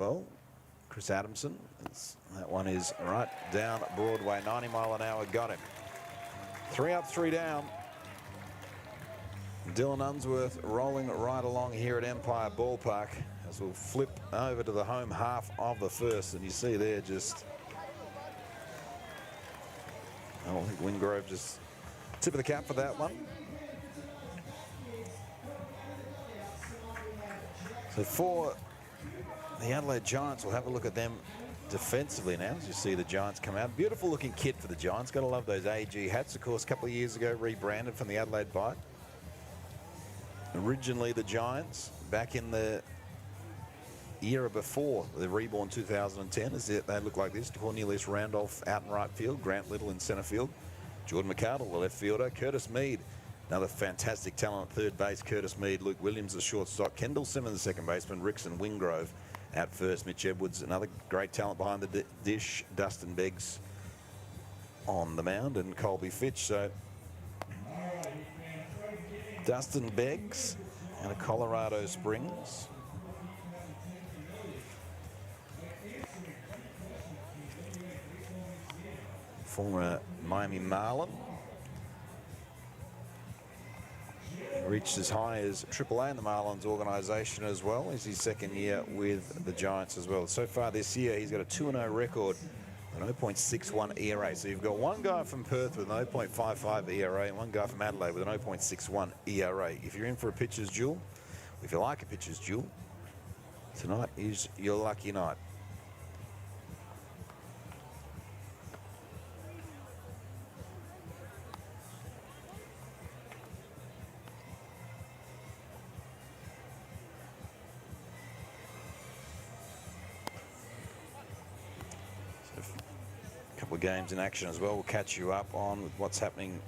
well. Chris Adamson. That one is right down Broadway, 90 mile an hour, got him. 3 up, 3 down. Dylan Unsworth rolling right along here at Empire Ballpark as we'll flip over to the home half of the first. And you see there just, I don't think Wingrove just tip of the cap for that one. So for the Adelaide Giants, we'll have a look at them defensively now as you see the Giants come out. Beautiful looking kit for the Giants. Got to love those AG hats. Of course, a couple of years ago, rebranded from the Adelaide Bite. Originally, the Giants, back in the era before the reborn 2010, as they look like this. Cornelius Randolph out in right field, Grant Little in centre field, Jordan McArdle, the left fielder, Curtis Mead, another fantastic talent at third base, Curtis Mead, Luke Williams, the shortstop, Kendall Simmons, the second baseman, Rickson Wingrove at first, Mitch Edwards, another great talent behind the dish, Dustin Beggs on the mound, and Colby Fitch. So Dustin Beggs out of Colorado Springs. Former Miami Marlin. Reached as high as AAA in the Marlins organization as well. It's his second year with the Giants as well. So far this year, he's got a 2-0 record, an 0.61 ERA. So you've got one guy from Perth with an 0.55 ERA and one guy from Adelaide with an 0.61 ERA. If you're in for a pitcher's duel, if you like a pitcher's duel, tonight is your lucky night. Couple of games in action as well. We'll catch you up on with what's happening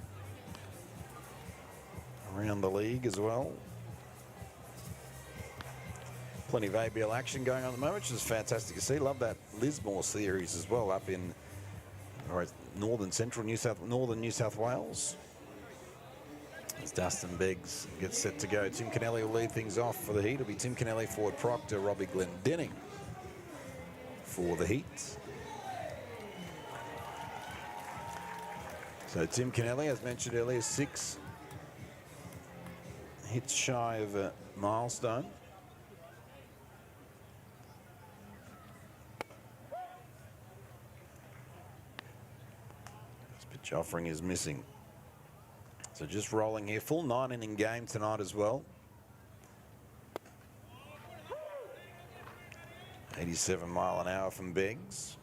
around the league as well. Plenty of ABL action going on at the moment, which is fantastic to see. Love that Lismore series as well up in northern New South Wales. As Dustin Beggs gets set to go, Tim Kennelly will lead things off for the Heat. It'll be Tim Kennelly, Ford Proctor, Robbie Glendenning for the Heat. So Tim Kennelly, as mentioned earlier, 6 hits shy of a milestone. This pitch offering is missing. So just rolling here, full 9-inning game tonight as well. 87 mile an hour from Beggs.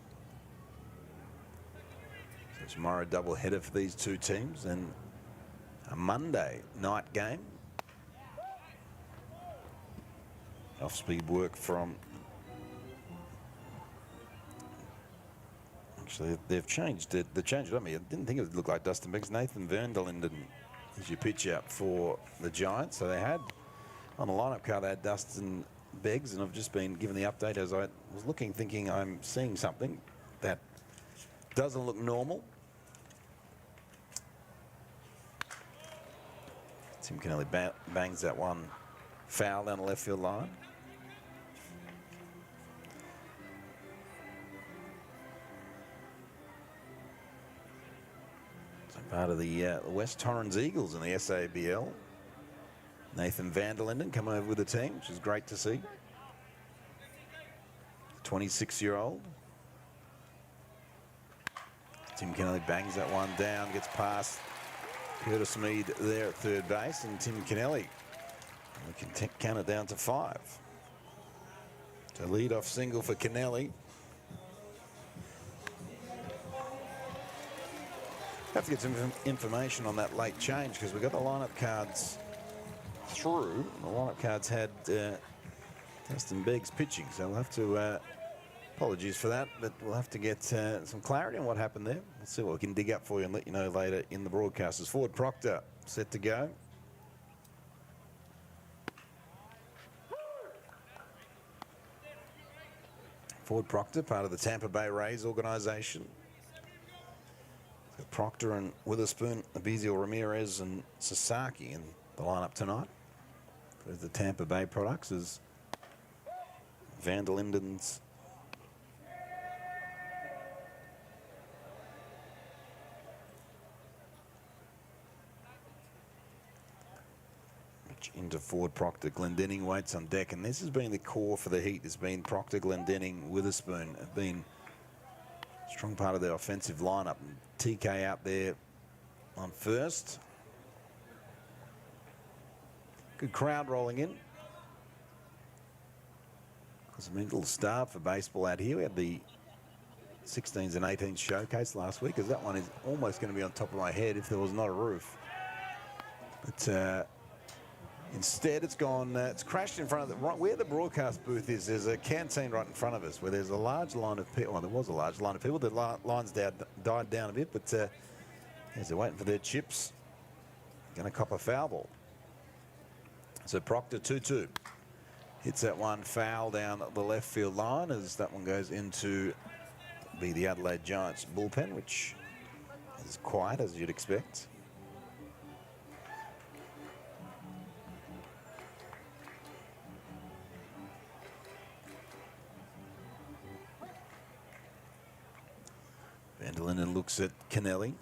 Tomorrow, double header for these two teams, and a Monday night game. Off-speed work from. Actually, they've changed it. They changed it on me. I didn't think it would look like Dustin Beggs. Nathan Vanderlinden is your pitch out for the Giants. So they had on the lineup card, they had Dustin Beggs, and I've just been given the update as I was looking, thinking I'm seeing something that doesn't look normal. Tim Kennelly bangs that one foul down the left field line. So part of the West Torrens Eagles in the SABL. Nathan Vanderlinden come over with the team, which is great to see. 26-year-old. Tim Kennelly bangs that one down, gets past Curtis Mead there at third base, and Tim Kennelly. We can count it down to 5. So lead-off single for Kennelly. Have to get some information on that late change because we got the lineup cards through. The lineup cards had Dustin Beggs pitching, so we'll have to. Apologies for that, but we'll have to get some clarity on what happened there. We'll see what we can dig up for you and let you know later in the broadcast. As Ford Proctor set to go. Ford Proctor, part of the Tampa Bay Rays organization. Proctor and Witherspoon, Abizio Ramirez and Sasaki in the lineup tonight. There's the Tampa Bay products as Van der Linden's into forward Proctor. Glendenning waits on deck, and this has been the core for the heat. Has been Proctor, Glendenning, Witherspoon have been a strong part of the offensive lineup. And TK out there on first. Good crowd rolling in. It's a little start for baseball out here. We had the 16s and 18s showcase last week, as that one is almost going to be on top of my head if there was not a roof. But instead, it's gone. It's crashed in front of the right where the broadcast booth is. There's a canteen right in front of us where there's a large line of people. Well, there was a large line of people. The line's died down a bit, but as they're waiting for their chips, going to cop a foul ball. So Proctor 2-2 hits that one foul down the left field line as that one goes into be the Adelaide Giants bullpen, which is quiet as you'd expect. Van der Linden looks at Kennelly.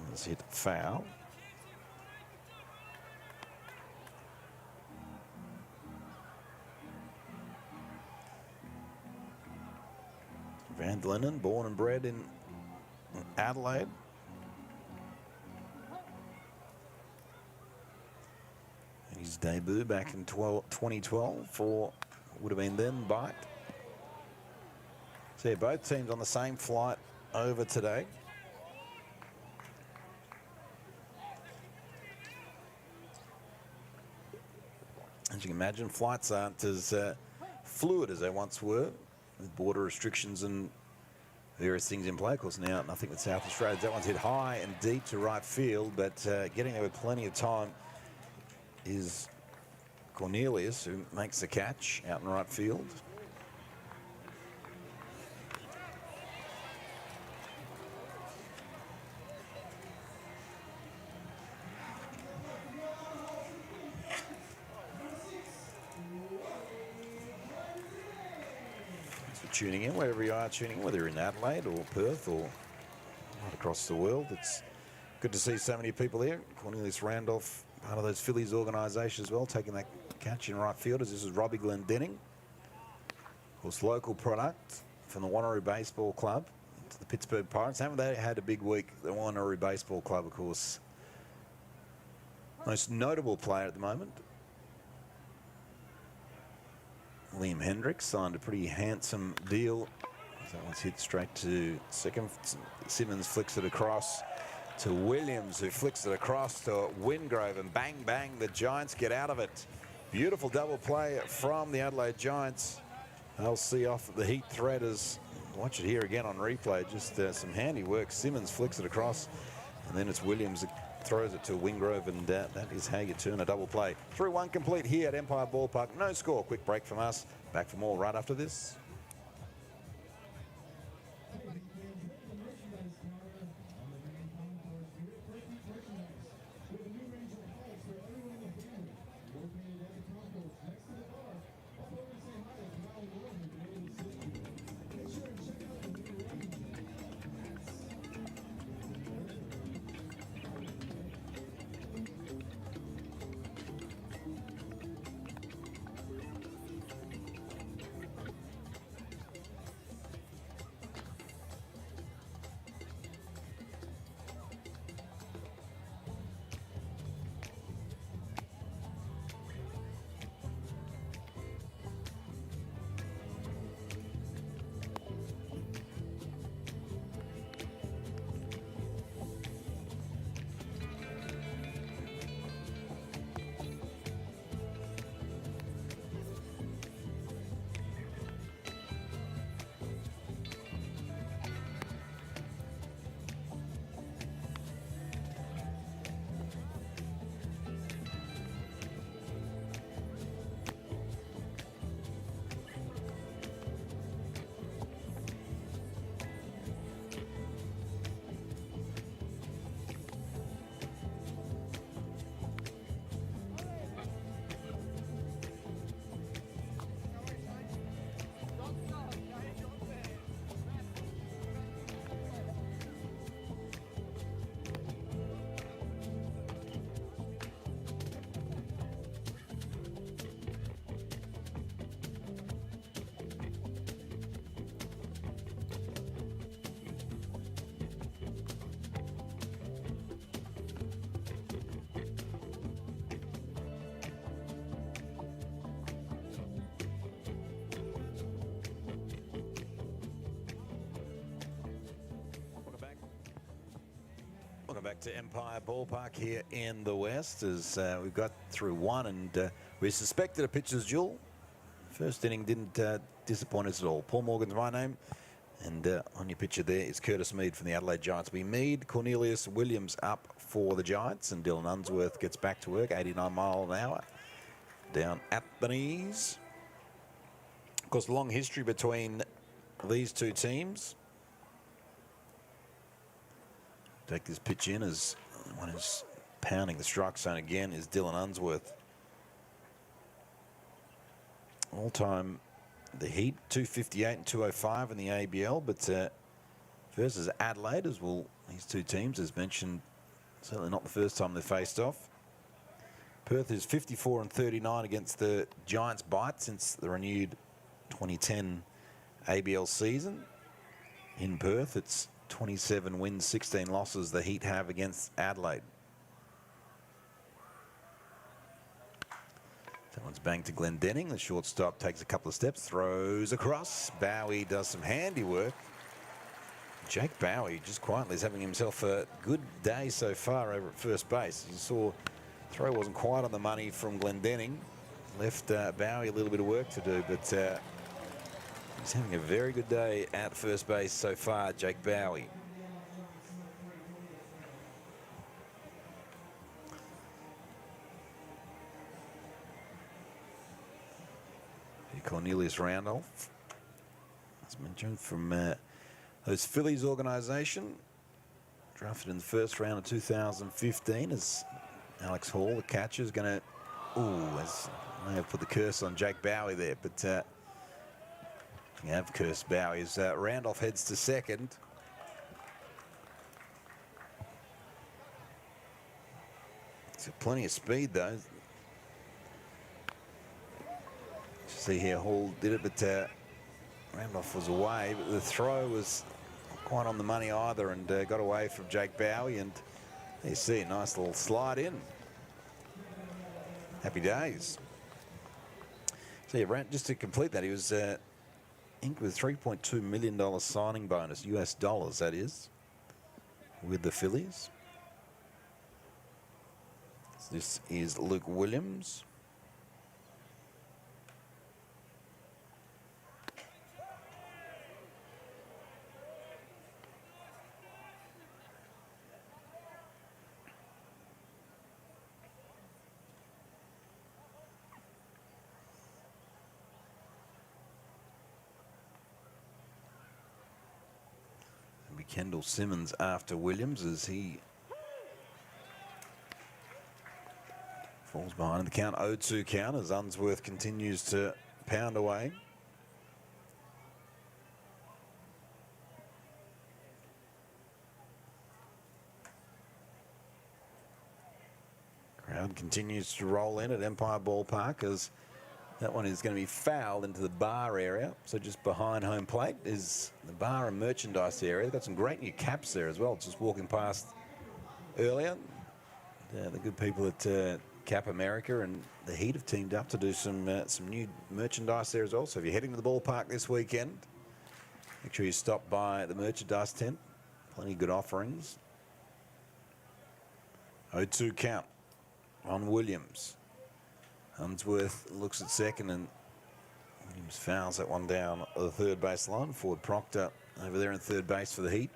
Let's hit foul. Van der Linden, born and bred in Adelaide. And his debut back in 2012 for would have been then Bite. So yeah, both teams on the same flight over today. As you can imagine, flights aren't as fluid as they once were, with border restrictions and various things in play. Of course, now nothing with South Australia. That one's hit high and deep to right field, but getting there with plenty of time is Cornelius, who makes the catch out in right field. Tuning in, wherever you are tuning in, whether you're in Adelaide or Perth or right across the world. It's good to see so many people here. Cornelius Randolph, part of those Phillies organisation as well, taking that catch in right field as this is Robbie Glendenning. Of course, local product from the Wanneroo Baseball Club to the Pittsburgh Pirates. Haven't they had a big week? The Wanneroo Baseball Club, of course, most notable player at the moment. Liam Hendricks signed a pretty handsome deal. That one's hit straight to second. Simmons flicks it across to Williams, who flicks it across to Wingrove, and bang, bang, the Giants get out of it. Beautiful double play from the Adelaide Giants. They'll see off the heat threat as, watch it here again on replay, just some handiwork. Simmons flicks it across, and then it's Williams that throws it to Wingrove, and that is how you turn a double play. 3-1 complete here at Empire Ballpark. No score. Quick break from us. Back for more right after this. back to Empire Ballpark here in the West as we've got through one, and we suspected a pitcher's duel. First inning didn't disappoint us at all. Paul Morgan's my name, and on your picture there is Curtis Mead from the Adelaide Giants. Be Mead, Cornelius Williams up for the Giants, and Dylan Unsworth gets back to work, 89 mile an hour down at the knees. Of course, long history between these two teams. Take this pitch in as one is pounding the strike zone again is Dylan Unsworth. All-time the Heat, 258 and 205 in the ABL, but versus Adelaide as well, these two teams, as mentioned, certainly not the first time they faced off. Perth is 54 and 39 against the Giants' bite since the renewed 2010 ABL season. In Perth, it's 27 wins, 16 losses the Heat have against Adelaide. That one's banged to Glendenning. The shortstop takes a couple of steps, throws across. Bowie does some handiwork. Jake Bowie just quietly is having himself a good day so far over at first base. You saw throw wasn't quite on the money from Glendenning. Left Bowie a little bit of work to do, but he's having a very good day at first base so far, Jake Bowie. Cornelius Randolph, as mentioned, from those Phillies organization, drafted in the first round of 2015 as Alex Hall, the catcher, is going to, as I may have put the curse on Jake Bowie there, but you have cursed Bowie as Randolph heads to second. It's got plenty of speed though. See here, Hall did it, but Randolph was away. But the throw was not quite on the money either, and got away from Jake Bowie. And you see a nice little slide in. Happy days. So yeah, just to complete that, he was inked with $3.2 million signing bonus, US dollars that is, with the Phillies. So this is Luke Williams. Kendall Simmons after Williams as he falls behind in the count. 0-2 count as Unsworth continues to pound away. Crowd continues to roll in at Empire Ballpark as that one is going to be fouled into the bar area. So just behind home plate is the bar and merchandise area. They've got some great new caps there as well. Just walking past earlier. The good people at Cap America and the Heat have teamed up to do some new merchandise there as well. So if you're heading to the ballpark this weekend, make sure you stop by the merchandise tent. Plenty of good offerings. 0-2 count on Williams. Unsworth looks at second, and Williams fouls that one down the third base line. Ford Proctor over there in third base for the Heat.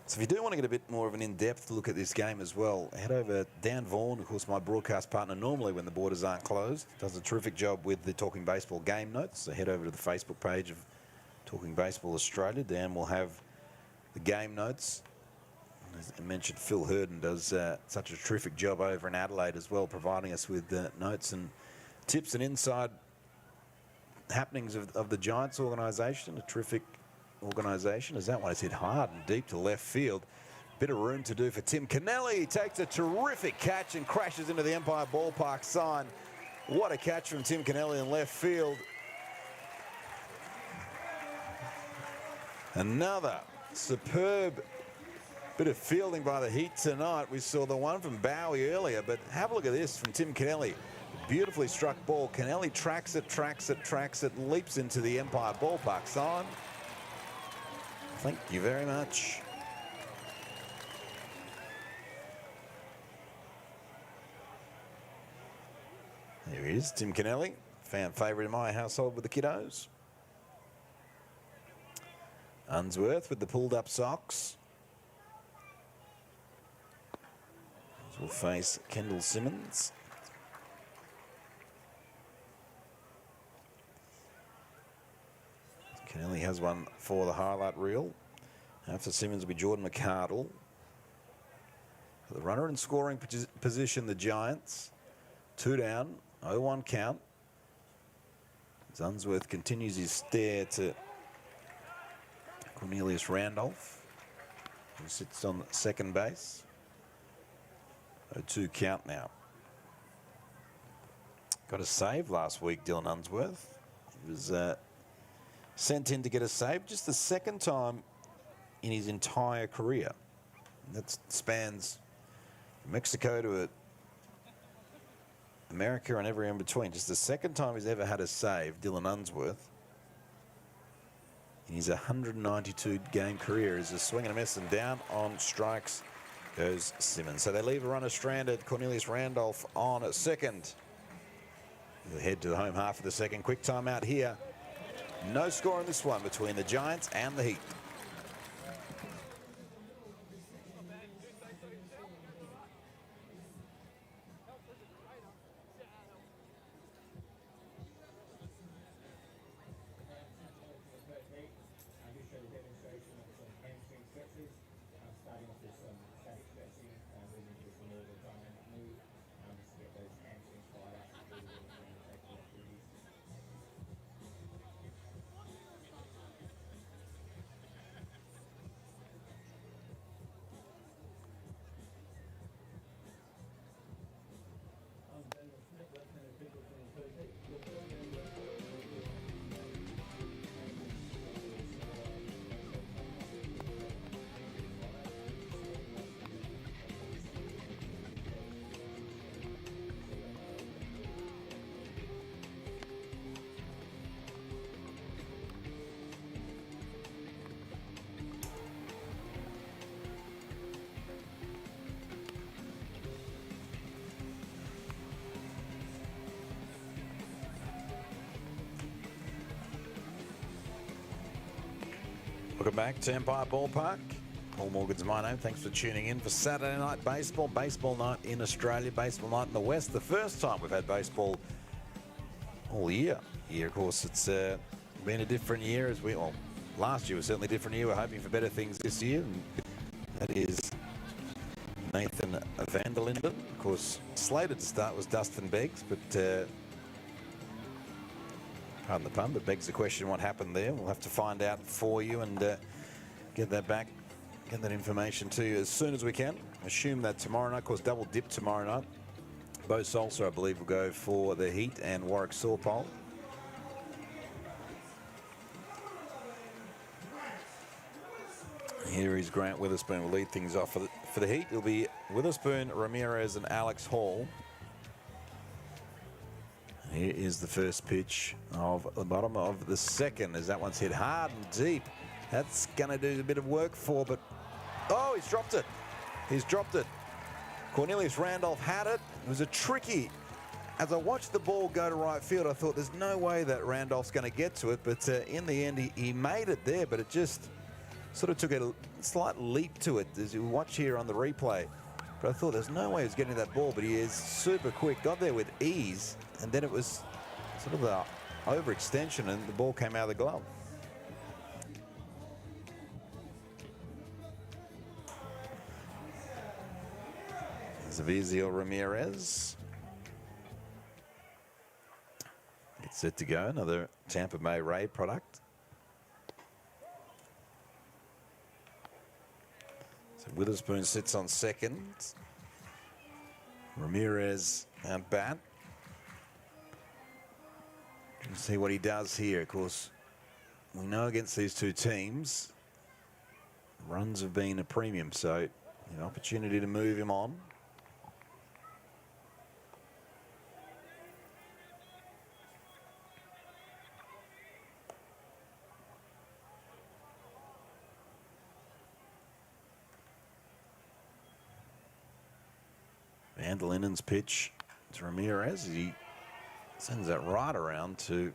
So if you do want to get a bit more of an in-depth look at this game as well, head over. Dan Vaughan, of course, my broadcast partner normally when the borders aren't closed, does a terrific job with the Talking Baseball game notes. So head over to the Facebook page of Talking Baseball Australia. Dan will have the game notes. As I mentioned, Phil Herden does such a terrific job over in Adelaide as well, providing us with notes and tips and inside happenings of the Giants organisation. A terrific organisation as that one is hit hard and deep to left field. Bit of room to do for Tim Kennelly. He takes a terrific catch and crashes into the Empire Ballpark sign. What a catch from Tim Kennelly in left field. Another superb bit of fielding by the Heat tonight. We saw the one from Bowie earlier, but have a look at this from Tim Kennelly. Beautifully struck ball. Kennelly tracks it, leaps into the Empire Ballpark sign. Thank you very much. There he is, Tim Kennelly, fan favourite in my household with the kiddos. Unsworth with the pulled up socks. We'll face Kendall Simmons. Kennelly has one for the highlight reel. After Simmons will be Jordan McArdle. The runner in scoring position, the Giants. 2 down, 0-1 count. As Unsworth continues his stare to Cornelius Randolph, who sits on second base. 0-2 count now. Got a save last week, Dylan Unsworth. He was sent in to get a save, just the second time in his entire career. And that spans Mexico to America and everywhere in between. Just the second time he's ever had a save, Dylan Unsworth, in his 192 game career. Is a swing and a miss, and down on strikes goes Simmons. So they leave a runner stranded. Cornelius Randolph on second. We'll head to the home half of the second. Quick timeout here. No score in this one between the Giants and the Heat. Welcome back to Empire Ballpark. Paul Morgan's my name. Thanks for tuning in for Saturday night baseball. Baseball night in Australia, baseball night in the West. The first time we've had baseball all year. Of course, it's been a different year as well, last year was certainly a different year. We're hoping for better things this year. And that is Nathan van der Linden. Of course, slated to start was Dustin Beggs, but pardon the pun, but begs the question what happened there. We'll have to find out for you and get that back, get that information to you as soon as we can. Assume that tomorrow night, of course, double dip tomorrow night. Bo Salsa, I believe, will go for the Heat and Warwick Sawpole. Here is Grant Witherspoon will lead things off for the Heat. It'll be Witherspoon, Ramirez, and Alex Hall. Here is the first pitch of the bottom of the second, as that one's hit hard and deep. That's going to do a bit of work for, but oh, he's dropped it. He's dropped it. Cornelius Randolph had it. It was a tricky. As I watched the ball go to right field, I thought there's no way that Randolph's going to get to it, but in the end, he made it there, but it just sort of took a slight leap to it, as you watch here on the replay. But I thought there's no way he was getting that ball, but he is super quick. Got there with ease, and then it was sort of the overextension, and the ball came out of the glove. There's Aviziel Ramirez. It's set to go, another Tampa Bay Ray product. Witherspoon sits on second. Ramirez at bat. Let's see what he does here. Of course, we know against these two teams, runs have been a premium, so an opportunity to move him on. Van der Linden's pitch to Ramirez. He Sends that right around to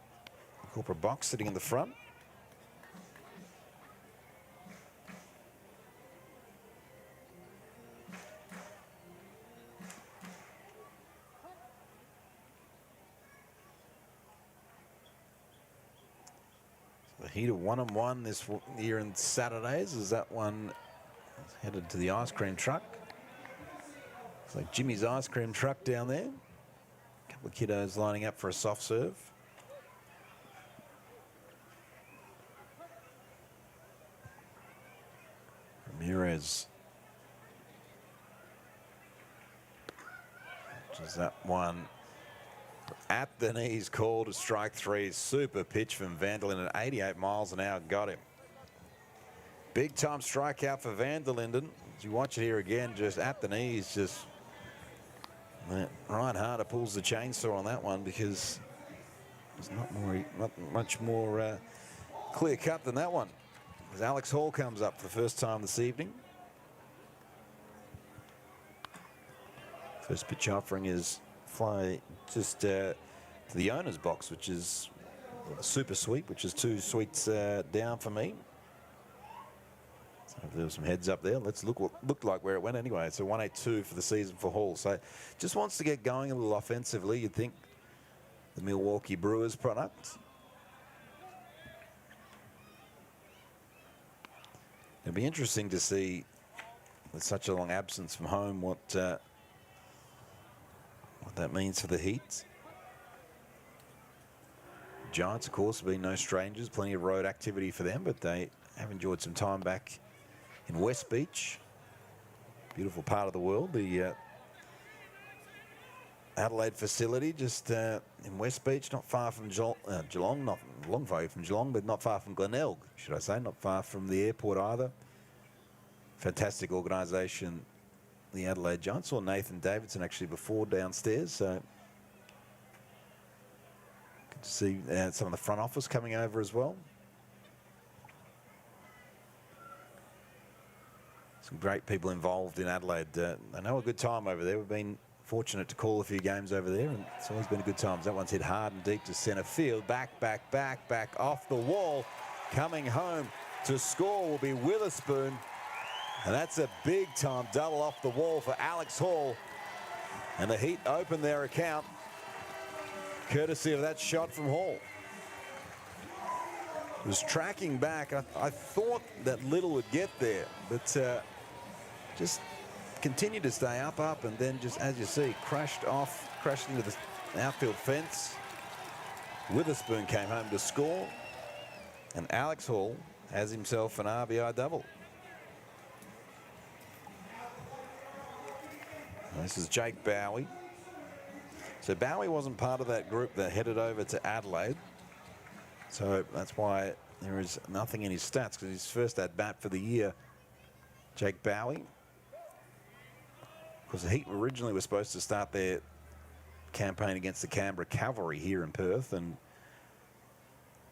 the corporate box sitting in the front. The heat of 1-on-1 this year in Saturdays as that one is headed to the ice cream truck. It's like Jimmy's ice cream truck down there. A couple of kiddos lining up for a soft serve. Ramirez. Just that one at the knees, called a strike three. Super pitch from Vanderlinden at 88 miles an hour. Got him. Big time strikeout for Vanderlinden. As you watch it here again, just at the knees, just Ryan Harder pulls the chainsaw on that one because there's not much more clear cut than that one. As Alex Hall comes up for the first time this evening. First pitch offering is fly just to the owner's box, which is a super sweep, which is 2 sweets down for me. So there were some heads up there. Let's look what looked like where it went anyway. So 182 for the season for Hall. So just wants to get going a little offensively. You'd think the Milwaukee Brewers product. It'd be interesting to see with such a long absence from home what that means for the Heat. Giants, of course, have been no strangers. Plenty of road activity for them, but they have enjoyed some time back in West Beach. Beautiful part of the world. The Adelaide facility just in West Beach, not far from Geelong, not a long way from Geelong, but not far from Glenelg, should I say, not far from the airport either. Fantastic organisation, the Adelaide Giants. Saw Nathan Davidson actually before downstairs, so good to see some of the front office coming over as well. Some great people involved in Adelaide. They know a good time over there. We've been fortunate to call a few games over there, and it's always been a good time. That one's hit hard and deep to centre field. Back off the wall. Coming home to score will be Witherspoon. And that's a big-time double off the wall for Alex Hall. And the Heat open their account, courtesy of that shot from Hall. Was tracking back. I thought that Little would get there, but just continued to stay up, and then just, as you see, crashed into the outfield fence. Witherspoon came home to score, and Alex Hall has himself an RBI double. This is Jake Bowie. So Bowie wasn't part of that group that headed over to Adelaide. So that's why there is nothing in his stats, because his first at bat for the year, Jake Bowie. Because the Heat originally were supposed to start their campaign against the Canberra Cavalry here in Perth, and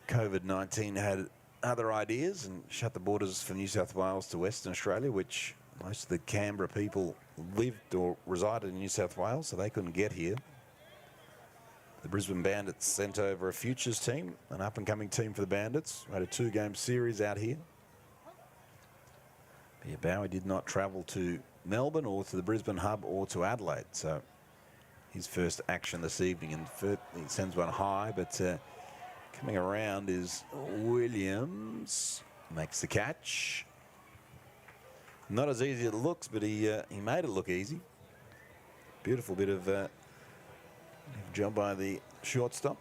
COVID-19 had other ideas and shut the borders from New South Wales to Western Australia, which most of the Canberra people lived or resided in New South Wales, so they couldn't get here. The Brisbane Bandits sent over a futures team, an up-and-coming team for the Bandits. We had a 2-game series out here. But yeah, Bowie did not travel to Melbourne or to the Brisbane hub or to Adelaide, so his first action this evening, and he sends one high, but coming around is Williams. Makes the catch. Not as easy as it looks, but he made it look easy. Beautiful bit of job by the shortstop.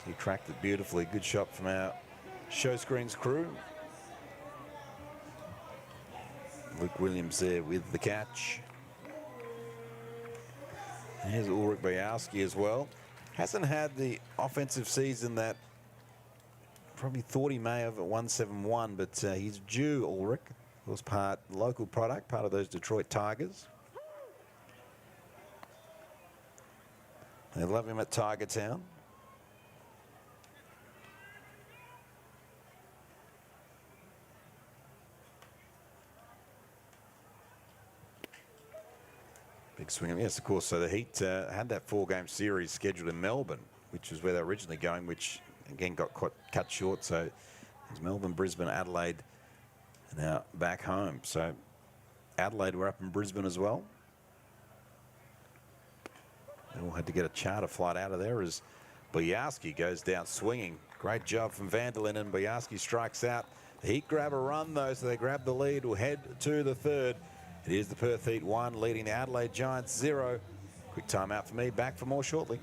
He tracked it beautifully. Good shot from our Showscreens crew. Luke Williams there with the catch. And here's Ulrich Bojowski as well. Hasn't had the offensive season that probably thought he may have at 171, but he's due, Ulrich. Was part local product, part of those Detroit Tigers. They love him at Tiger Town. Big swing. Yes, of course. So the Heat had that 4-game series scheduled in Melbourne, which was where they were originally going, which again got cut short. So it's Melbourne, Brisbane, Adelaide, and now back home. So Adelaide were up in Brisbane as well. They all had to get a charter flight out of there as Bojarski goes down swinging. Great job from Vanderlyn, and Bojarski strikes out. The Heat grab a run, though, so they grab the lead. We'll head to the third. It is the Perth Heat 1 leading the Adelaide Giants 0. Quick timeout for me. Back for more shortly.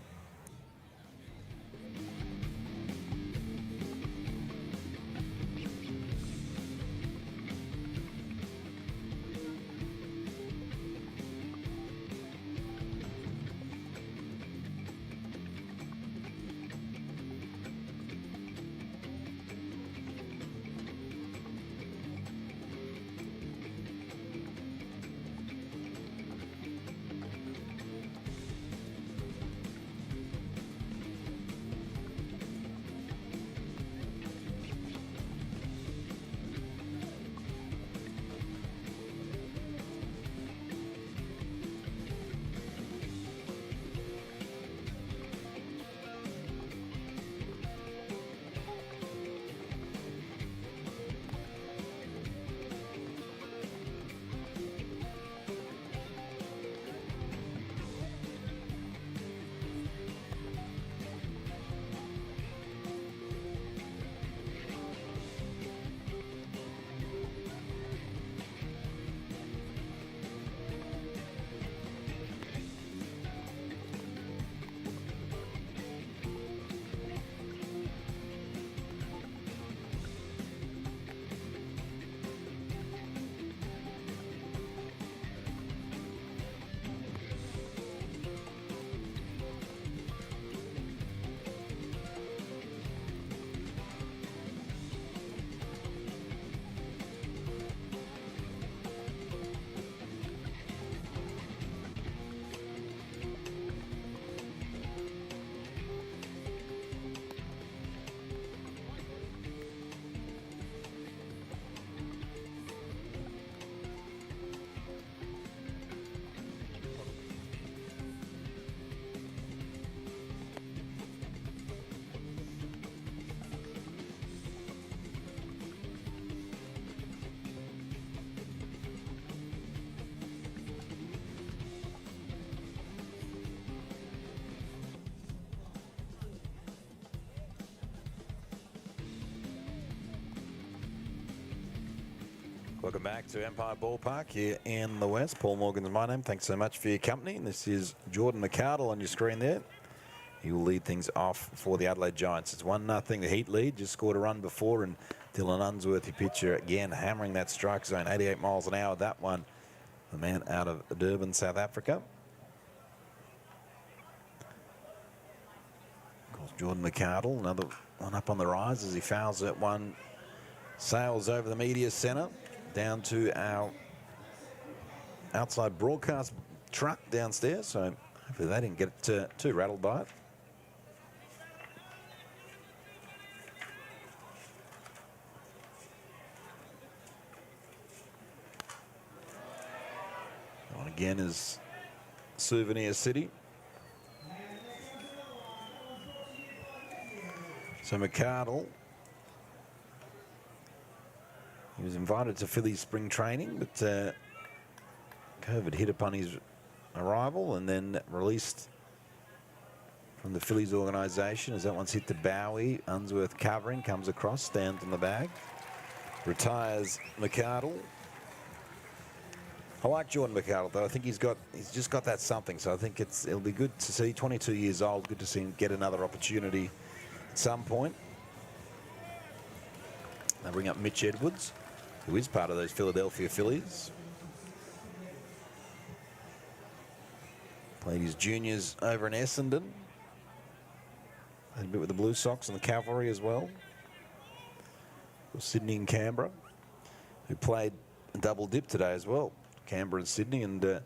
Welcome back to Empire Ballpark here in the West. Paul Morgan's my name. Thanks so much for your company. And this is Jordan McArdle on your screen there. He will lead things off for the Adelaide Giants. It's 1-0. The Heat lead. Just scored a run before, and Dylan Unsworthy pitcher again hammering that strike zone, 88 miles an hour. That one, the man out of Durban, South Africa. Of course, Jordan McArdle, another one up on the rise as he fouls that one. Sails over the media centre down to our outside broadcast truck downstairs. So hopefully they didn't get too rattled by it. On again is Souvenir City. So McArdle, he was invited to Phillies spring training, but COVID hit upon his arrival and then released from the Phillies organisation as that one's hit to Bowie. Unsworth covering, comes across, stands on the bag. Retires McArdle. I like Jordan McArdle, though. I think he's just got that something. So I think it'll be good to see, 22 years old, good to see him get another opportunity at some point. They bring up Mitch Edwards, who is part of those Philadelphia Phillies. Played his juniors over in Essendon. Played a bit with the Blue Sox and the Cavalry as well. Sydney and Canberra, who played a double dip today as well. Canberra and Sydney, and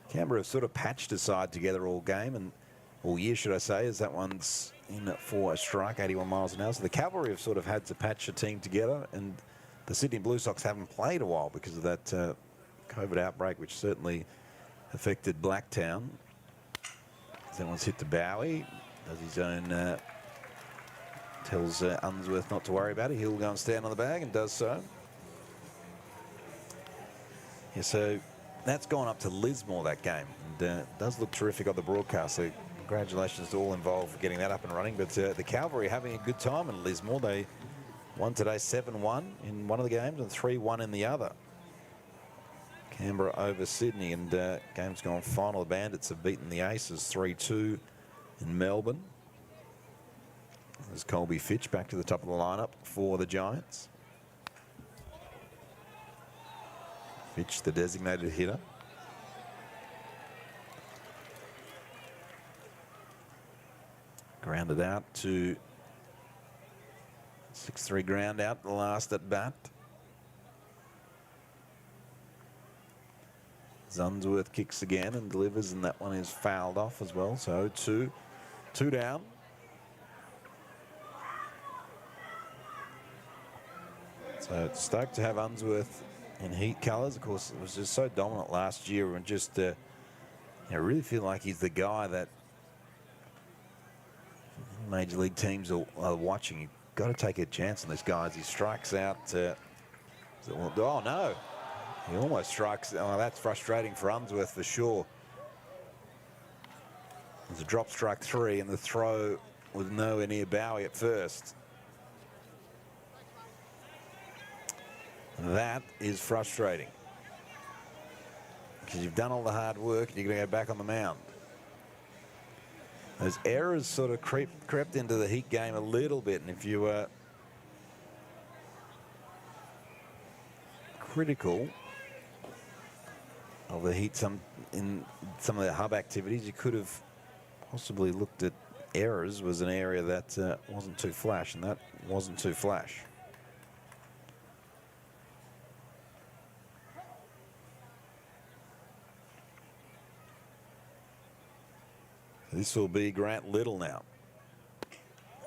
Canberra have sort of patched aside together all game, and all year, should I say, as that one's in for a strike, 81 miles an hour. So the Cavalry have sort of had to patch a team together, and the Sydney Blue Sox haven't played a while because of that COVID outbreak, which certainly affected Blacktown. That one's hit to Bowie. Does his own, tells Unsworth not to worry about it. He'll go and stand on the bag and does so. Yeah, so that's gone up to Lismore, that game. And does look terrific on the broadcast. So congratulations to all involved for getting that up and running. But the Cavalry having a good time in Lismore. They won today 7-1 in one of the games and 3-1 in the other. Canberra over Sydney, and game's gone final. The Bandits have beaten the Aces 3-2 in Melbourne. There's Colby Fitch back to the top of the lineup for the Giants. Fitch, the designated hitter. Grounded out to 6-3 ground out the last at bat. Unsworth kicks again and delivers, and that one is fouled off as well. So 2 down. So stoked to have Unsworth in heat colours. Of course, it was just so dominant last year, and just I really feel like he's the guy that major league teams are watching. You've got to take a chance on this guy as he strikes out. Oh no, he almost strikes. Oh, that's frustrating for Unsworth for sure. There's a drop strike 3, and the throw was nowhere near Bowie at first. That is frustrating, because you've done all the hard work and you're going to go back on the mound. Those errors sort of crept into the heat game a little bit, and if you were critical of the heat in some of the hub activities, you could have possibly looked at errors was an area that wasn't too flash, and that wasn't too flash. This will be Grant Little now.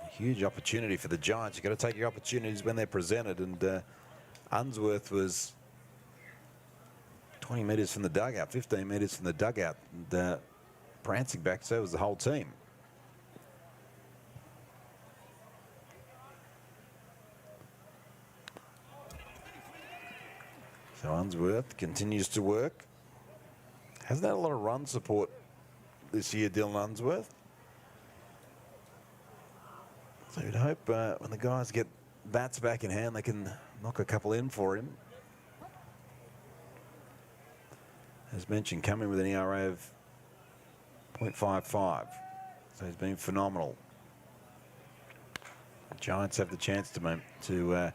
A huge opportunity for the Giants. You've got to take your opportunities when they're presented, and Unsworth was 20 metres from the dugout, 15 metres from the dugout, and prancing back, so was the whole team. So Unsworth continues to work. Hasn't had a lot of run support this year, Dylan Unsworth. So you'd hope when the guys get bats back in hand, they can knock a couple in for him. As mentioned, coming with an ERA of 0.55. So he's been phenomenal. The Giants have the chance to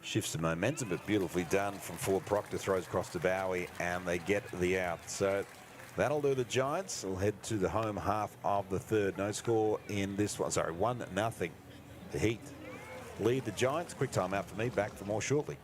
shift some momentum, but beautifully done from Ford. Proctor throws across to Bowie, and they get the out. So that'll do the Giants. We'll head to the home half of the third. No score in this one. Sorry, 1-0. The Heat lead the Giants. Quick time out for me. Back for more shortly.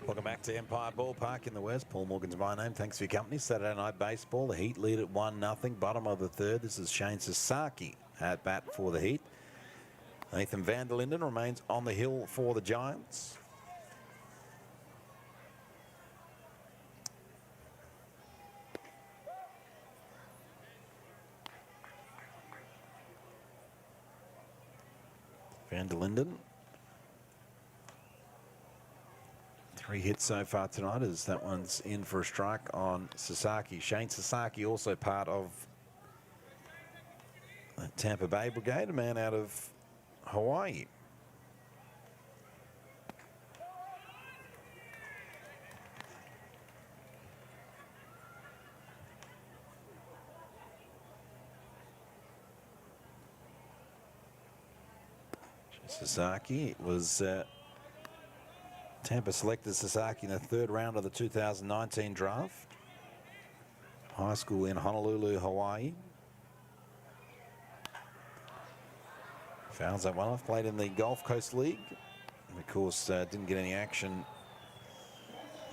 Welcome back to Empire Ballpark in the West. Paul Morgan's my name. Thanks for your company. Saturday Night Baseball. The Heat lead at 1-0. Bottom of the third. This is Shane Sasaki at bat for the Heat. Nathan van der Linden remains on the hill for the Giants. Van der Linden. 3 hits so far tonight as that one's in for a strike on Sasaki. Shane Sasaki also part of the Tampa Bay Brigade, a man out of Hawaii. Sasaki was Tampa selected Sasaki in the 3rd round of the 2019 draft. High school in Honolulu, Hawaii. Fouls that one off. Played in the Gulf Coast League. And of course, didn't get any action,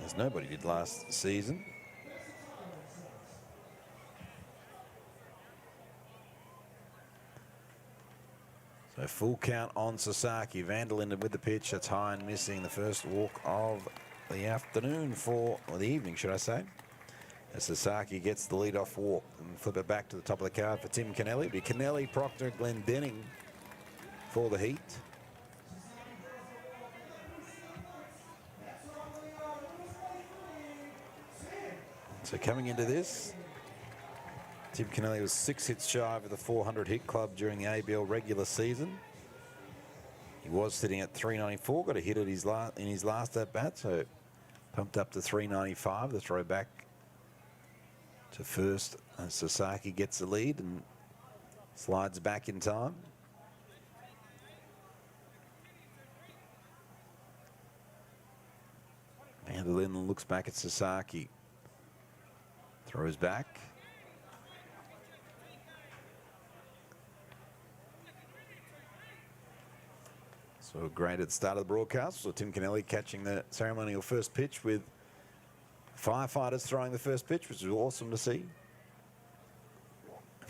as nobody did last season. So full count on Sasaki. Van der Linden with the pitch. That's high and missing. The first walk of the afternoon or the evening, should I say. As Sasaki gets the lead-off walk and flip it back to the top of the card for Tim Kennelly. It'll be Kennelly, Proctor, Glendenning for the Heat. So coming into this, Tim Kennelly was 6 hits shy of the 400 hit club during the ABL regular season. He was sitting at 394, got a hit at in his last at bat, so pumped up to 395. The throw back to first, and Sasaki gets the lead and slides back in time. Van der Linden looks back at Sasaki, throws back. So a great at the start of the broadcast. So Tim Kennelly catching the ceremonial first pitch with firefighters throwing the first pitch, which was awesome to see.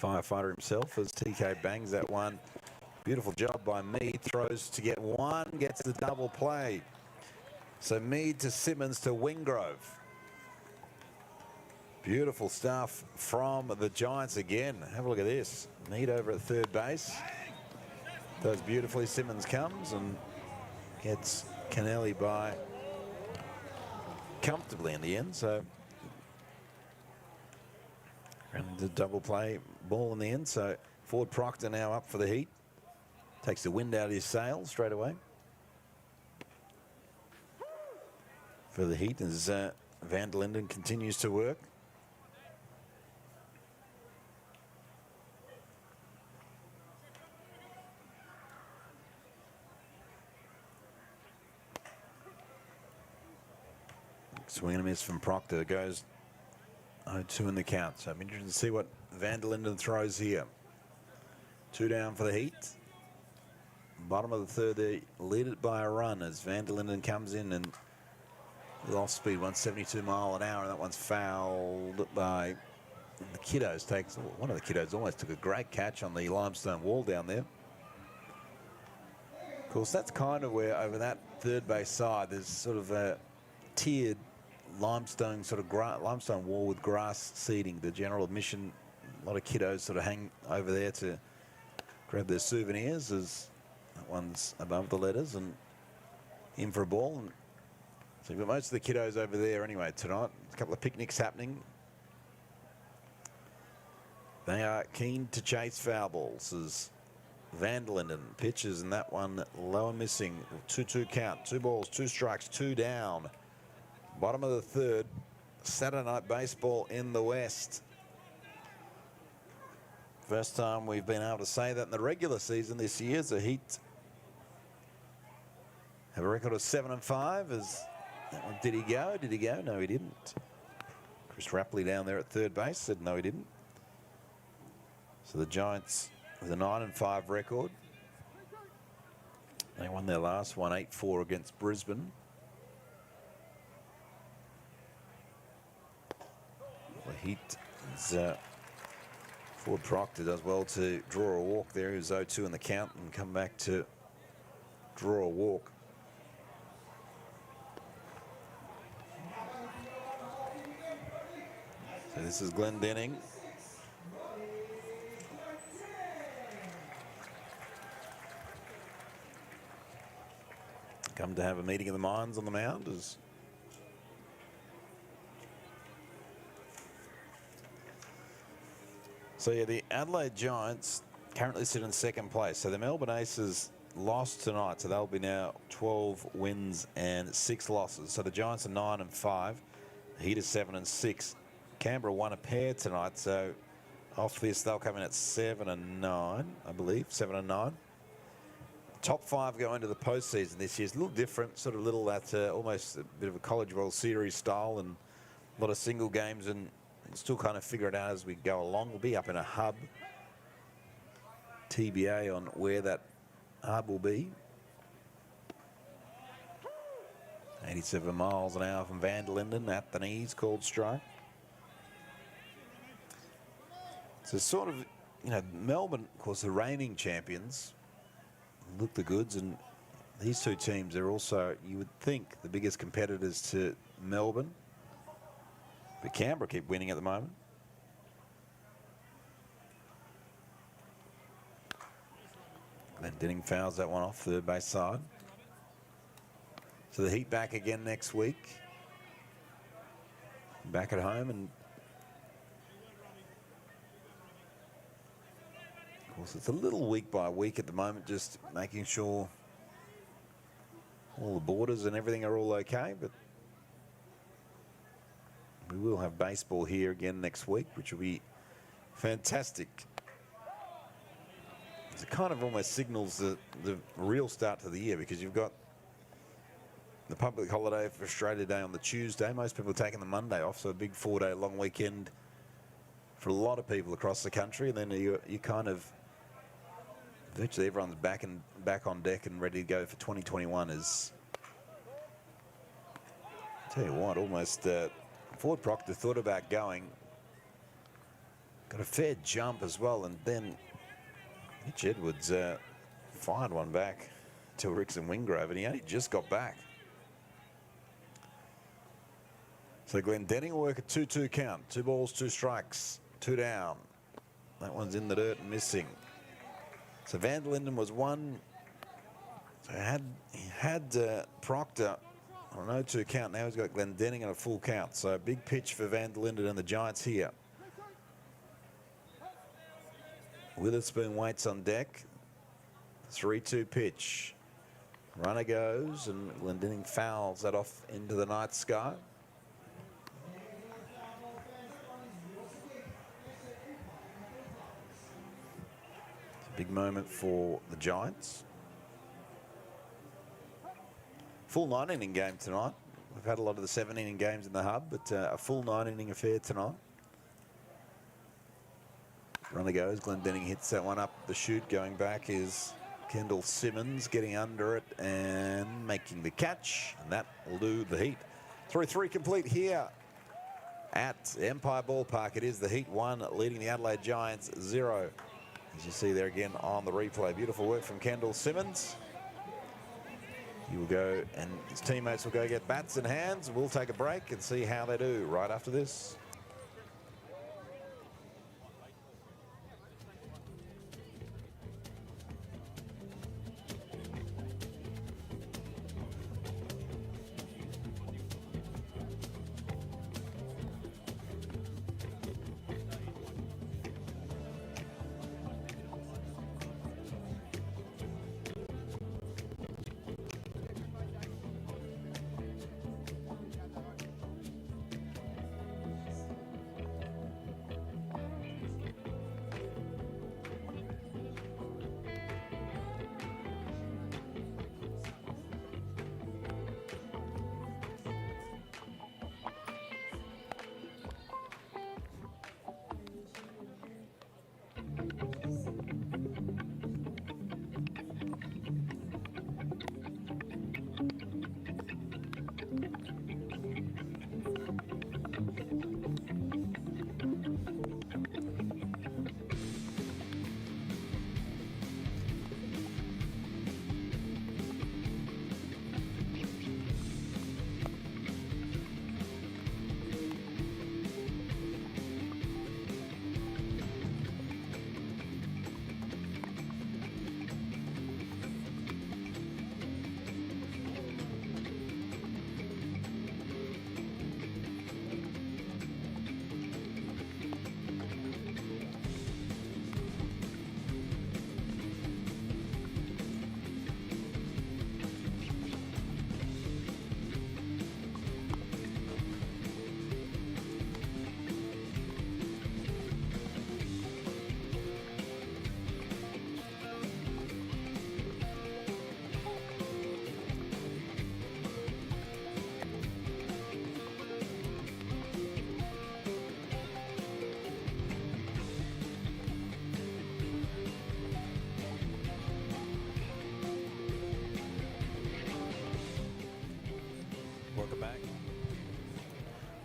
Firefighter himself as TK bangs that one. Beautiful job by Mead. Throws to get one, gets the double play. So Mead to Simmons to Wingrove. Beautiful stuff from the Giants again. Have a look at this. Mead over at third base. Does beautifully. Simmons comes and gets Kennelly by comfortably in the end. So and the double play ball in the end. So Ford Proctor now up for the Heat. Takes the wind out of his sails straight away. For the Heat as Van der Linden continues to work. Swing and a miss from Proctor. Goes 0-2 in the count. So I'm interested to see what Van der Linden throws here. 2 down for the Heat. Bottom of the third, they lead it by a run as Van der Linden comes in and with off speed 172 mile an hour, and that one's fouled by the Kiddos. One of the Kiddos almost took a great catch on the limestone wall down there. Of course, that's kind of where over that third base side there's sort of a tiered limestone limestone wall with grass seeding. The general admission, a lot of kiddos sort of hang over there to grab their souvenirs as that one's above the letters and in for a ball. And so you've got most of the kiddos over there anyway tonight. A couple of picnics happening. They are keen to chase foul balls as Van der Linden pitches, and that one low and missing. 2-2 count. 2 balls, 2 strikes, 2 down. Bottom of the third. Saturday Night Baseball in the West. First time we've been able to say that in the regular season this year. The Heat have a record of 7-5. As that one, did he go? Did he go? No, he didn't. Chris Rapley down there at third base said no, he didn't. So the Giants with a 9-5 record. They won their last one 8-4 against Brisbane. Heat is Ford Proctor does well to draw a walk there. He was 0-2 in the count and come back to draw a walk. So this is Glendenning. Come to have a meeting of the minds on the mound. So yeah, the Adelaide Giants currently sit in second place. So the Melbourne Aces lost tonight, so they'll be now 12 wins and 6 losses. So the Giants are 9-5. The Heat is 7-6. Canberra won a pair tonight, so off this they'll come in at 7-9, I believe, 7-9. Top 5 go into the postseason this year. It's a little different, sort of little that almost a bit of a College World Series style, and a lot of single games, and we'll still kind of figure it out as we go along. We'll be up in a hub, TBA on where that hub will be. 87 miles an hour from Van der Linden at the knees, called strike. So sort of, you know, Melbourne, of course, the reigning champions, look the goods, and these two teams are also, you would think, the biggest competitors to Melbourne. But Canberra keep winning at the moment. Then Denning fouls that one off third base side. So the Heat back again next week. Back at home, and of course it's a little week by week at the moment, just making sure all the borders and everything are all okay. But we will have baseball here again next week, which will be fantastic. It kind of almost signals the real start to the year, because you've got the public holiday for Australia Day on the Tuesday. Most people are taking the Monday off, so a big 4-day long weekend for a lot of people across the country. And then you kind of, virtually everyone's back on deck and ready to go for 2021. Is, tell you what, almost Ford Proctor thought about going, got a fair jump as well, and then Mitch Edwards fired one back to Rickson Wingrove, and he only just got back. So Glendenning will work a 2-2 count. 2 balls, 2 strikes, 2 down. That one's in the dirt and missing. So Van der Linden was one. So he had Proctor on an 0-2 count. Now he's got Glendenning on a full count. So a big pitch for Van der Linden and the Giants here. Witherspoon waits on deck. 3-2 pitch. Runner goes, and Glendenning fouls that off into the night sky. Big moment for the Giants. Full 9-inning game tonight. We've had a lot of the 7-inning games in the hub, but a full 9-inning affair tonight. Runner goes. Glendenning hits that one up the chute. Going back is Kendall Simmons, getting under it and making the catch. And that will do the Heat. 3-3 complete here at Empire Ballpark. It is the Heat 1 leading the Adelaide Giants 0. As you see there again on the replay. Beautiful work from Kendall Simmons. He will go, and his teammates will go get bats in hands. We'll take a break and see how they do right after this.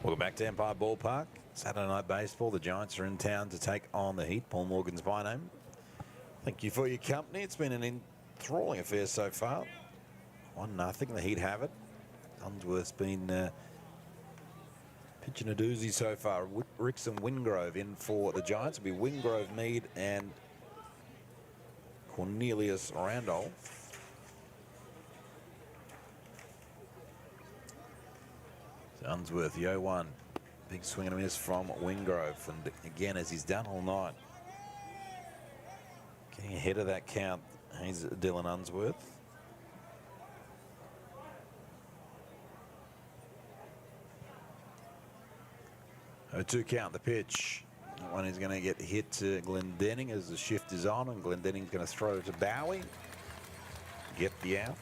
Welcome back to Empire Ballpark. Saturday night baseball. The Giants are in town to take on the Heat. Paul Morgan's my name. Thank you for your company. It's been an enthralling affair so far. 1-0. The Heat have it. Unsworth's been pitching a doozy so far. Ricks and Wingrove in for the Giants. It'll be Wingrove, Mead, and Cornelius Randolph. Unsworth, the 0-1. Big swing and a miss from Wingrove. And again, as he's done all night, getting ahead of that count, he's Dylan Unsworth. 0-2 count, the pitch. That one is going to get hit to Glendenning as the shift is on, and Glendenning's going to throw to Bowie. Get the out.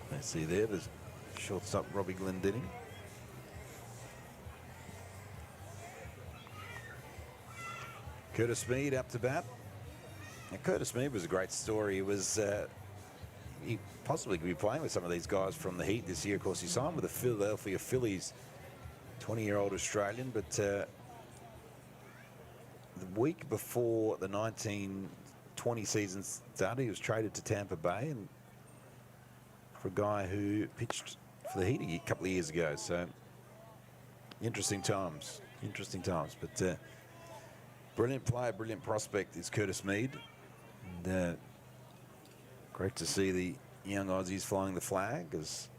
Let's see there, there's shortstop Robbie Glendenning. Curtis Mead up to bat. Now, Curtis Mead was a great story. He was he possibly could be playing with some of these guys from the Heat this year. Of course, he signed with the Philadelphia Phillies, 20-year-old Australian, but the week before the 1920 season started, he was traded to Tampa Bay, and for a guy who pitched for the Heat a couple of years ago. So interesting times, but brilliant player, brilliant prospect is Curtis Mead. And great to see the young Aussies flying the flag as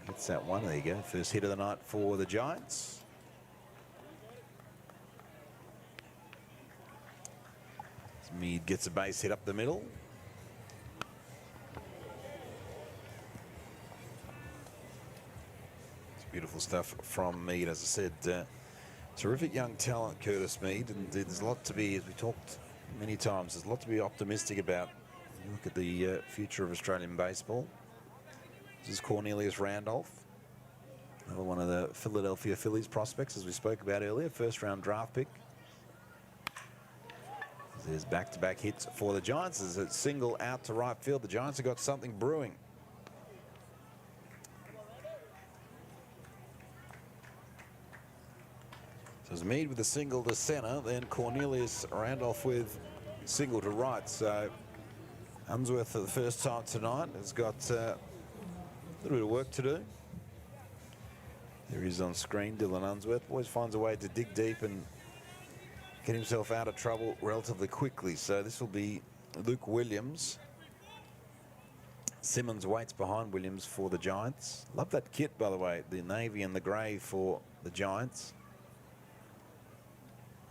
hits that one. There you go, first hit of the night for the Giants. Mead gets a base hit up the middle. Beautiful stuff from Mead, as I said. Terrific young talent, Curtis Mead, and there's a lot to be, as we talked many times, there's a lot to be optimistic about. Look at the future of Australian baseball. This is Cornelius Randolph, another one of the Philadelphia Phillies prospects, as we spoke about earlier, first-round draft pick. There's back-to-back hits for the Giants. There's a single out to right field. The Giants have got something brewing. There's Mead with a single to center, then Cornelius Randolph with single to right. So Unsworth for the first time tonight has got a little bit of work to do. There he is on screen, Dylan Unsworth. Always finds a way to dig deep and get himself out of trouble relatively quickly. So this will be Luke Williams. Simmons waits behind Williams for the Giants. Love that kit, by the way, the navy and the grey for the Giants.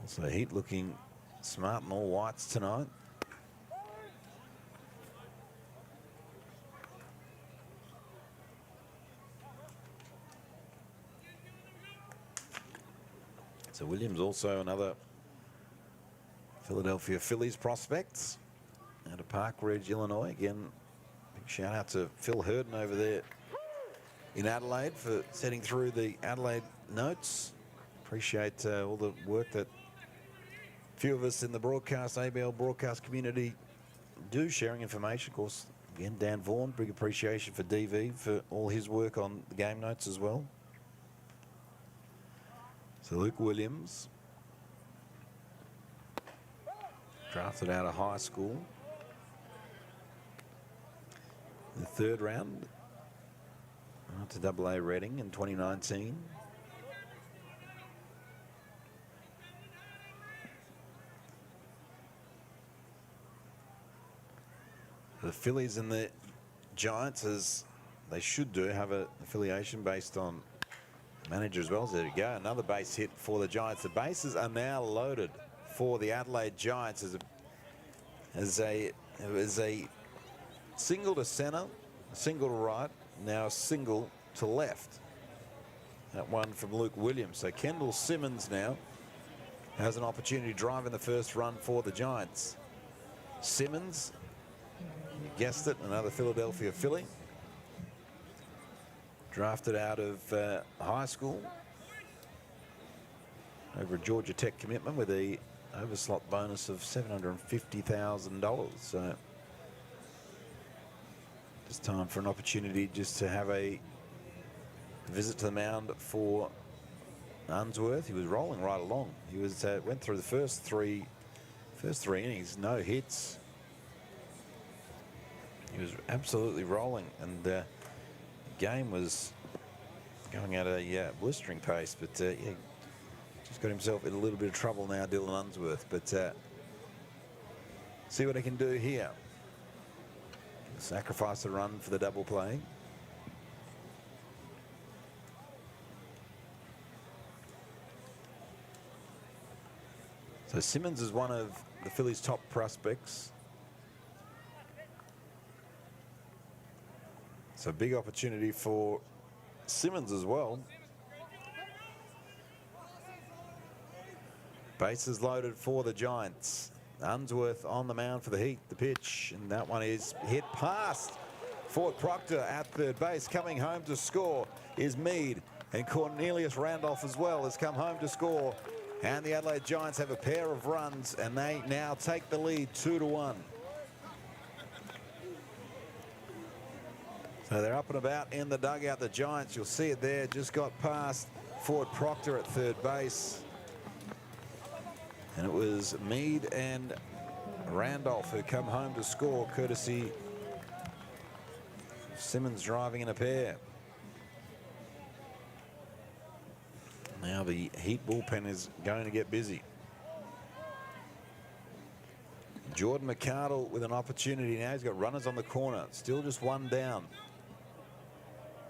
Also, Heat looking smart in all whites tonight. So Williams also another Philadelphia Phillies prospect out of Park Ridge, Illinois. Again, big shout out to Phil Herden over there in Adelaide for setting through the Adelaide notes. Appreciate all the work that few of us in the broadcast, ABL broadcast community do, sharing information. Of course, again, Dan Vaughan, big appreciation for DV for all his work on the game notes as well. So Luke Williams, drafted out of high school. The third round to AA Reading in 2019. The Phillies and the Giants, as they should do, have an affiliation based on manager as well. So there you go, another base hit for the Giants. The bases are now loaded for the Adelaide Giants as a single to center, a single to right, now a single to left. That one from Luke Williams. So Kendall Simmons now has an opportunity to drive in the first run for the Giants. Simmons, you guessed it, another Philadelphia Philly. Drafted out of high school. Over a Georgia Tech commitment with a overslot bonus of $750,000. So Just time for an opportunity just to have a visit to the mound for Unsworth. He was rolling right along. He was went through the first three innings, no hits. He was absolutely rolling, and the game was going at a blistering pace. But yeah, just got himself in a little bit of trouble now, Dylan Unsworth. But see what he can do here. Sacrifice a run for the double play. So Simmons is one of the Phillies' top prospects. So big opportunity for Simmons as well. Bases loaded for the Giants. Unsworth on the mound for the Heat. The pitch, and that one is hit past. Ford Proctor at third base. Coming home to score is Mead, and Cornelius Randolph as well has come home to score. And the Adelaide Giants have a pair of runs, and they now take the lead 2-1. So they're up and about in the dugout. The Giants, you'll see it there, just got past Ford Proctor at third base. And it was Mead and Randolph who come home to score, courtesy of Simmons driving in a pair. Now the Heat bullpen is going to get busy. Jordan McArdle with an opportunity now. He's got runners on the corner. Still just one down.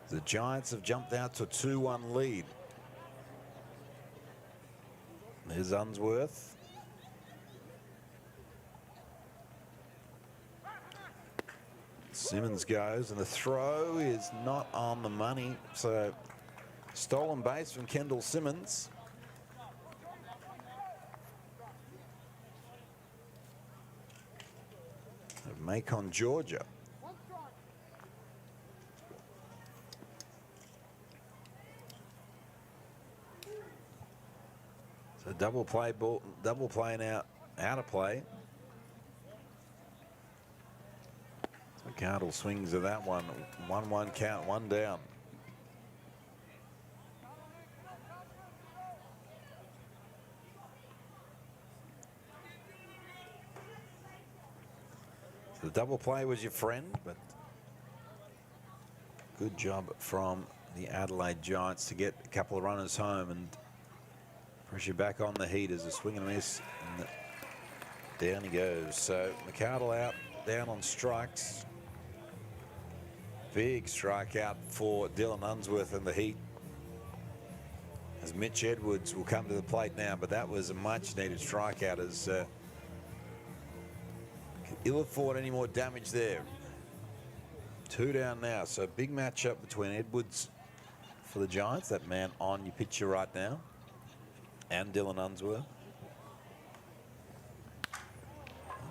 The Giants have jumped out to a 2-1 lead. There's Unsworth. Simmons goes, and the throw is not on the money. So stolen base from Kendall Simmons. Of Macon, Georgia. So double play ball, double play now out of play. McArdle swings at that one. 1-1 count, one down. The double play was your friend, but good job from the Adelaide Giants to get a couple of runners home and pressure back on the Heat as a swing and a miss. And down he goes. So McArdle out, down on strikes. Big strikeout for Dylan Unsworth and the Heat, as Mitch Edwards will come to the plate now. But that was a much needed strikeout, as ill afford any more damage there. 2 down now, so big matchup between Edwards for the Giants, that man on your picture right now, and Dylan Unsworth.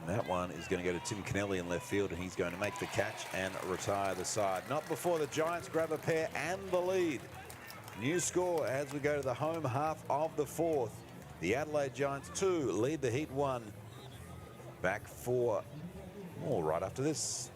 And that one is going to go to Tim Kennelly in left field, and he's going to make the catch and retire the side. Not before the Giants grab a pair and the lead. New score as we go to the home half of the fourth. The Adelaide Giants 2 lead the Heat 1. Back for more right after this.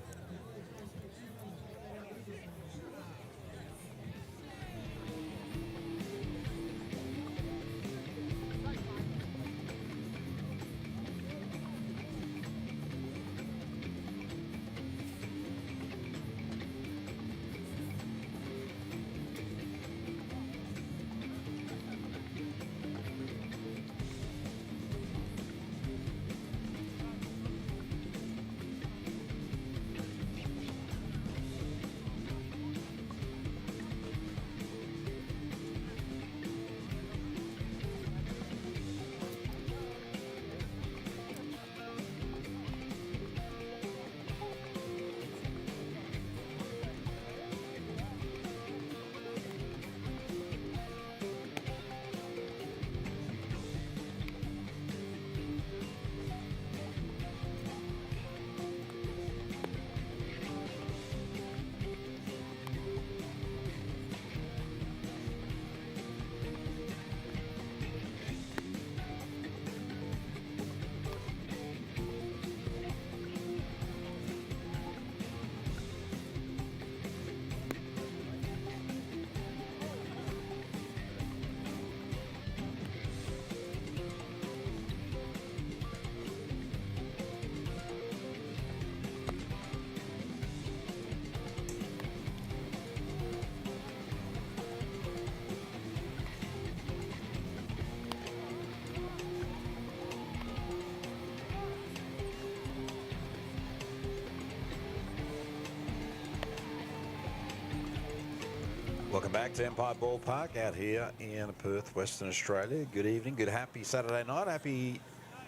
Welcome back to Empire Ballpark out here in Perth, Western Australia. Good evening, good happy Saturday night, happy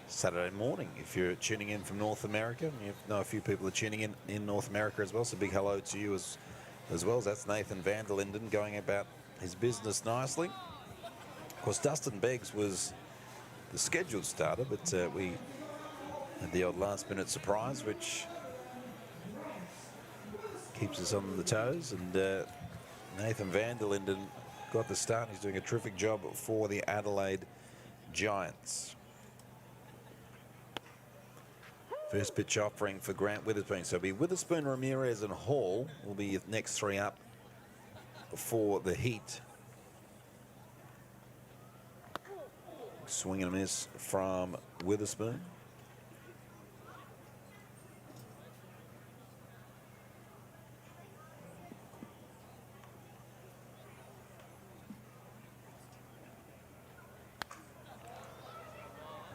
Saturday morning if you're tuning in from North America. You know a few people are tuning in North America as well, so big hello to you as well. That's Nathan van der Linden going about his business nicely. Of course, Dustin Beggs was the scheduled starter, but we had the odd last-minute surprise, which keeps us on the toes. And Nathan van der Linden got the start. He's doing a terrific job for the Adelaide Giants. First pitch offering for Grant Witherspoon. So it'll be Witherspoon, Ramirez, and Hall will be the next three up for the Heat. Swing and a miss from Witherspoon.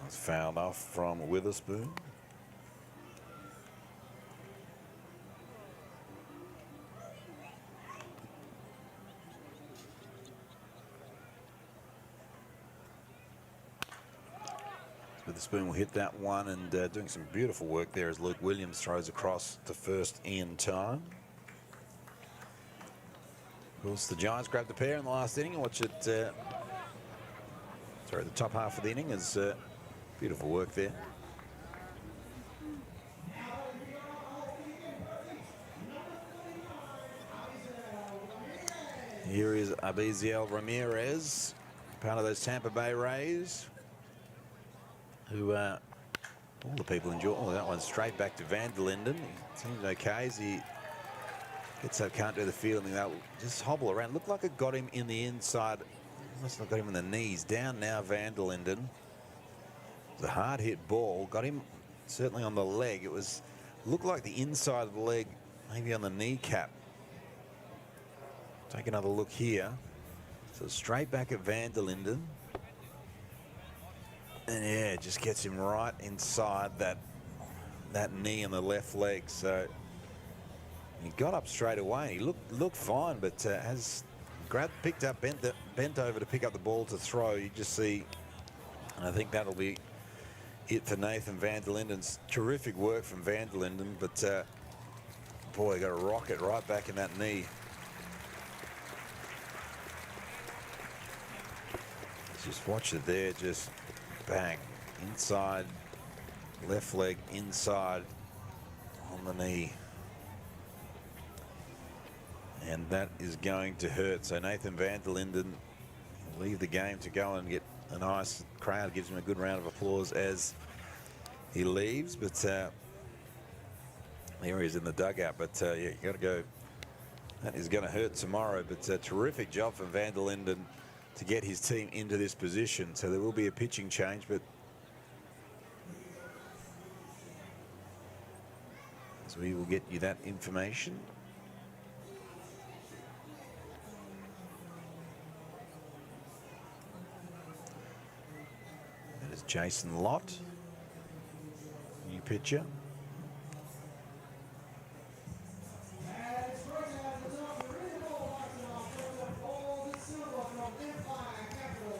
It's fouled off from Witherspoon. Witherspoon will hit that one, and doing some beautiful work there as Luke Williams throws across to first in time. Of course, the Giants grabbed the pair in the last inning. Watch it. Sorry, the top half of the inning is beautiful work there. Here is Abiziel Ramirez, part of those Tampa Bay Rays, who all the people enjoy. Oh, that one straight back to van der Linden. He seems okay as he gets up, can't do the fielding. They'll just hobble around. Looked like it got him in the inside. Must have got him in the knees. Down now, van der Linden. The hard hit ball got him certainly on the leg. It was looked like the inside of the leg, maybe on the kneecap. Take another look here. So straight back at van der Linden. And yeah, it just gets him right inside that knee on the left leg. So he got up straight away. He looked fine, but has picked up, bent over to pick up the ball to throw. You just see, and I think that'll be it for Nathan van der Linden's terrific work from van der Linden. But boy, got a rocket right back in that knee. Just watch it there, just bang, inside, left leg inside on the knee. And that is going to hurt. So Nathan van der Linden will leave the game to go and get a nice crowd. Gives him a good round of applause as he leaves. But there he is in the dugout. But yeah, you got to go. That is going to hurt tomorrow. But terrific job from van der Linden to get his team into this position. So there will be a pitching change, but so we will get you that information. That is Jason Lott, new pitcher.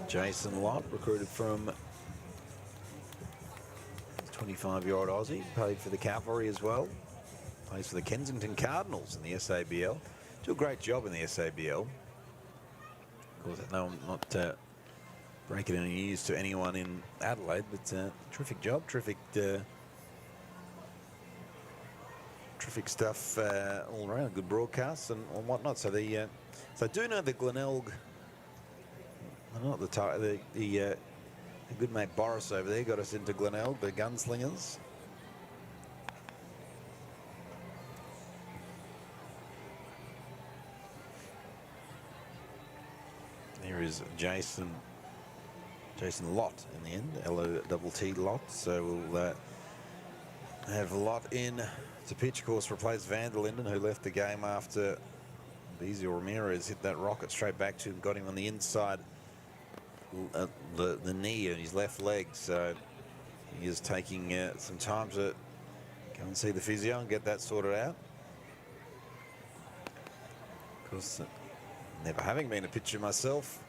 Jason Lott, recruited from 25-year-old Aussie, played for the Cavalry as well. Plays for the Kensington Cardinals in the SABL. Do a great job in the SABL. Of course, no, I'm not breaking any news to anyone in Adelaide, but terrific job, terrific stuff all around. Good broadcasts and whatnot. So the so I do know the Glenelg. Not the good mate Boris over there got us into Glenelg, the Gunslingers. There is Jason Lott in the end, L-O-T-T Lott. So we'll have Lott in to pitch. Of course, replace van der Linden, who left the game after Abiziel Ramirez hit that rocket straight back to him, got him on the inside. The knee and his left leg, so he is taking some time to go and see the physio and get that sorted out. Of course, Never having been a pitcher myself,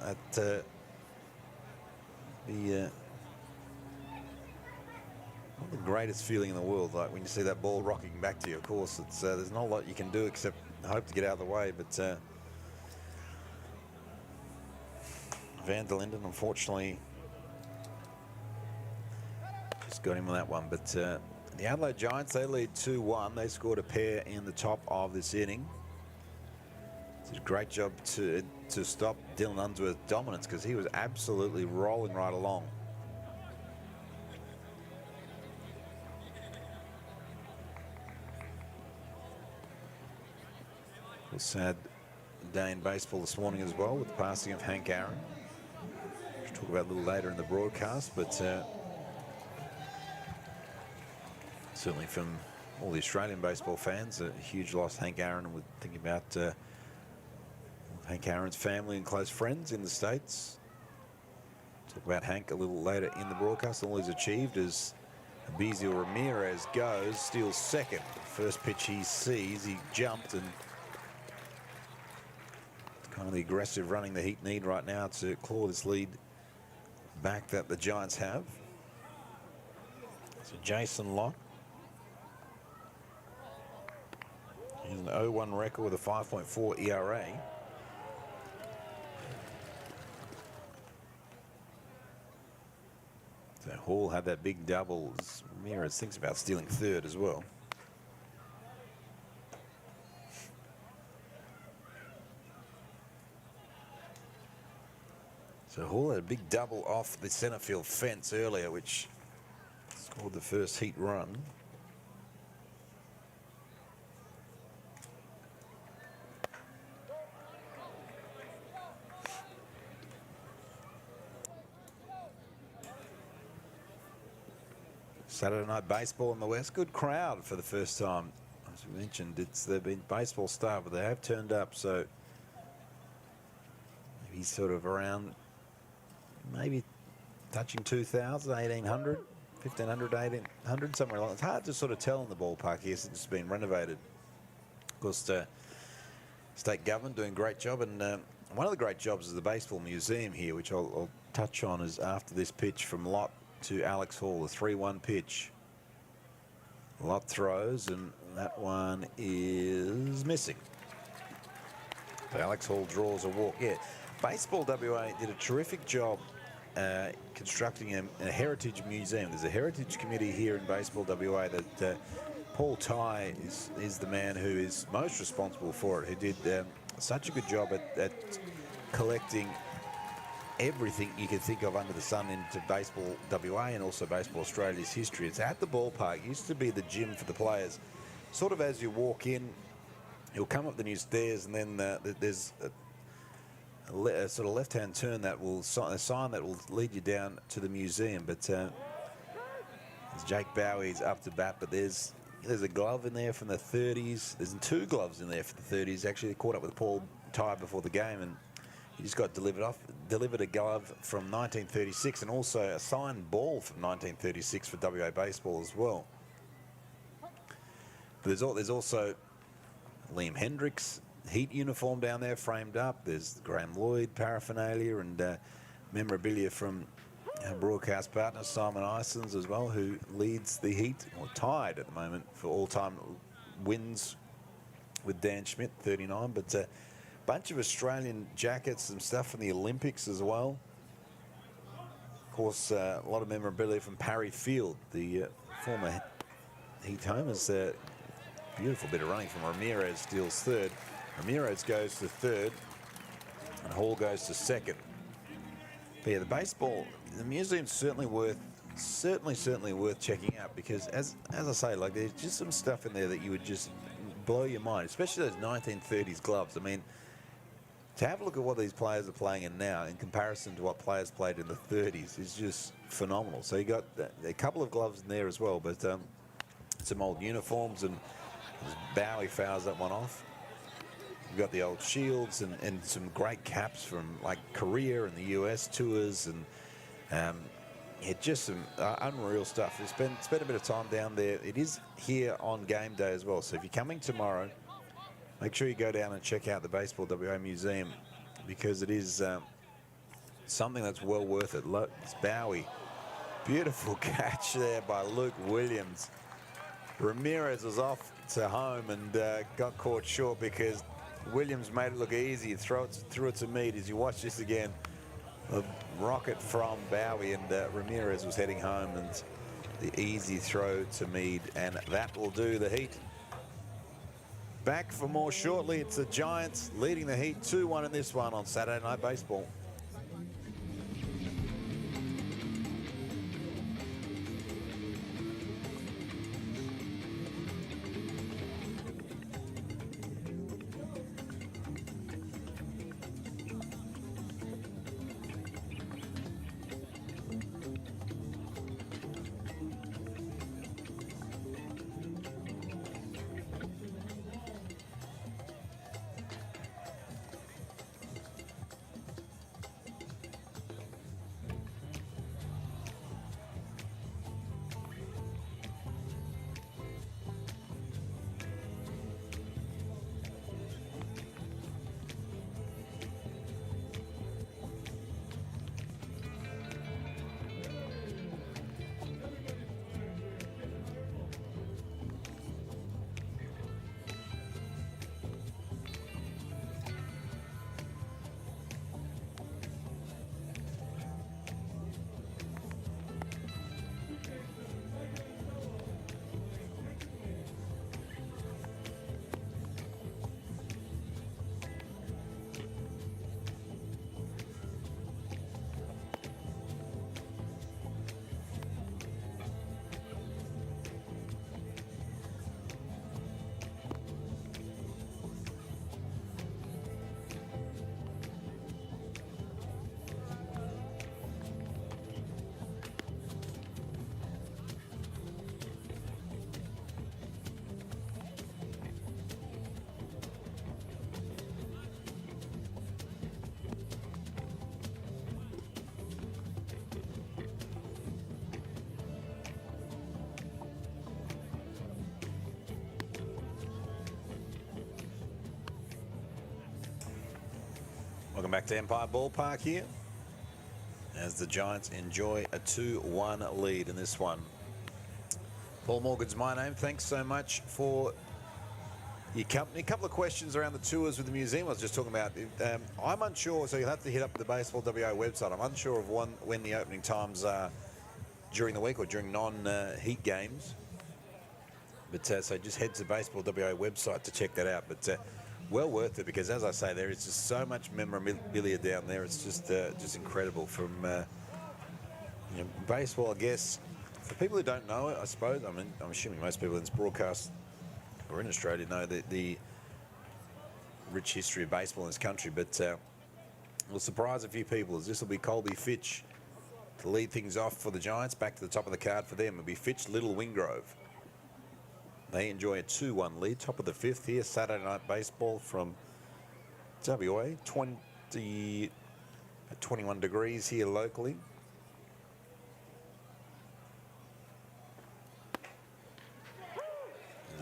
at not the greatest feeling in the world, like when you see that ball rocking back to you. Of course, it's there's not a lot you can do except hope to get out of the way. But Van der Linden, unfortunately, just got him on that one. But the Adelaide Giants, they lead 2-1. They scored a pair in the top of this inning. It's a great job to stop Dylan Unsworth's dominance, because he was absolutely rolling right along. A sad day in baseball this morning as well, with the passing of Hank Aaron. We'll talk about a little later in the broadcast, but certainly from all the Australian baseball fans, a huge loss. Hank Aaron, we're thinking about Hank Aaron's family and close friends in the States. Talk about Hank a little later in the broadcast. All he's achieved is Abizio Ramirez goes, steals second. First pitch he sees, he jumped, and kind of the aggressive running the Heat need right now to claw this lead back that the Giants have. So Jason Locke, he's an 0-1 record with a 5.4 ERA. So Hall had that big double. Ramirez thinks about stealing third as well. So Hall had a big double off the centre field fence earlier, which scored the first Heat run. Saturday night baseball in the West. Good crowd for the first time. As we mentioned, they've been baseball starved, but they have turned up. So maybe sort of around, maybe touching 2,000, 1,800, 1,500, 1,800, somewhere along. It's hard to sort of tell in the ballpark here since it's been renovated. Of course, the state government doing a great job, and one of the great jobs is the baseball museum here, which I'll touch on, is after this pitch from Lott to Alex Hall, the 3-1 pitch. Lott throws, and that one is missing. So Alex Hall draws a walk. Yeah, Baseball WA did a terrific job constructing a heritage museum. There's a heritage committee here in Baseball WA that Paul Ty is the man who is most responsible for it, who did such a good job at collecting everything you can think of under the sun into Baseball WA and also Baseball Australia's history. It's at the ballpark. It used to be the gym for the players. Sort of as you walk in, you'll come up the new stairs, and then there's a sort of left-hand turn that will a sign that will lead you down to the museum. But Jake Bowie's up to bat, but there's a glove in there from the 30s. There's two gloves in there for the 30s. Actually, caught up with Paul Ty before the game, and he just got delivered a glove from 1936, and also a signed ball from 1936 for WA baseball as well. But there's also Liam Hendricks Heat uniform down there framed up. There's Graham Lloyd paraphernalia and memorabilia from our broadcast partner Simon Isons as well, who leads the Heat, or tied at the moment for all-time wins with Dan Schmidt, 39. But a bunch of Australian jackets, some stuff from the Olympics as well. Of course, a lot of memorabilia from Parry Field, the former Heat home. Is a beautiful bit of running from Ramirez, steals third. Ramirez goes to third, and Hall goes to second. But yeah, the museum's certainly worth checking out, because as I say, like, there's just some stuff in there that you would just blow your mind, especially those 1930s gloves. I mean, to have a look at what these players are playing in now in comparison to what players played in the 30s is just phenomenal. So you got a couple of gloves in there as well, but some old uniforms, and Bowie fouls that one off. You've got the old shields and some great caps from like Korea and the US tours, and yeah, just some unreal stuff. Spend a bit of time down there. It is here on game day as well. So if you're coming tomorrow, Make sure you go down and check out the Baseball WA Museum, because it is something that's well worth it. Look, it's Bowie. Beautiful catch there by Luke Williams. Ramirez was off to home and got caught short because Williams made it look easy. Threw it to Mead. As you watch this again, a rocket from Bowie, and Ramirez was heading home, and the easy throw to Mead, and that will do the Heat. Back for more shortly. It's the Giants leading the Heat 2-1 in this one on Saturday Night Baseball. Welcome back to Empire Ballpark here, as the Giants enjoy a 2-1 lead in this one. Paul Morgan's my name. Thanks so much for your company. A couple of questions around the tours with the museum I was just talking about. I'm unsure, so you'll have to hit up the Baseball WA website. I'm unsure of when the opening times are during the week or during non-heat games. But so just head to the Baseball WA website to check that out. But well worth it, because as I say, there is just so much memorabilia down there. It's just incredible. From baseball, I guess, for people who don't know it, I suppose, I mean, I'm assuming most people in this broadcast or in Australia know the rich history of baseball in this country, but will surprise a few people, as this will be Colby Fitch to lead things off for the Giants. Back to the top of the card for them. It'll be Fitch, Little, Wingrove. They enjoy a 2-1 lead, top of the fifth here. Saturday Night Baseball from WA. 21 degrees here locally.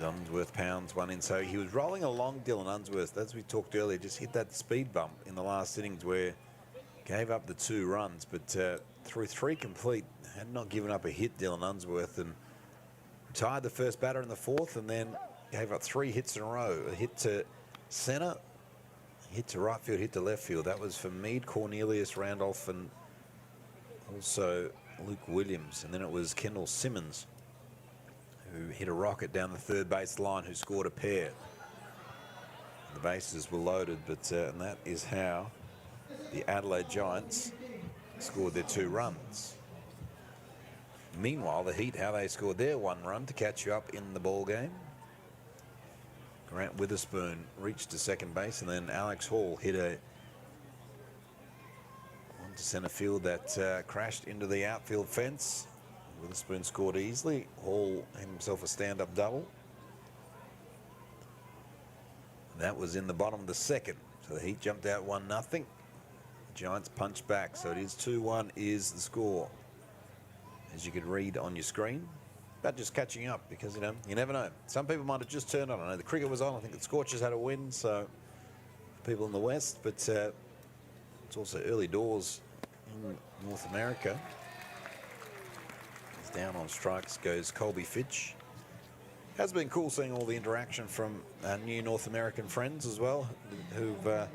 Unsworth pounds one in. So he was rolling along, Dylan Unsworth, as we talked earlier, just hit that speed bump in the last innings where gave up the 2 runs, but through 3 complete, had not given up a hit, Dylan Unsworth, and retired the first batter in the 4th, and then gave up 3 hits in a row. A hit to centre, hit to right field, hit to left field. That was for Mead, Cornelius, Randolph, and also Luke Williams. And then it was Kendall Simmons who hit a rocket down the third base line, who scored a pair. The bases were loaded, but and that is how the Adelaide Giants scored their 2 runs. Meanwhile, the Heat, how they scored their 1 run to catch you up in the ball game. Grant Witherspoon reached to second base, and then Alex Hall hit a one to centre field that crashed into the outfield fence. Witherspoon scored easily. Hall had himself a stand-up double. That was in the bottom of the 2nd. So the Heat jumped out 1-0. The Giants punched back. So it is 2-1 is the score, as you could read on your screen. about just catching up because, you never know. Some people might have just turned on. I know the cricket was on. I think the Scorchers had a win, so people in the West, but it's also early doors in North America. He's down on strikes, goes Colby Fitch. Has been cool seeing all the interaction from our new North American friends as well, who've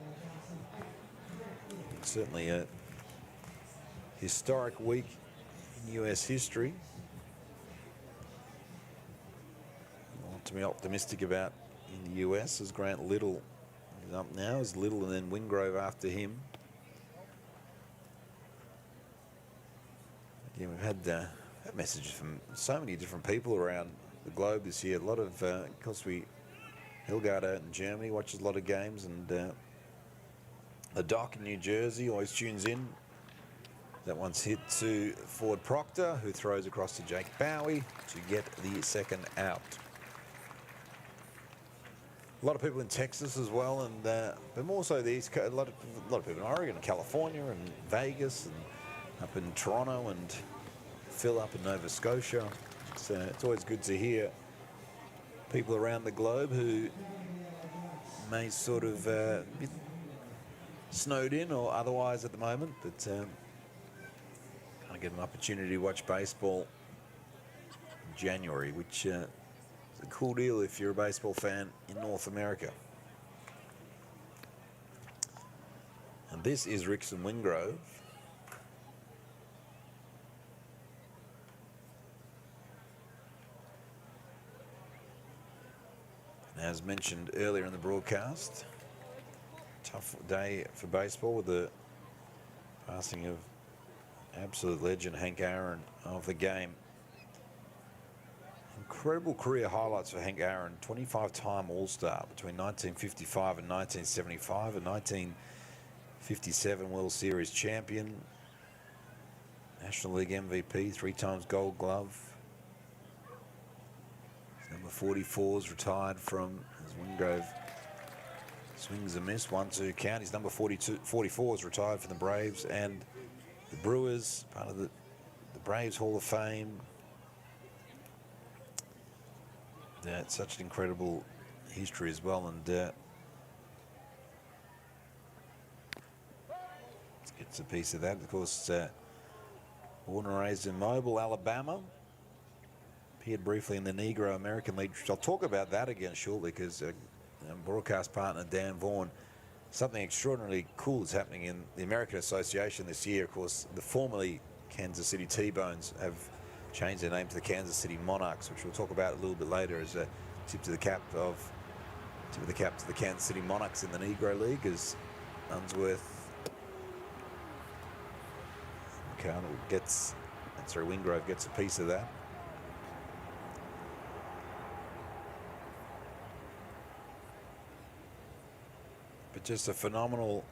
certainly a historic week in US history. To be optimistic about in the US as Grant Little is up now, as Little and then Wingrove after him. Again, we've had messages from so many different people around the globe this year. A lot of course, Hilgard out in Germany watches a lot of games, and the Doc in New Jersey always tunes in. That one's hit to Ford Proctor, who throws across to Jake Bowie to get the second out. A lot of people in Texas as well, and but more so the East Coast. A lot of people in Oregon and California and Vegas and up in Toronto and Phil up in Nova Scotia. It's always good to hear people around the globe who may sort of be snowed in or otherwise at the moment, but kind of get an opportunity to watch baseball in January, which is a cool deal if you're a baseball fan in North America. And this is Rickson Wingrove. As mentioned earlier in the broadcast, tough day for baseball with the passing of absolute legend Hank Aaron of the game. Incredible career highlights for Hank Aaron. 25-time All-Star between 1955 and 1975, a 1957 World Series champion, National League MVP, 3 times Gold Glove. Number 44 is retired from, as Wingrove swings a miss, 1-2 count. His number 44 is retired from the Braves and the Brewers, part of the Braves Hall of Fame. That's such an incredible history as well. And let's get a piece of that. Of course, born and raised in Mobile, Alabama. Appeared briefly in the Negro American League. I'll talk about that again shortly, because broadcast partner Dan Vaughan, something extraordinarily cool is happening in the American Association this year. Of course, the formerly Kansas City T-Bones have changed their name to the Kansas City Monarchs, which we'll talk about a little bit later as a tip of the cap to the Kansas City Monarchs in the Negro League, as Wingrove gets a piece of that. But just a phenomenal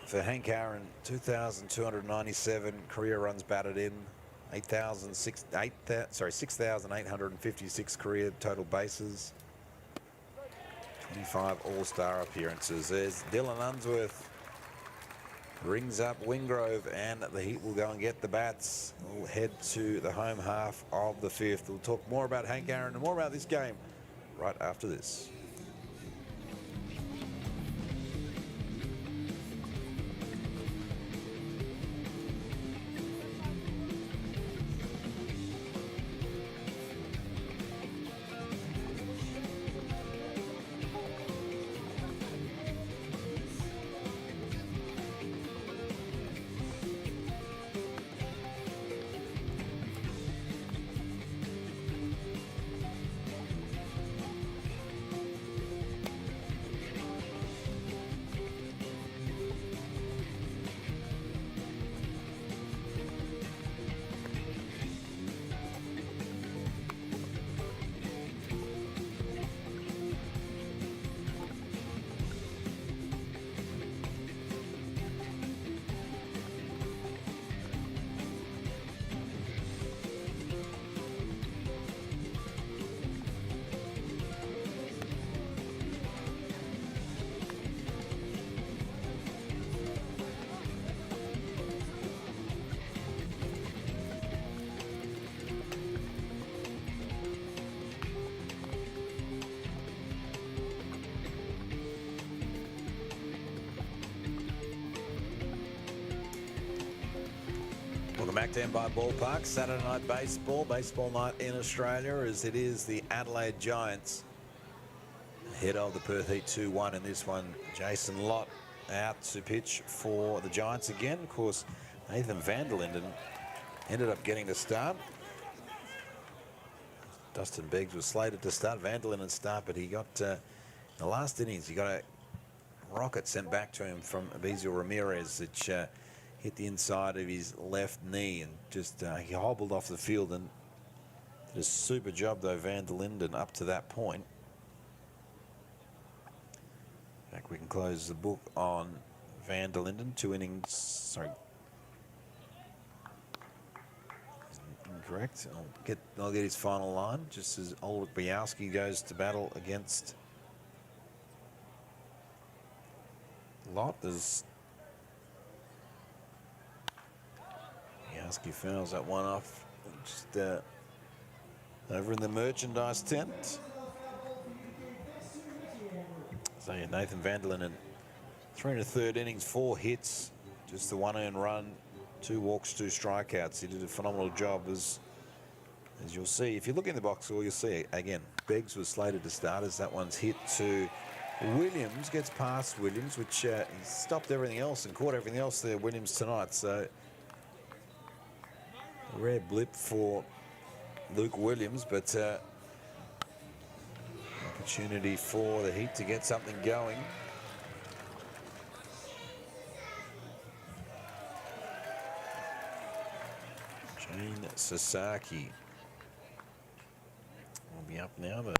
for Hank Aaron, 2,297 career runs batted in, 6,856 career total bases, 25 All-Star appearances. There's Dylan Unsworth, rings up Wingrove, and the Heat will go and get the bats. We'll head to the home half of the 5th. We'll talk more about Hank Aaron and more about this game right after this. Back down by Ballpark, Saturday night baseball night in Australia, as it is the Adelaide Giants ahead of the Perth Heat 2-1 in this one. Jason Lott out to pitch for the Giants again. Of course, Nathan van der Linden ended up getting the start. Dustin Beggs was slated to start, van der Linden start, but he got, in the last innings, he got a rocket sent back to him from Abizio Ramirez, which hit the inside of his left knee, and just he hobbled off the field and did a super job though, van der Linden, up to that point. In fact, we can close the book on van der Linden. 2 innings, sorry, incorrect. I'll get his final line just as Ulrich Białowski goes to battle against Lott. As Białowski fouls that one off, just over in the merchandise tent. So yeah, Nathan van der Linden, 3 1/3 innings, 4 hits, just the 1 earned run, 2 walks, 2 strikeouts. He did a phenomenal job, as you'll see. If you look in the box score, you'll see again, Beggs was slated to start, as that one's hit to Williams, gets past Williams, which he stopped everything else and caught everything else there, Williams, tonight. So a rare blip for Luke Williams, but opportunity for the Heat to get something going. Gene Sasaki will be up now, but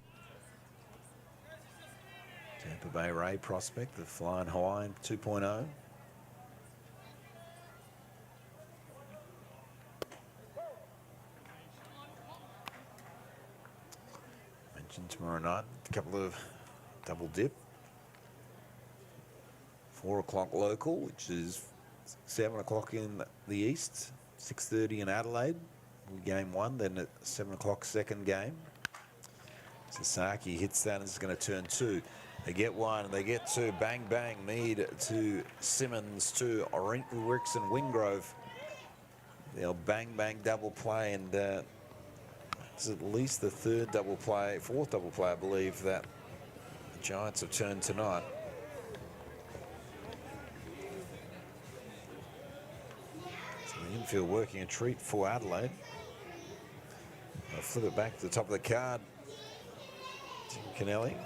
Tampa Bay Ray prospect, the Flying Hawaiian 2.0. Mentioned tomorrow night, a couple of double dip. 4 o'clock local, which is 7 o'clock in the East, 6:30 in Adelaide, game 1, then at 7 o'clock second game. Sasaki hits that, and it's going to turn 2. They get 1, they get 2, bang, bang, Mead to Simmons to Ricks and Wingrove. They'll bang, bang, double play, and it's at least the 4th double play, I believe, that the Giants have turned tonight. So the infield working a treat for Adelaide. I'll flip it back to the top of the card. Tim Kennelly.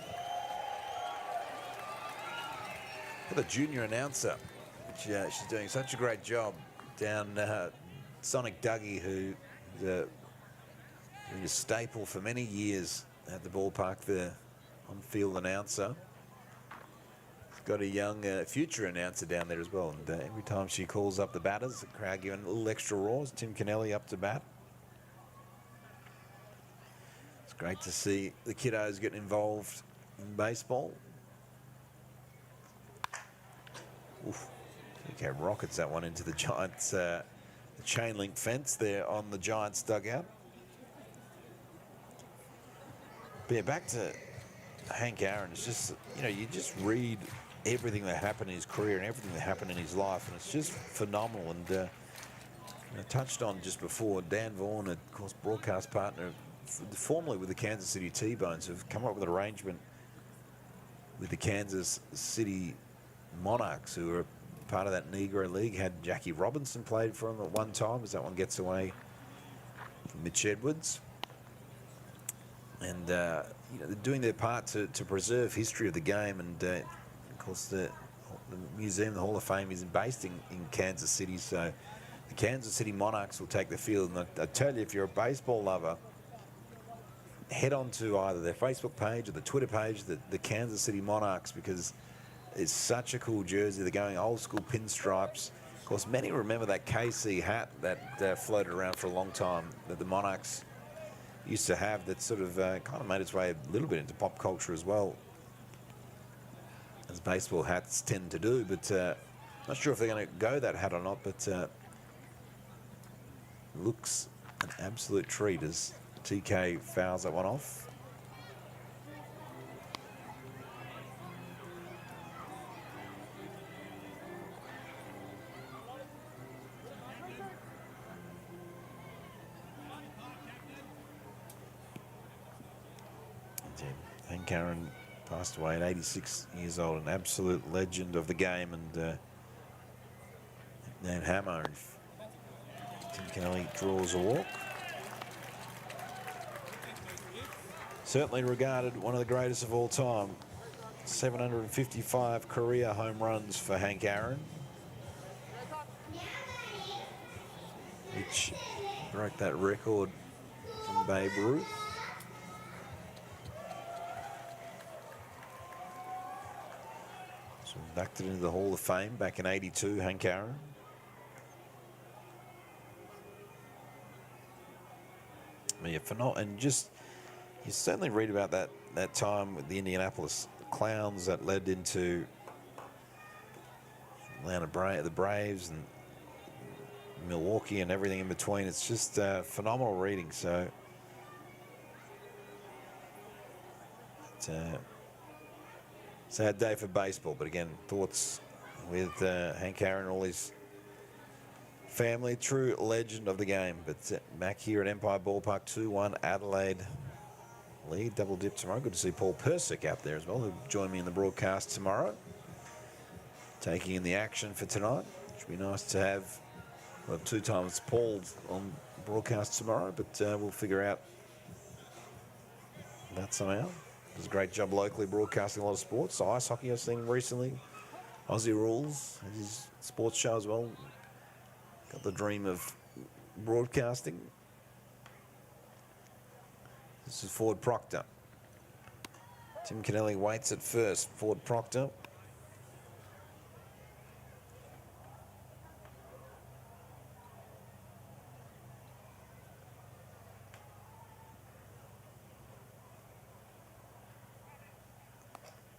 The junior announcer, which she's doing such a great job down. Sonic Dougie, who was a staple for many years at the ballpark, the on-field announcer. She's got a young future announcer down there as well, and every time she calls up the batters, the crowd giving a little extra roars. Tim Kennelly up to bat. It's great to see the kiddos getting involved in baseball. Oof. Okay, rockets that one into the Giants, the chain link fence there on the Giants dugout. But yeah, back to Hank Aaron. It's just, you know, you just read everything that happened in his career and everything that happened in his life, and it's just phenomenal. And I touched on just before, Dan Vaughan, of course, broadcast partner, formerly with the Kansas City T-Bones, have come up with an arrangement with the Kansas City Monarchs, who are part of that Negro League. Had Jackie Robinson played for him at one time, as that one gets away from Mitch Edwards. And you know, they're doing their part to preserve history of the game. And of course, the museum, the Hall of Fame, is based in Kansas City. So the Kansas City Monarchs will take the field. And I tell you, if you're a baseball lover, head on to either their Facebook page or the Twitter page, the Kansas City Monarchs, because it's such a cool jersey. They're going old school pinstripes. Of course, many remember that KC hat that floated around for a long time that the Monarchs used to have, that sort of kind of made its way a little bit into pop culture as well, as baseball hats tend to do. But not sure if they're going to go that hat or not, but looks an absolute treat as TK fouls that one off. Hank Aaron passed away at 86 years old, an absolute legend of the game, and named Hammer. Tim Kennelly draws a walk. Certainly regarded one of the greatest of all time. 755 career home runs for Hank Aaron, which broke that record from Babe Ruth. So inducted into the Hall of Fame back in '82, Hank Aaron. Yeah, and just you certainly read about that time with the Indianapolis Clowns that led into the Braves and Milwaukee and everything in between. It's just phenomenal reading. So it's a sad day for baseball, but again, thoughts with Hank Aaron and all his family. True legend of the game. But back here at Empire Ballpark, 2-1 Adelaide lead. Double dip tomorrow. Good to see Paul Persick out there as well, who'll join me in the broadcast tomorrow, taking in the action for tonight. Should be nice to have 2 times Paul on broadcast tomorrow, but we'll figure out that somehow. Does a great job locally broadcasting a lot of sports. Ice hockey I've seen recently. Aussie Rules, his sports show as well. Got the dream of broadcasting. This is Ford Proctor. Tim Kennelly waits at first. Ford Proctor.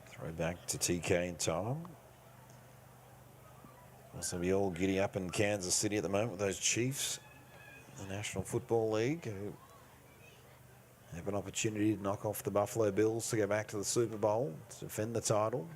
Throw back to TK in time. Also be all giddy up in Kansas City at the moment with those Chiefs, the National Football League, who have an opportunity to knock off the Buffalo Bills to go back to the Super Bowl to defend the title.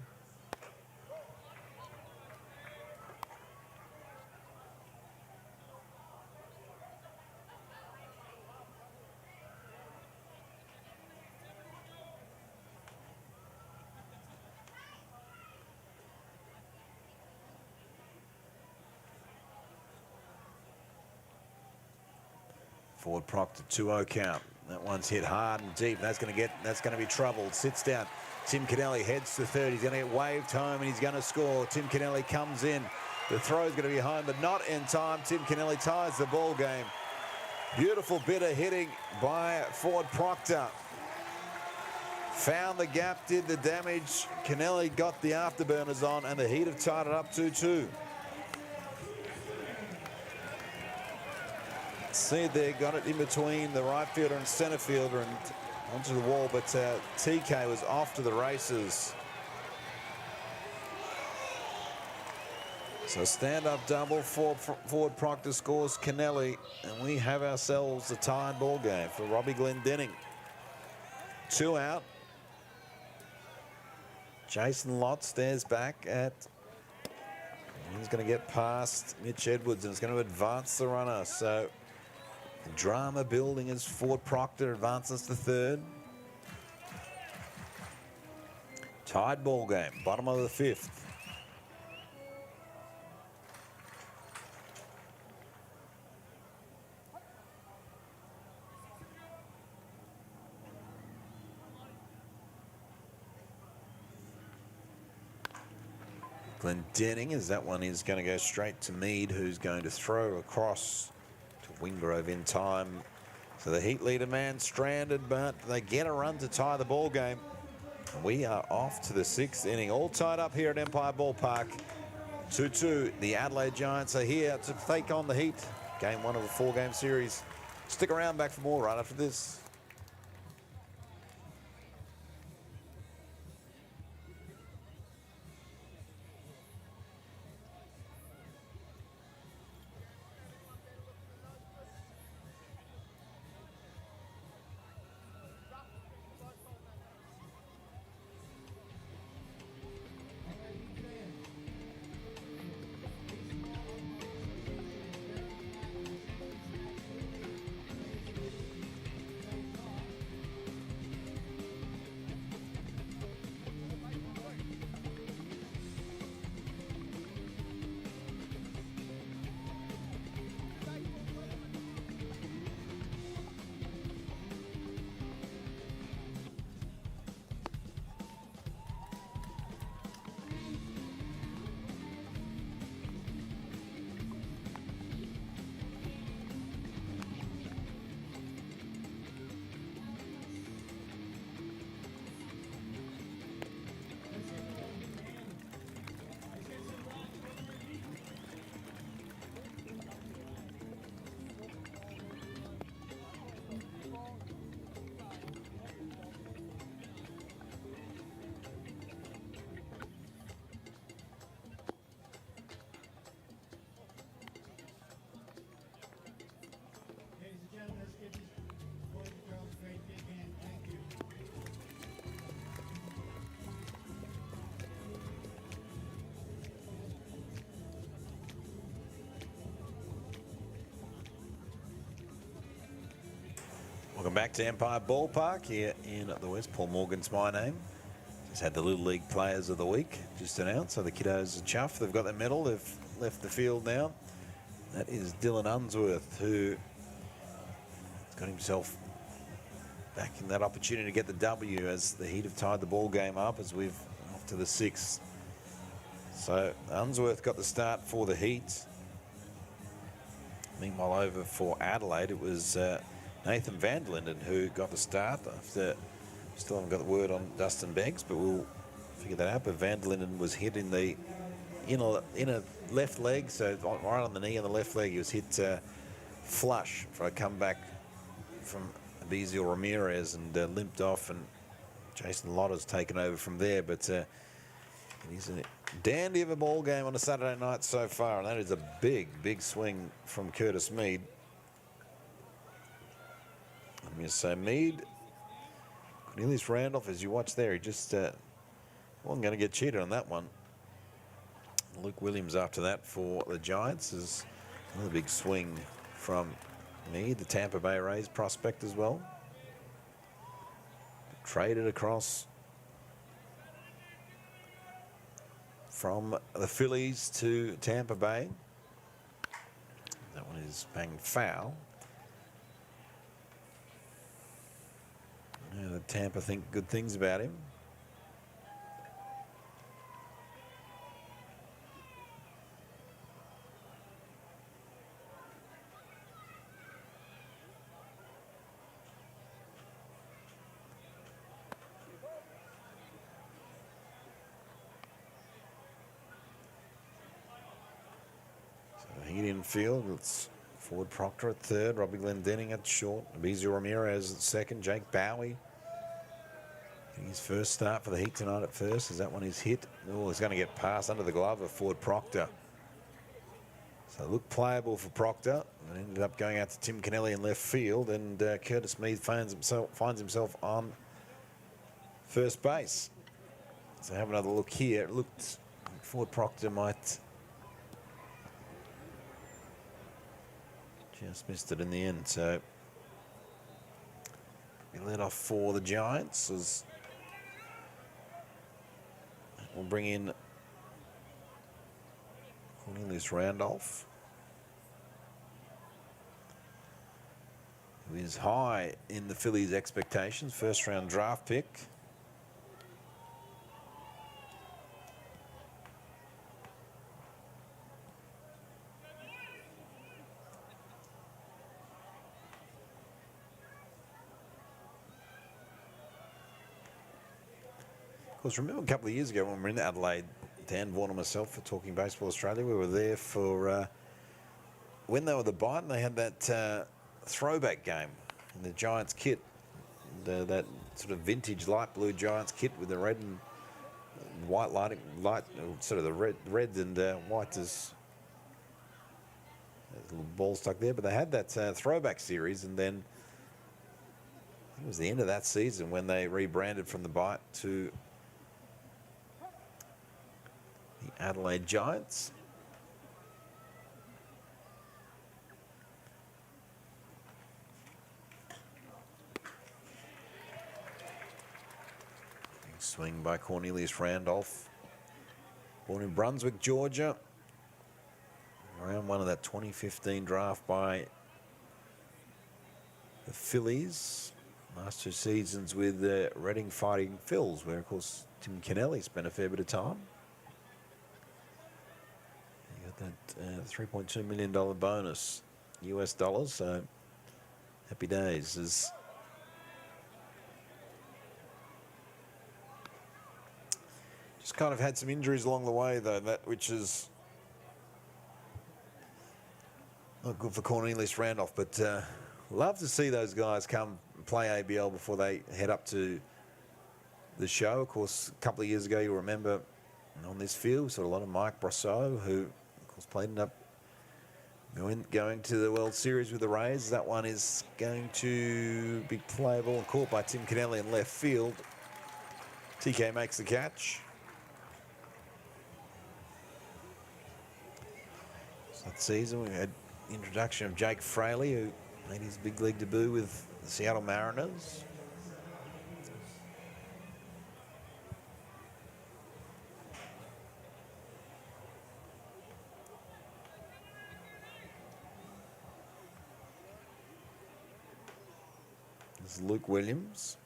Ford Proctor, 2-0 count. That one's hit hard and deep. That's going to be trouble. Sits down. Tim Kennelly heads to third. He's going to get waved home and he's going to score. Tim Kennelly comes in. The throw's going to be home, but not in time. Tim Kennelly ties the ball game. Beautiful bit of hitting by Ford Proctor. Found the gap, did the damage. Kennelly got the afterburners on, and the Heat have tied it up 2-2. See there, got it in between the right fielder and centre fielder and onto the wall, but TK was off to the races. So stand-up double, Ford Proctor scores Kennelly, and we have ourselves a tied ball game for Robbie Glendenning. 2 out. Jason Lott stares back at, he's going to get past Mitch Edwards, and it's going to advance the runner. So the drama building as Ford Proctor advances to third. Tied ball game, bottom of the 5th. Glendenning, as that one is going to go straight to Mead, who's going to throw across to Wingrove in time. So the Heat leader man stranded, but they get a run to tie the ball game. We are off to the 6th inning, all tied up here at Empire Ballpark. 2-2. The Adelaide Giants are here to take on the Heat. Game 1 of a 4-game series. Stick around, back for more right after this. back to Empire Ballpark here in the West. Paul Morgan's my name. Just had the Little League Players of the Week just announced, so the kiddos are chuffed. They've got their medal. They've left the field now. That is Dylan Unsworth, who has got himself back in that opportunity to get the W as the Heat have tied the ball game up as we've off to the 6th. So Unsworth got the start for the Heat. Meanwhile, over for Adelaide, it was Nathan Van der Linden who got the start. After still haven't got the word on Dustin Beggs, but we'll figure that out. But Van der Linden was hit in the inner left leg, so right on the knee and the left leg. He was hit flush for a comeback from Abizio Ramirez and limped off, and Jason Lotter's taken over from there. But it is a dandy of a ball game on a Saturday night so far, and that is a big, big swing from Curtis Mead. Let me just say, Mead, Cornelius Randolph, as you watch there, he just wasn't going to get cheated on that one. Luke Williams after that for the Giants is another big swing from Mead, the Tampa Bay Rays prospect as well. Traded across from the Phillies to Tampa Bay. That one is banged foul. Yeah, the Tampa think good things about him. Heat infield, it's Ford Proctor at third, Robbie Glendenning at short, Abizio Ramirez at second, Jake Bowie. His first start for the Heat tonight at first, as that one is hit. Oh, he's going to get past under the glove of Ford Proctor. So it looked playable for Proctor, and ended up going out to Tim Kennelly in left field, and Curtis Mead finds himself on first base. So have another look here. It looked like Ford Proctor might just missed it in the end. So we led off for the Giants as we'll bring in Cornelius Randolph, who is high in the Phillies' expectations, first round draft pick. Of course, remember a couple of years ago when we were in Adelaide, Dan Vaughan and myself for Talking Baseball Australia, we were there for when they were the Bite, and they had that throwback game in the Giants kit, that sort of vintage light blue Giants kit with the red and white light, sort of the red and white as a little ball stuck there. But they had that throwback series, and then I think it was the end of that season when they rebranded from the Bite to the Adelaide Giants. Big swing by Cornelius Randolph. Born in Brunswick, Georgia. Round one of that 2015 draft by the Phillies. Last two seasons with the Reading Fighting Phils, where, of course, Tim Kennelly spent a fair bit of time. That $3.2 million bonus, US dollars, so happy days. As just kind of had some injuries along the way, though, which is not good for Cornelius Randolph, but love to see those guys come and play ABL before they head up to the show. Of course, a couple of years ago, you'll remember on this field, we saw a lot of Mike Brosseau, who was played up going to the World Series with the Rays. That one is going to be playable and caught by Tim Kennelly in left field. TK makes the catch. So that season we had the introduction of Jake Fraley, who made his big league debut with the Seattle Mariners. This is Luke Williams.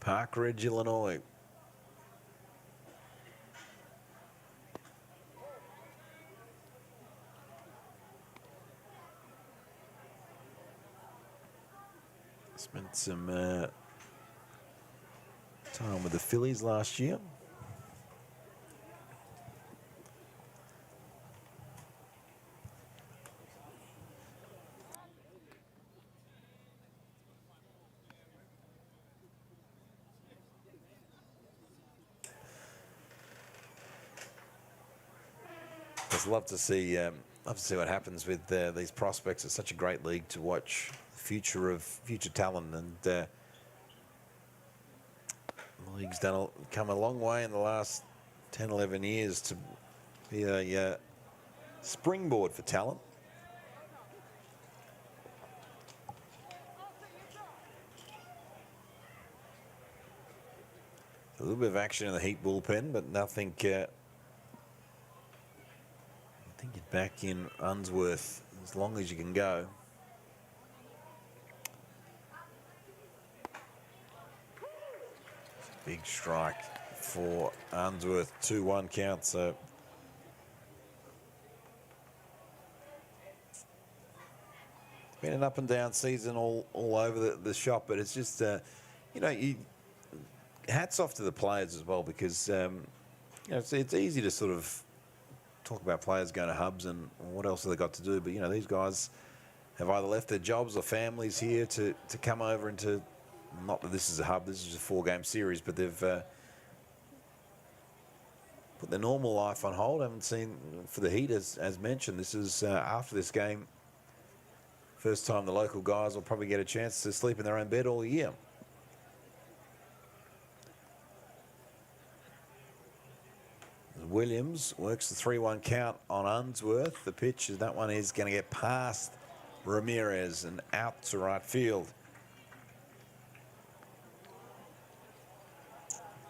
Park Ridge, Illinois. Spent some time with the Phillies last year. Just love to see what happens with these prospects. It's such a great league to watch. Future talent, and the league's come a long way in the last 10, 11 years to be a springboard for talent. A little bit of action in the Heat bullpen, but nothing. I think you're back in Unsworth as long as you can go. Big strike for Unsworth, 2-1 count. So it's been an up and down season all over the shop, but it's just hats off to the players as well, because it's easy to sort of talk about players going to hubs and what else have they got to do, but these guys have either left their jobs or families here to come over and to. Not that this is a hub, this is a 4-game series, but they've put their normal life on hold. I haven't seen, for the Heat, as mentioned, this is after this game, first time the local guys will probably get a chance to sleep in their own bed all year. Williams works the 3-1 count on Unsworth. The pitch, that one is going to get past Ramirez and out to right field.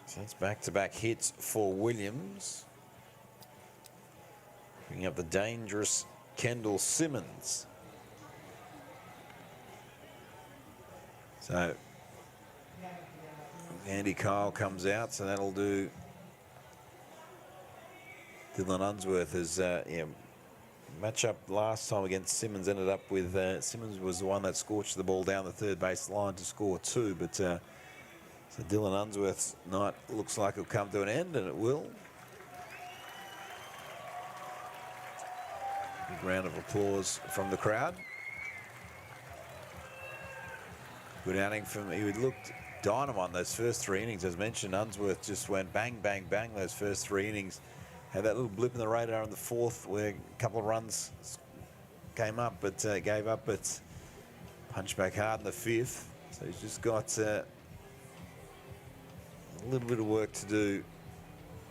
So it's back-to-back hits for Williams. Bringing up the dangerous Kendall Simmons. So Andy Kyle comes out, so that'll do Dylan Unsworth. As matchup last time against Simmons ended up with Simmons was the one that scorched the ball down the third base line to score 2, but so Dylan Unsworth's night looks like it'll come to an end, and it will. Big round of applause from the crowd. Good outing from him. He looked dynamite those first 3 innings. As mentioned, Unsworth just went bang, bang, bang those first 3 innings. Had that little blip in the radar in the 4th where a couple of runs came up, but gave up, but punched back hard in the 5th. So he's just got a little bit of work to do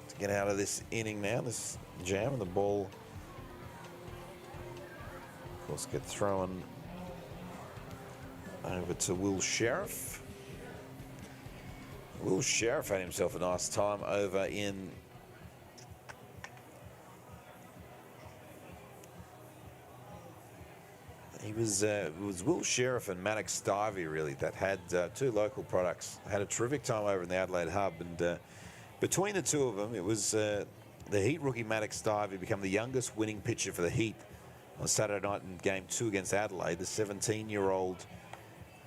to get out of this inning now, this jam, and the ball, of course, get thrown over to Will Sheriff. Will Sheriff had himself a nice time over in it was Will Sheriff and Maddox Stivey, really, that had 2 local products. Had a terrific time over in the Adelaide Hub, and between the 2 of them, it was the Heat rookie Maddox Stivey become the youngest winning pitcher for the Heat on Saturday night in Game 2 against Adelaide. The 17-year-old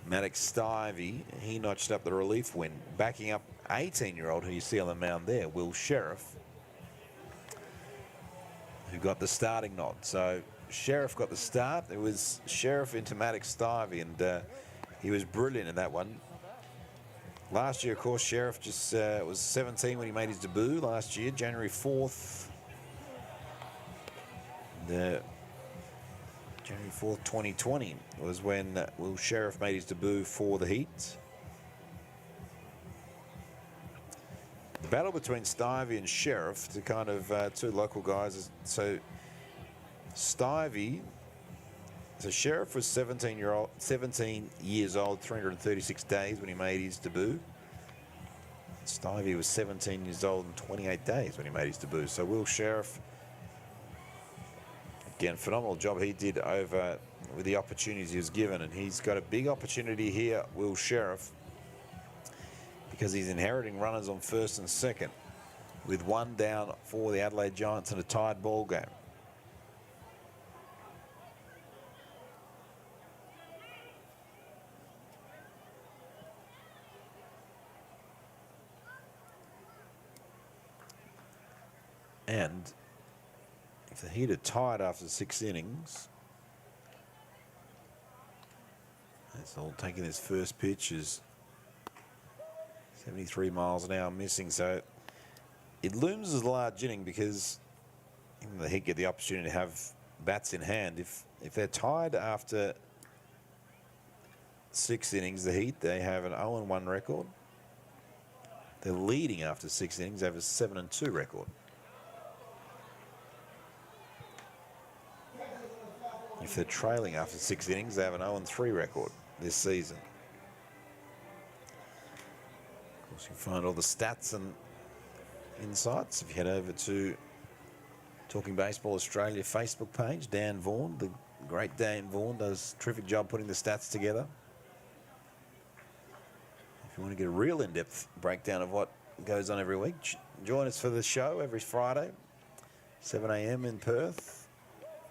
Maddox Stivey, he notched up the relief win, backing up 18-year-old, who you see on the mound there, Will Sheriff, who got the starting nod. So Sheriff got the start. It was Sheriff into Maddox Stivey, and he was brilliant in that one. Last year, of course, Sheriff just was 17 when he made his debut last year, January 4th. January 4th, 2020 was when Will Sheriff made his debut for the Heat. The battle between Stivey and Sheriff, the kind of 2 local guys, so Stivey. So Sheriff was 17 years old, 336 days when he made his debut. Stivey was 17 years old and 28 days when he made his debut. So Will Sheriff, again, phenomenal job he did over with the opportunities he was given. And he's got a big opportunity here, Will Sheriff, because he's inheriting runners on first and second with one down for the Adelaide Giants in a tied ball game. And if the Heat are tied after 6 innings, that's all taking his first pitch is 73 miles an hour missing. So it looms as a large inning because even the Heat get the opportunity to have bats in hand. If they're tied after 6 innings, the Heat, they have an 0-1 record. They're leading after 6 innings. They have a 7-2 record. If they're trailing after 6 innings, they have an 0-3 record this season. Of course, you can find all the stats and insights if you head over to Talking Baseball Australia Facebook page. Dan Vaughan, the great Dan Vaughan, does a terrific job putting the stats together. If you want to get a real in-depth breakdown of what goes on every week, join us for the show every Friday, 7 a.m. in Perth.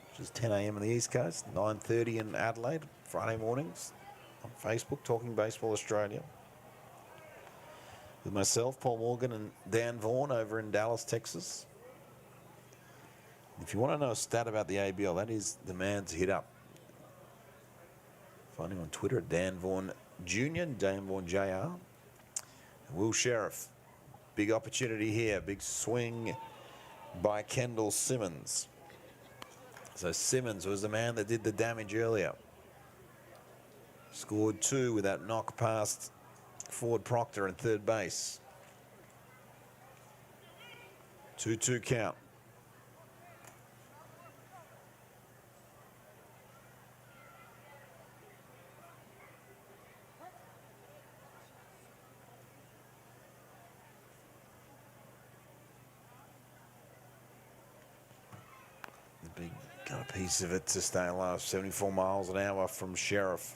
Which is 10 a.m. on the East Coast, 9:30 in Adelaide, Friday mornings on Facebook, Talking Baseball Australia. With myself, Paul Morgan, and Dan Vaughan over in Dallas, Texas. If you want to know a stat about the ABL, that is the man to hit up. Find him on Twitter at Dan Vaughan Jr., Dan Vaughan Jr. And Will Sheriff, big opportunity here, big swing by Kendall Simmons. So Simmons was the man that did the damage earlier. Scored 2 with that knock past Ford Proctor in third base. 2-2 count. Big got a piece of it to stay alive. 74 miles an hour from Sheriff.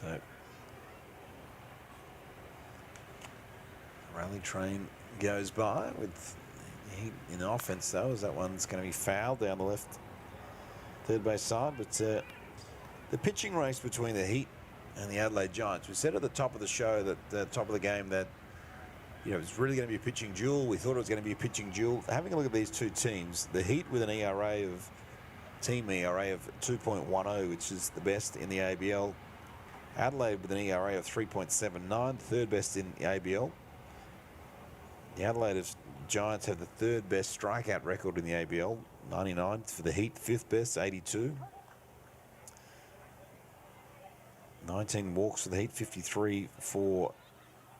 So rally train goes by with Heat in offense, though, as that one's going to be fouled down the left third base side. But the pitching race between the Heat and the Adelaide Giants, we said at the top of the show, that the top of the game, that it's really going to be a pitching duel. We thought it was going to be a pitching duel. Having a look at these two teams, the Heat with an team ERA of 2.10, which is the best in the ABL. Adelaide with an ERA of 3.79, third best in the ABL. The Adelaide Giants have the third best strikeout record in the ABL, 99 for the Heat, fifth best, 82. 19 walks for the Heat, 53 for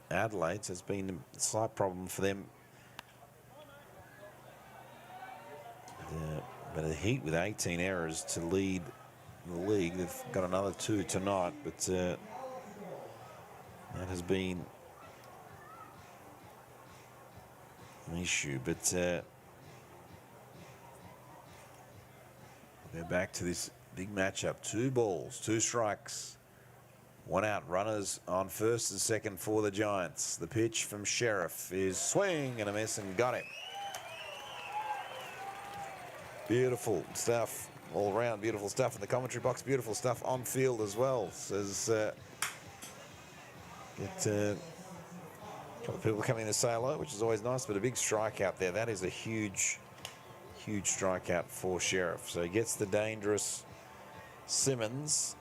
Adelaide. So it's been a slight problem for them. But the Heat with 18 errors to lead the league. They've got another 2 tonight, but that has been an issue. But we'll go back to this big matchup. 2 balls, 2 strikes, 1 out. Runners on first and second for the Giants. The pitch from Sheriff is swing and a miss, and got him. Beautiful stuff all around. Beautiful stuff in the commentary box. Beautiful stuff on field as well. Says a couple of people coming in to say hello, which is always nice, but a big strikeout there. That is a huge, huge strikeout for Sheriff. So he gets the dangerous Simmons,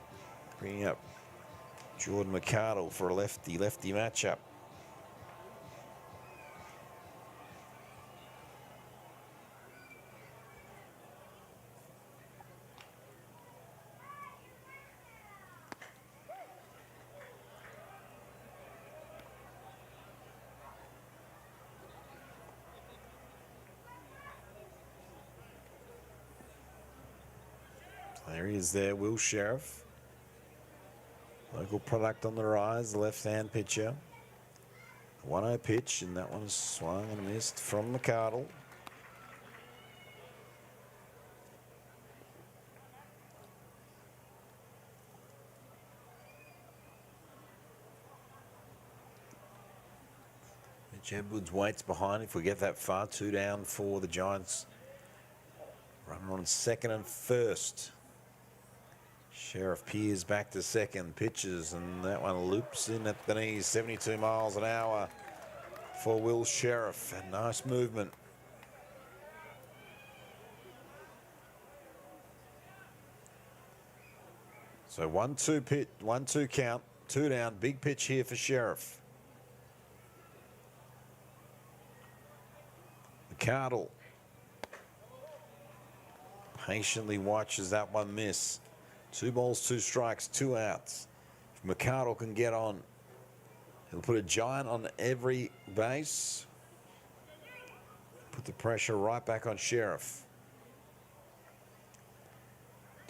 bringing up Jordan McArdle for a lefty-lefty matchup. There he is there, Will Sheriff. Local product on the rise, left-hand pitcher. 1-0 pitch, and that one's swung and missed from McArdle. Mitch Edwards waits behind if we get that far. 2 down for the Giants. Runner on second and first. Sheriff peers back to second, pitches, and that one loops in at the knees. 72 miles an hour for Will Sheriff. And nice movement. So 1-2 pitch, 1-2 count, 2 down. Big pitch here for Sheriff. McArdle patiently watches that one miss. 2 balls, 2 strikes, 2 outs. If McArdle can get on, he'll put a giant on every base. Put the pressure right back on Sheriff.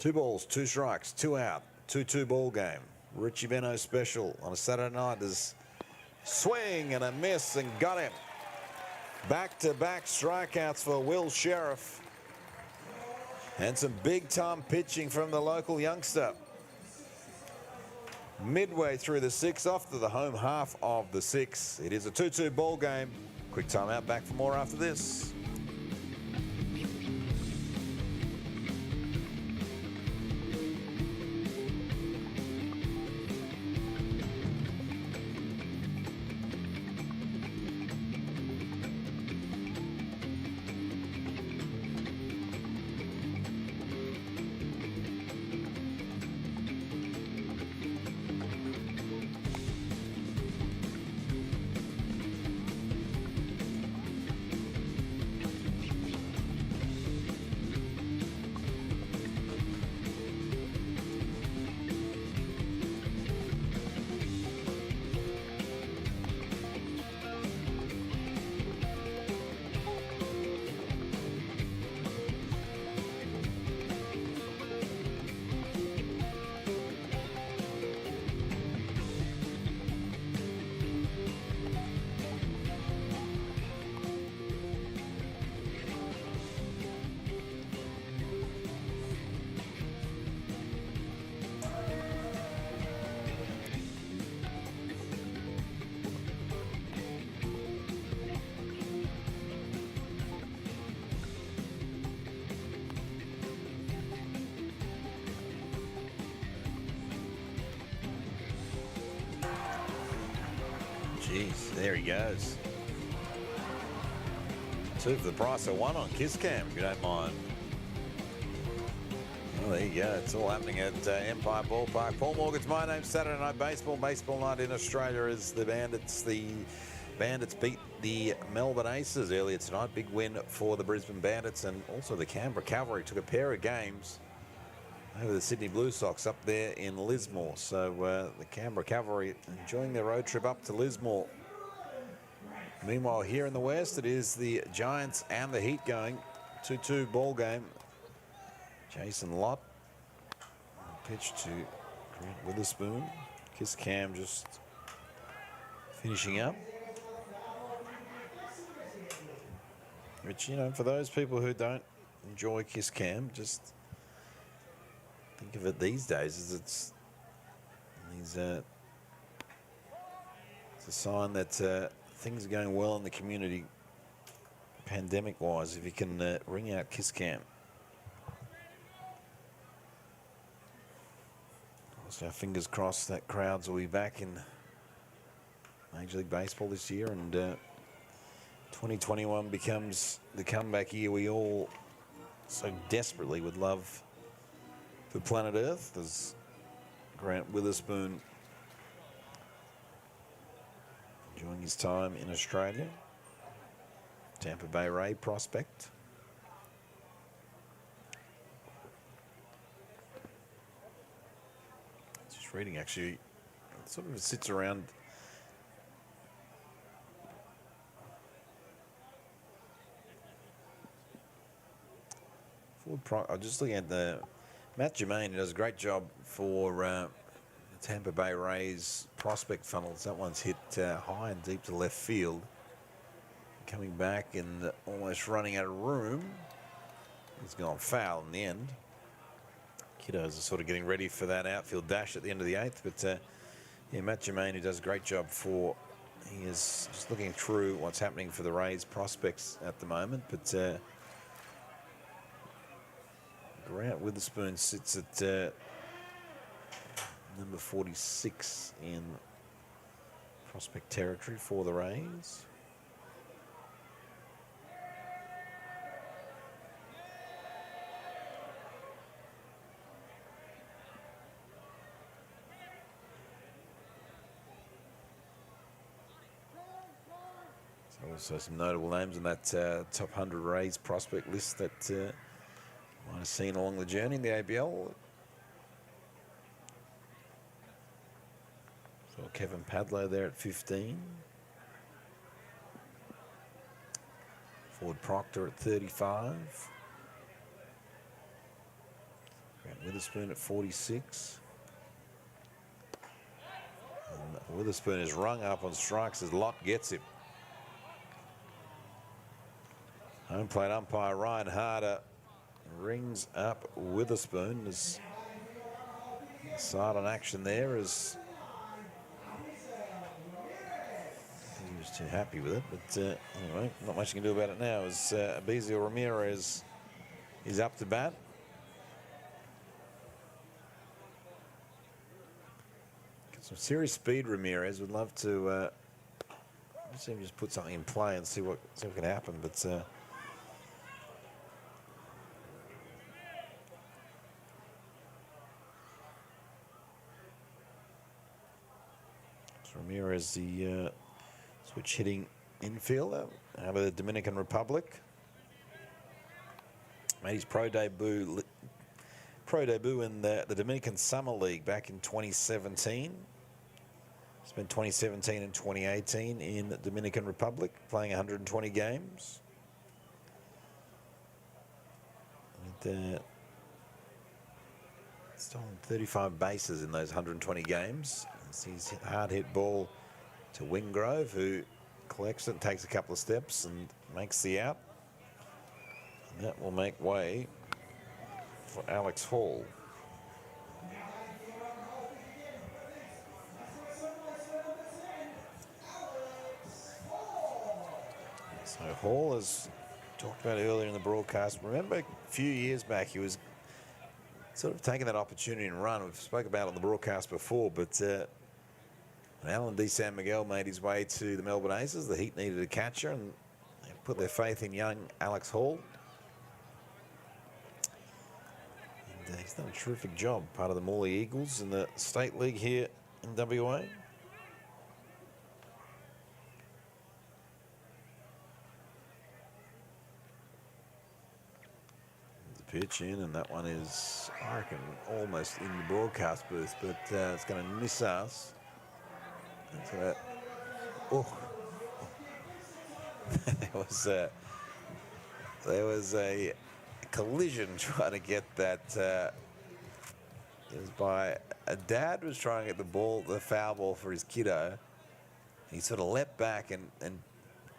2 balls, 2 strikes, 2 out, 2-2 ball game. Richie Benno special on a Saturday night. There's swing and a miss and got him. Back-to-back strikeouts for Will Sheriff. And some big-time pitching from the local youngster. Midway through the 6th, off to the home half of the 6th. It is a 2-2 ball game. Quick timeout, back for more after this. Jeez, there he goes. 2 for the price of 1 on Kiss Cam, if you don't mind. Well, there you go. It's all happening at Empire Ballpark. Paul Morgan's my name. Saturday Night Baseball. Baseball night in Australia is the Bandits. The Bandits beat the Melbourne Aces earlier tonight. Big win for the Brisbane Bandits, and also the Canberra Cavalry took a pair of games over the Sydney Blue Sox up there in Lismore. So the Canberra Cavalry enjoying their road trip up to Lismore. Meanwhile, here in the West, it is the Giants and the Heat going. 2-2 ball game. Jason Lott pitch to Grant Witherspoon. Kiss Cam just finishing up. Which, you know, for those people who don't enjoy Kiss Cam, just think of it these days as it's a sign that things are going well in the community, pandemic-wise, if you can ring out Kiss Cam. So fingers crossed that crowds will be back in Major League Baseball this year, and 2021 becomes the comeback year we all so desperately would love for planet Earth. There's Grant Witherspoon enjoying his time in Australia. Tampa Bay Ray prospect. Just reading, actually, it sort of sits around I'm just looking at the Matt Germain does a great job for the Tampa Bay Rays prospect funnels. That one's hit high and deep to left field. Coming back and almost running out of room. He's gone foul in the end. Kiddos are sort of getting ready for that outfield dash at the end of the 8th. But yeah, Matt Germain, who does a great job for, he is just looking through what's happening for the Rays prospects at the moment. But Grant Witherspoon sits at number 46 in prospect territory for the Rays. Also some notable names in that top 100 Rays prospect list that might have seen along the journey in the ABL. So Kevin Padlow there at 15. Ford Proctor at 35. Grant Witherspoon at 46. And Witherspoon is rung up on strikes as Lott gets him. Home plate umpire Ryan Harder rings up Witherspoon. As silent action there as he was too happy with it. But anyway, not much you can do about it now as Abizio Ramirez is up to bat. Got some serious speed, Ramirez. Would love to see him just put something in play and see what can happen. But Ramirez, the switch hitting infielder out of the Dominican Republic. Made his pro debut in the Dominican Summer League back in 2017. Spent 2017 and 2018 in the Dominican Republic, playing 120 games. And, stolen 35 bases in those 120 games. He's hard hit ball to Wingrove, who collects it, takes a couple of steps and makes the out. And that will make way for Alex Hall. So Hall, as talked about earlier in the broadcast, remember a few years back he was sort of taking that opportunity and run. We've spoke about it on the broadcast before, but when Alan D. San Miguel made his way to the Melbourne Aces, the Heat needed a catcher and they put their faith in young Alex Hall. And he's done a terrific job, part of the Morley Eagles in the State League here in WA. Pitch in, and that one is, I reckon, almost in the broadcast booth, but it's going to miss us. So, there was a collision trying to get that. It was by a dad was trying to get the foul ball for his kiddo. He sort of leapt back and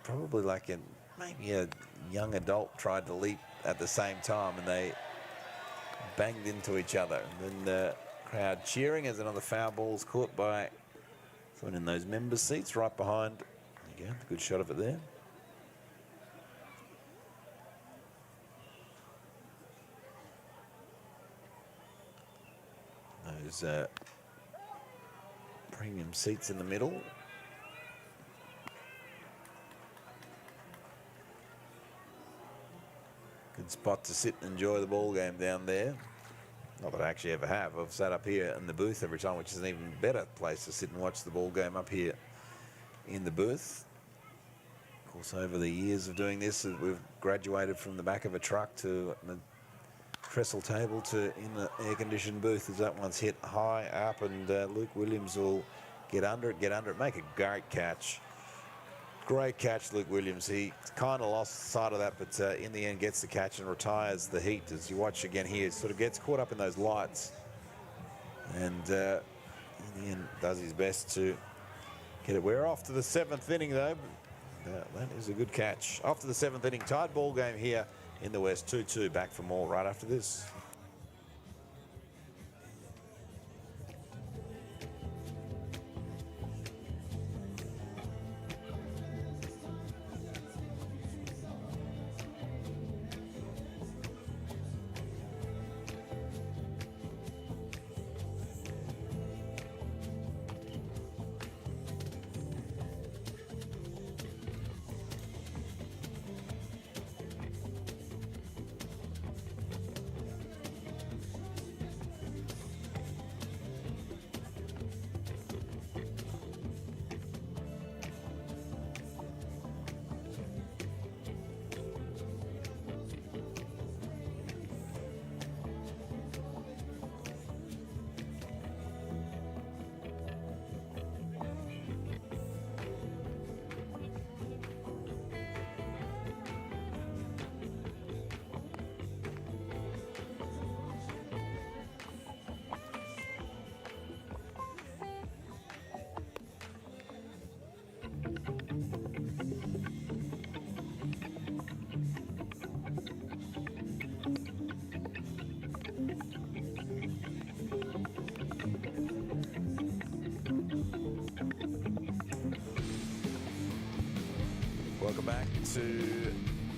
probably like maybe a young adult tried to leap at the same time, and they banged into each other. And then the crowd cheering as another foul ball is caught by someone in those member seats right behind. There you go, good shot of it there. Those premium seats in the middle. Good spot to sit and enjoy the ball game down there. Not that I actually ever have. I've sat up here in the booth every time, which is an even better place to sit and watch the ball game up here in the booth. Of course, over the years of doing this, we've graduated from the back of a truck to the trestle table to in the air-conditioned booth as that one's hit high up, and Luke Williams will get under it, make a great catch. Great catch, Luke Williams. He kind of lost sight of that, but in the end gets the catch and retires the heat. As you watch again here, sort of gets caught up in those lights. And in the end does his best to get it. We're off to the 7th inning, though. That is a good catch. After the 7th inning, tied ball game here in the West. 2-2. Back for more right after this.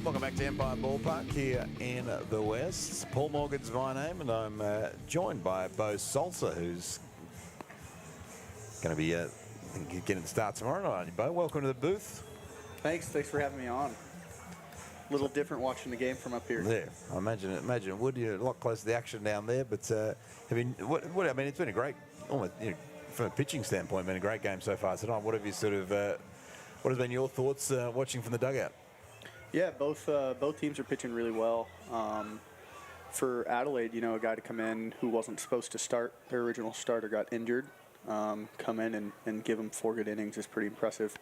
Welcome back to Empire Ballpark here in the West. Paul Morgan's my name, and I'm joined by Bo Salsa, who's going to be getting the start tomorrow night, aren't you, Bo? Welcome to the booth. Thanks for having me on. A little different watching the game from up here. Yeah, I imagine it would. You're a lot closer to the action down there, but I mean, it's been a great, almost, from a pitching standpoint, been a great game so far tonight. What have you what has been your thoughts watching from the dugout? Yeah, both teams are pitching really well. For Adelaide, a guy to come in who wasn't supposed to start, their original starter got injured. Come in and give them 4 good innings is pretty impressive.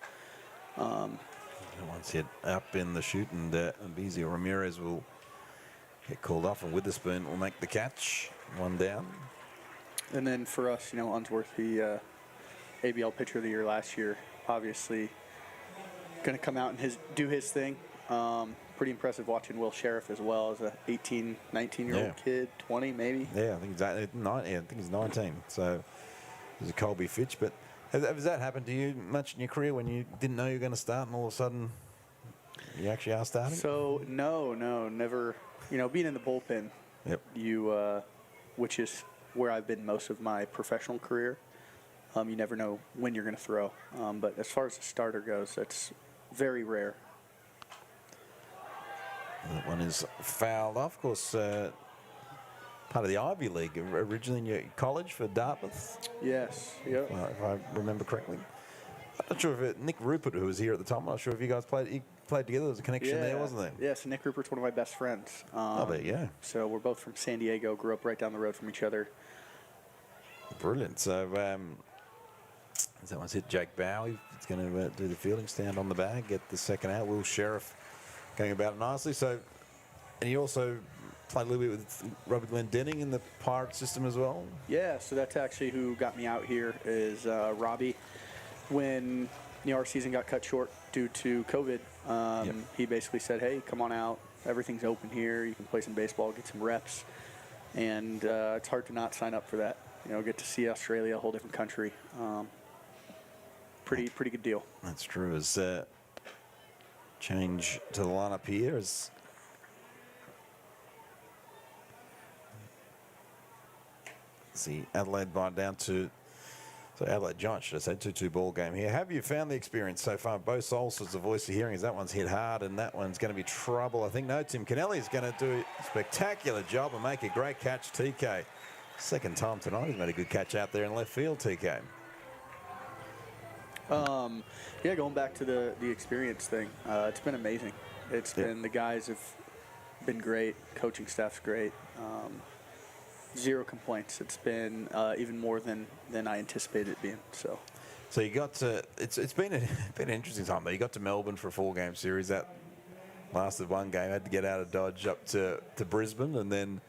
Once hit up in the chute, and Bezio Ramirez will get called off, and Witherspoon will make the catch. 1 down. And then for us, Unsworth, the ABL Pitcher of the Year last year, obviously going to come out and do his thing. Pretty impressive watching Will Sheriff as well as a 18, 19-year-old kid, 20 maybe. Yeah, I think he's 19. So there's a Colby Fitch. But has that happened to you much in your career when you didn't know you were going to start and all of a sudden you actually are starting? So no, never. Being in the bullpen, which is where I've been most of my professional career. You never know when you're going to throw. But as far as the starter goes, that's very rare. That one is fouled off. Of course, part of the Ivy League originally in your college for Dartmouth. Yes. Yep. If I remember correctly. I'm not sure if Nick Rupert, who was here at the time, I'm not sure if you guys played together. There was a connection there, wasn't there? Yeah, so Nick Rupert's one of my best friends. There you go. So we're both from San Diego, grew up right down the road from each other. Brilliant. So as that one's hit Jake Bowie, he's going to do the fielding stand on the bag, get the second out. Will Sheriff going about it nicely. So, and he also played a little bit with Robert Glendenning in the Pirate system as well. Yeah, so that's actually who got me out here is Robbie. When our season got cut short due to COVID, he basically said, hey, come on out. Everything's open here. You can play some baseball, get some reps. And it's hard to not sign up for that. Get to see Australia, a whole different country. Pretty good deal. That's true. As change to the lineup here as see Adelaide by down to Adelaide Giants, should I say, 2-2 ball game here. Have you found the experience so far? Bo Souls is the voice of hearing as that one's hit hard and that one's going to be trouble. I think Tim Kennelly is going to do a spectacular job and make a great catch. TK, second time tonight he's made a good catch out there in left field. TK. Yeah, going back to the experience thing, it's been amazing. It's been, the guys have been great, coaching staff's great. Zero complaints. It's been even more than I anticipated it being. So So you got to, it's been been an interesting time though. You got to Melbourne for a 4-game series that lasted 1 game. Had to get out of Dodge up to Brisbane, and then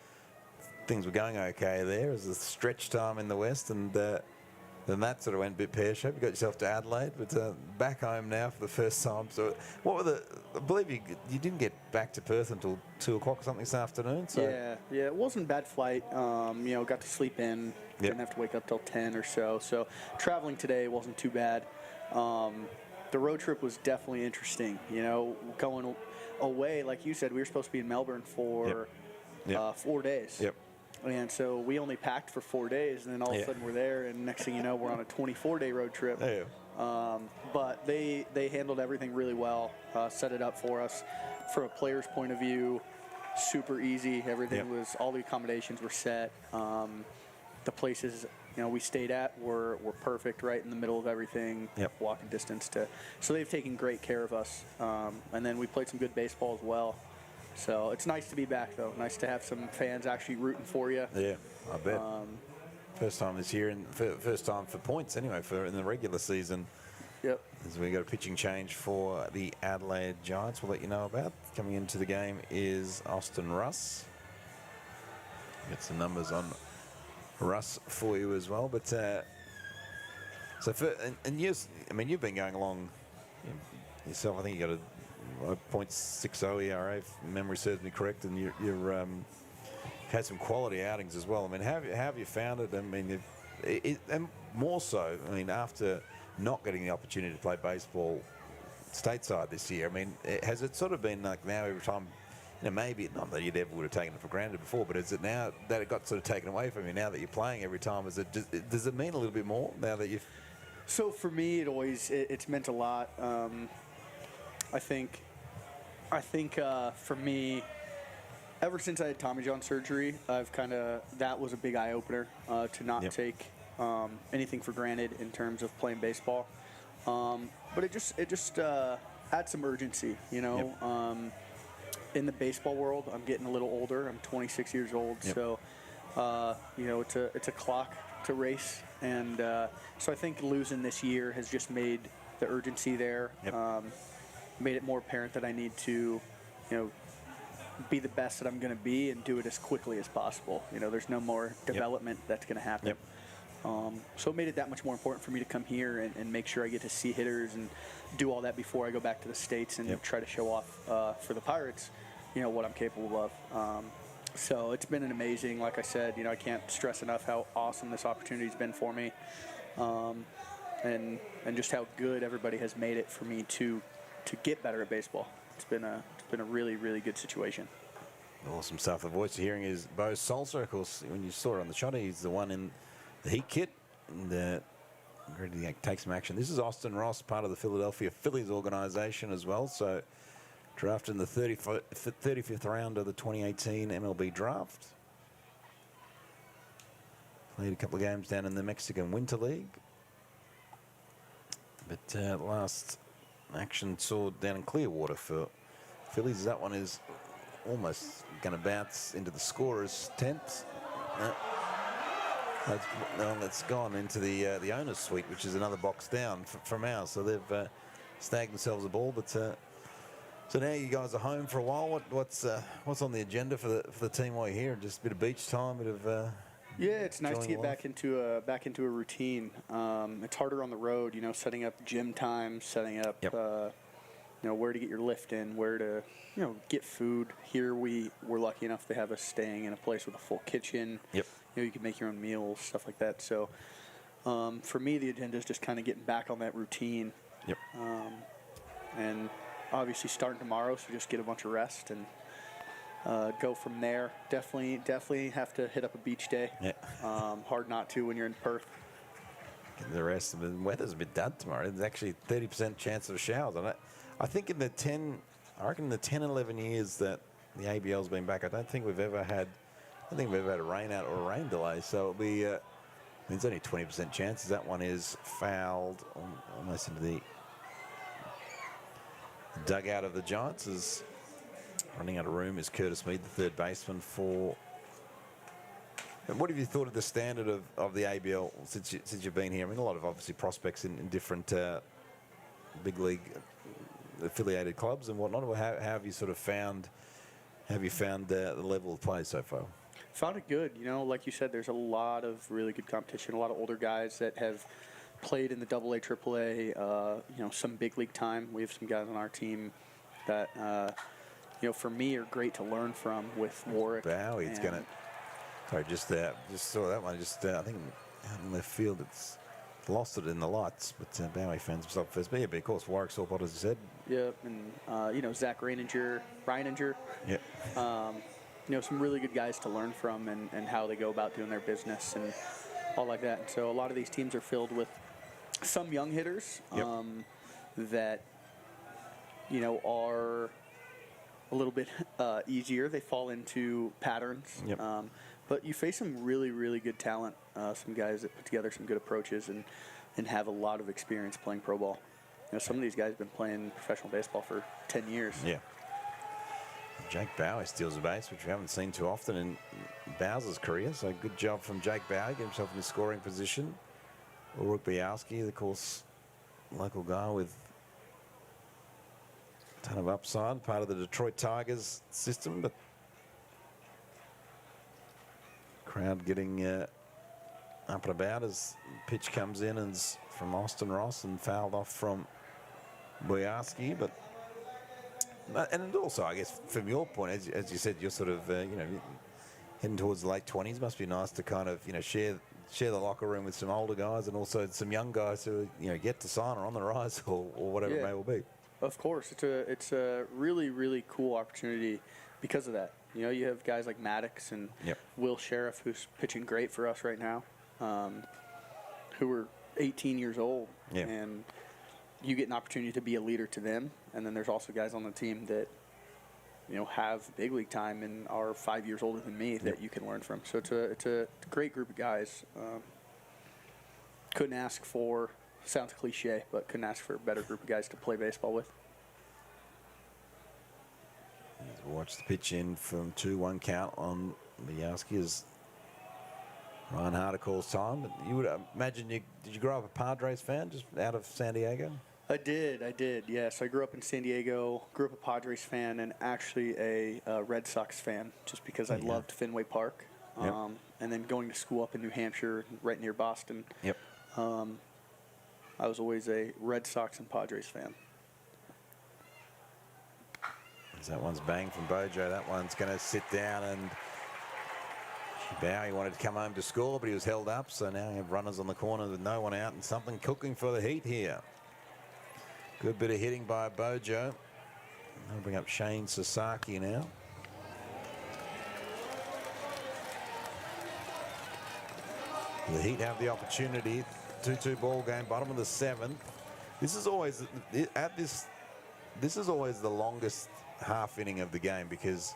things were going okay there. It was a stretch time in the West, and then that sort of went a bit pear-shaped. You got yourself to Adelaide, but back home now for the first time. So what were I believe you didn't get back to Perth until 2 o'clock or something this afternoon. So yeah, it wasn't a bad flight. Got to sleep in. Didn't have to wake up till 10 or so. So traveling today wasn't too bad. The road trip was definitely interesting. Going away, like you said, we were supposed to be in Melbourne for 4 days. Yep. And so we only packed for 4 days, and then all of a sudden we're there, and next thing you know, we're on a 24-day road trip. Yeah. But they handled everything really well, set it up for us. From a player's point of view, super easy. Everything was, all the accommodations were set. The places we stayed at were perfect, right in the middle of everything. Walking distance to. So they've taken great care of us. And then we played some good baseball as well. So it's nice to be back, though. Nice to have some fans actually rooting for you. Yeah, I bet. First time this year, and first time for points anyway in the regular season. Yep. As we got a pitching change for the Adelaide Giants, we'll let you know about. Coming into the game is Austin Russ. Get some numbers on Russ for you as well. But you've been going along yourself. I think you got a 0.60 ERA, if memory serves me correct, and you're had some quality outings as well. I mean, how have you found it? I mean, and more so, I mean, after not getting the opportunity to play baseball stateside this year, I mean, has it sort of been like now every time, maybe not that you'd ever would have taken it for granted before, but is it now that it got sort of taken away from you now that you're playing every time? Does it mean a little bit more now that you've? So for me, it's meant a lot. I think for me, ever since I had Tommy John surgery, that was a big eye opener to not take anything for granted in terms of playing baseball. But it just adds some urgency, in the baseball world. I'm getting a little older. I'm 26 years old, so it's a clock to race, and so I think losing this year has just made the urgency there. Made it more apparent that I need to, be the best that I'm going to be and do it as quickly as possible. There's no more development that's going to happen. So it made it that much more important for me to come here and make sure I get to see hitters and do all that before I go back to the States and try to show off for the Pirates, what I'm capable of. So it's been an amazing, like I said, I can't stress enough how awesome this opportunity's been for me, and just how good everybody has made it for me to get better at baseball. It's been a really, really good situation. Awesome stuff. The voice you're hearing is Bo Salsa. Of course, when you saw it on the shot, he's the one in the Heat kit and ready to take some action. This is Austin Ross, part of the Philadelphia Phillies organization as well. So drafted in the 35th round of the 2018 MLB draft. Played a couple of games down in the Mexican Winter League. But last action saw down in Clearwater for Phillies. That one is almost going to bounce into the scorer's tent. That's gone into the owner's suite, which is another box down from ours. So they've snagged themselves a ball. But so now you guys are home for a while. What's on the agenda for the team while you're here? Just a bit of beach time, a bit of. Yeah, it's nice to get back into a routine. It's harder on the road, setting up gym time, setting up, where to get your lift in, where to, get food. Here we're lucky enough to have us staying in a place with a full kitchen. You can make your own meals, stuff like that. So for me, the agenda is just kind of getting back on that routine. And obviously starting tomorrow, so just get a bunch of rest and go from there. Definitely have to hit up a beach day. Hard not to when you're in Perth. The rest of the weather's a bit dud tomorrow. There's actually 30% chance of showers on it. I think in the 10 and 11 years that the ABL's been back, I don't think we've ever had a rain out or a rain delay. So it'll be, there's only 20% chances. That one is fouled almost into the dugout of the Giants. Is running out of room is Curtis Mead, the third baseman for And what have you thought of the standard of the ABL since you've been here? I mean, a lot of obviously prospects in different big league affiliated clubs and whatnot. How have you sort of found? Have you found the level of play so far? Found it good. You know, like you said, there's a lot of really good competition. A lot of older guys that have played in the AA, AAA. You know, some big league time. We have some guys on our team that you know, for me, are great to learn from. With Warwick. Bowie, it's going to. Sorry, just saw that one. I think out in left field, it's lost it in the lights. But Bowie fans himself first. But yeah, but of course, Warwick saw what, as you said. Yep, and you know, Zach Reininger. Yep. You know, some really good guys to learn from, and how they go about doing their business and all like that. And so a lot of these teams are filled with some young hitters that, you know, are a little bit easier. They fall into patterns. Yep. But you face some really, really good talent, some guys that put together some good approaches and have a lot of experience playing pro ball. You know, some of these guys have been playing professional baseball for 10 years. Yeah. Jake Bowie steals a base, which we haven't seen too often in Bowser's career. So good job from Jake Bowie, get himself in the scoring position. Ulrich Bialski, of course, local guy with a ton of upside, part of the Detroit Tigers system, but crowd getting up and about as pitch comes in and from Austin Ross and fouled off from Bialski, but. And also, I guess, from your point, as you said, you're sort of, you know, heading towards the late 20s. Must be nice to kind of, you know, share the locker room with some older guys and also some young guys who, you know, get to sign or on the rise or whatever it may well be. Of course, it's a really, really cool opportunity because of that. You know, you have guys like Maddox and Will Sheriff, who's pitching great for us right now, who are 18 years old, and you get an opportunity to be a leader to them. And then there's also guys on the team that, you know, have big league time and are 5 years older than me that you can learn from. So it's a great group of guys. Couldn't ask for, sounds cliche, but couldn't ask for a better group of guys to play baseball with. Watch the pitch in from 2-1 count on Bialski as Ryan Harder calls time. But you would imagine, did you grow up a Padres fan just out of San Diego? I did, yes. I grew up in San Diego, grew up a Padres fan, and actually a Red Sox fan, just because I loved Fenway Park. And then going to school up in New Hampshire, right near Boston. I was always a Red Sox and Padres fan. As that one's banged from Bojo, that one's going to sit down, and Bowie wanted to come home to score, but he was held up, so now you have runners on the corner with no one out and something cooking for the Heat here. Good bit of hitting by Bojo. I'll bring up Shane Sasaki now. The Heat have the opportunity. 2-2 ball game, bottom of the 7th. This is always this is always the longest half inning of the game, because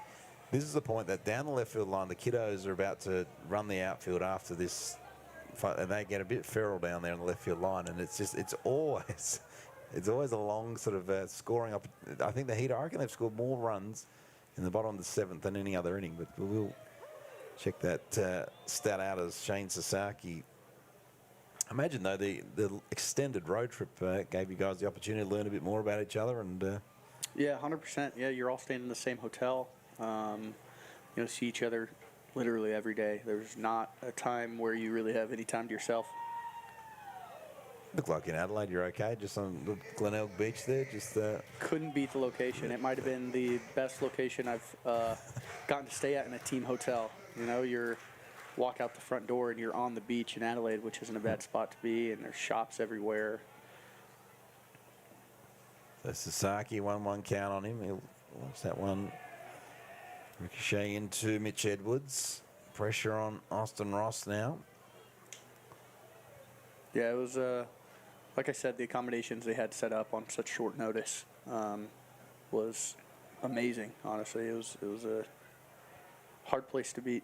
this is the point that down the left field line, the kiddos are about to run the outfield after this, and they get a bit feral down there in the left field line, and it's always a long sort of scoring up. I think the Heat, I reckon they've scored more runs in the bottom of the 7th than any other inning, but we'll check that stat out as Shane Sasaki. Imagine, though, the extended road trip gave you guys the opportunity to learn a bit more about each other. And yeah, 100%. Yeah, you're all staying in the same hotel. You know, see each other literally every day. There's not a time where you really have any time to yourself. Look like in Adelaide, you're okay, just on Glenelg Beach there. Just couldn't beat the location. It might have been the best location I've gotten to stay at in a team hotel. You know, you're walk out the front door and you're on the beach in Adelaide, which isn't a bad spot to be, and there's shops everywhere. So Sasaki, 1-1 count on him. He'll watch that one ricochet into Mitch Edwards. Pressure on Austin Ross now. Yeah, it was, like I said, the accommodations they had set up on such short notice was amazing, honestly. It was a hard place to beat.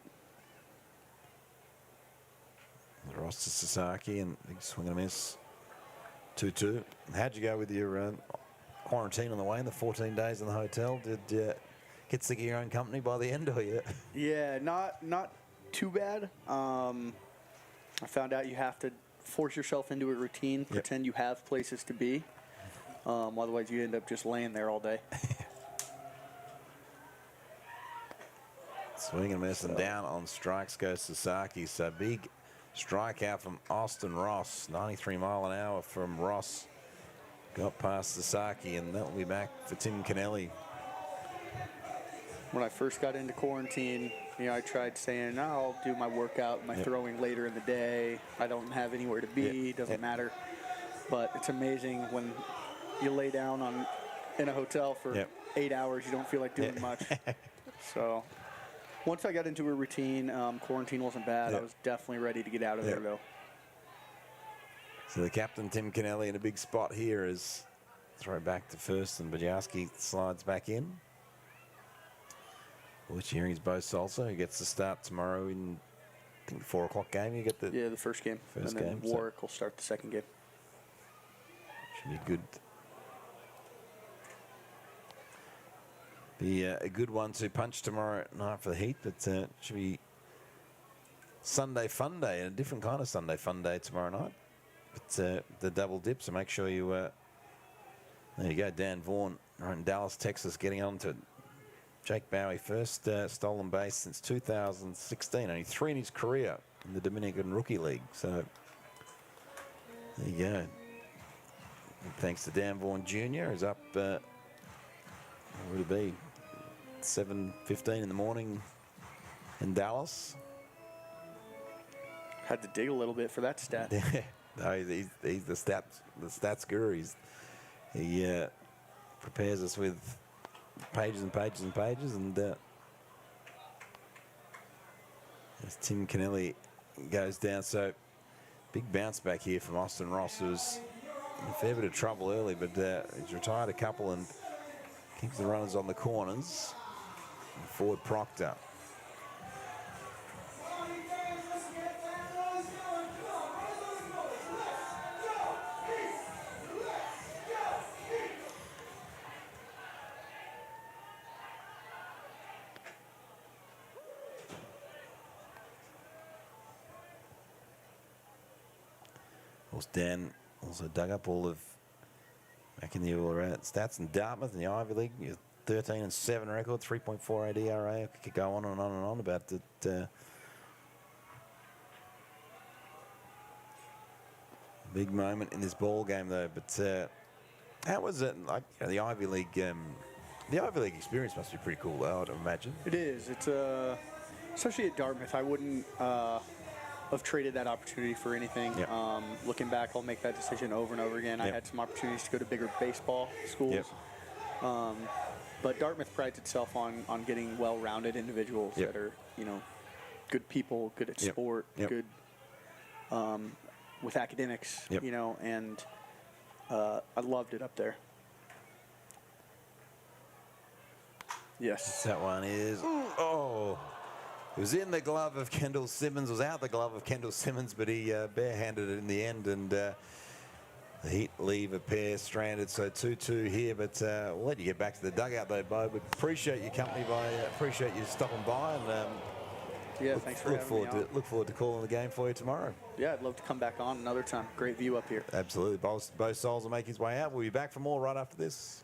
Ross to Sasaki, and big swing and a miss. 2-2. How'd you go with your quarantine on the way in the 14 days in the hotel? Did you get sick of your own company by the end, or you? Yeah, not too bad. I found out you have to force yourself into a routine, pretend you have places to be. Otherwise, you end up just laying there all day. Swing and miss, and down on strikes goes Sasaki. So big strikeout from Austin Ross. 93 mile an hour from Ross. Got past Sasaki, and that will be back for Tim Kennelly. When I first got into quarantine, I tried saying, I'll do my workout, my throwing later in the day. I don't have anywhere to be. Doesn't matter. But it's amazing when you lay down in a hotel for 8 hours, you don't feel like doing much. So once I got into a routine, quarantine wasn't bad. I was definitely ready to get out of there, though. So the captain, Tim Kennelly, in a big spot here as throw back to first, and Bajowski slides back in. Which here is Bo Salsa, who gets the start tomorrow in, I think, 4 o'clock game. You get the the first game. And then Warwick will start the second game. Should be good. Be a good one to punch tomorrow night for the Heat, but should be Sunday fun day, and a different kind of Sunday fun day tomorrow night. But the double dip, so make sure you. There you go, Dan Vaughan, right in Dallas, Texas, getting on to Jake Bowie, first stolen base since 2016. Only 3 in his career in the Dominican Rookie League. So there you go. And thanks to Dan Vaughan Jr. Is up. What would it be? 7:15 in the morning in Dallas. Had to dig a little bit for that stat. No, he's the stats guru. He prepares us with pages and pages and pages, and as Tim Kennelly goes down, so big bounce back here from Austin Ross, who's in a fair bit of trouble early, but he's retired a couple and keeps the runners on the corners. And forward Proctor. Dan also dug up all of back in the stats in Dartmouth in the Ivy League. 13-7 record, 3.48 ERA. I could go on and on and on about that. Big moment in this ball game, though. But how was it? Like the Ivy League, the Ivy League experience must be pretty cool, though, I'd imagine. It is. It's especially at Dartmouth. I wouldn't have traded that opportunity for anything. Looking back, I'll make that decision over and over again. I had some opportunities to go to bigger baseball schools. But Dartmouth prides itself on getting well-rounded individuals that are, good people, good at sport, good with academics, and I loved it up there. Yes. That one is, it was in the glove of Kendall Simmons, was out the glove of Kendall Simmons, but he barehanded it in the end, and the Heat leave a pair stranded, so 2-2 here, but we'll let you get back to the dugout though, Bo, but appreciate your company, appreciate you stopping by, and thanks for having me on. Look forward to calling the game for you tomorrow. Yeah, I'd love to come back on another time. Great view up here. Absolutely. Bo Souls will make his way out. We'll be back for more right after this.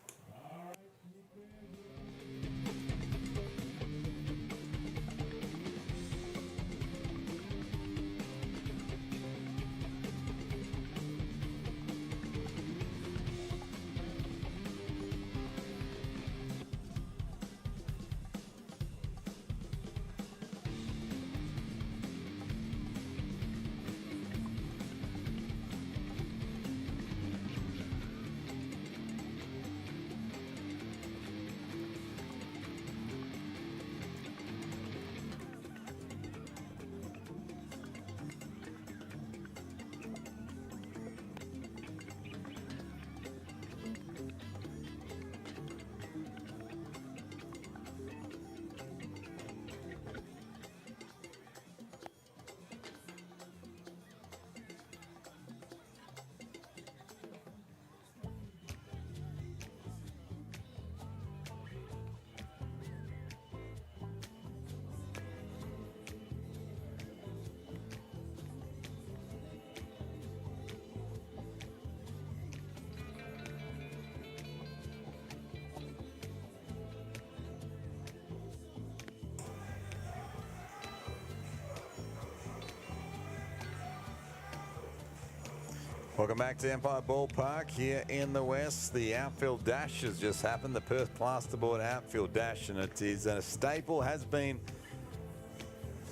Welcome back to Empire Ballpark here in the West. The outfield dash has just happened, the Perth Plasterboard outfield dash, and it is a staple, has been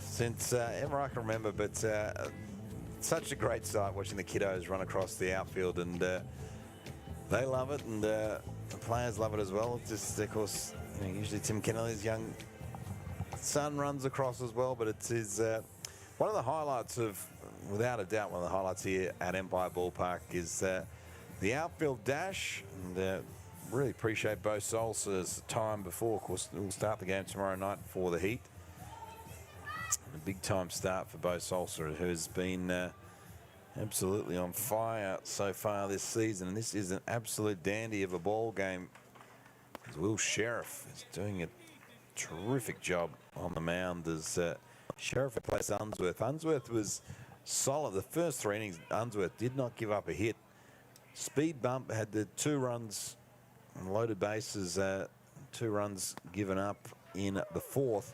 since ever I can remember, but such a great sight watching the kiddos run across the outfield, and they love it, and the players love it as well. It's just, of course, you know, usually Tim Kennelly's young son runs across as well, but it's his, one of the highlights of, without a doubt, one of the highlights here at Empire Ballpark is the outfield dash. And really appreciate Bo Solsa's time before. Of course, we'll start the game tomorrow night for the Heat. A big time start for Bo Solsa, who has been absolutely on fire so far this season. And this is an absolute dandy of a ball game. Will Sheriff is doing a terrific job on the mound as Sheriff replaced Unsworth. Unsworth was solid. The first 3 innings, Unsworth did not give up a hit. Speed bump, had the 2 runs on loaded bases, 2 runs given up in the 4th.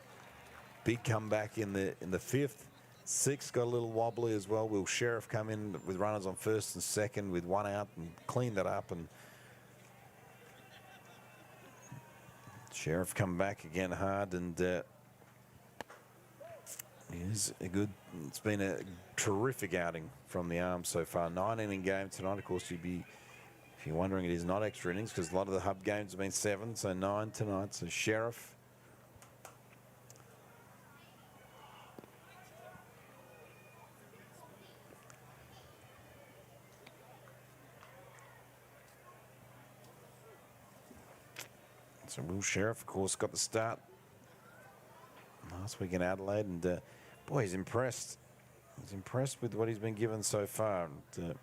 Big comeback in the 5th. 6th got a little wobbly as well. Will Sheriff come in with runners on 1st and 2nd with 1 out and clean that up, and Sheriff come back again hard, and it's been a terrific outing from the arm so far. 9-inning game tonight. Of course, if you're wondering, it is not extra innings because a lot of the hub games have been 7, so 9 tonight. So Sheriff. So Will Sheriff, of course, got the start last week in Adelaide, and boy, he's impressed. He's impressed with what he's been given so far. And,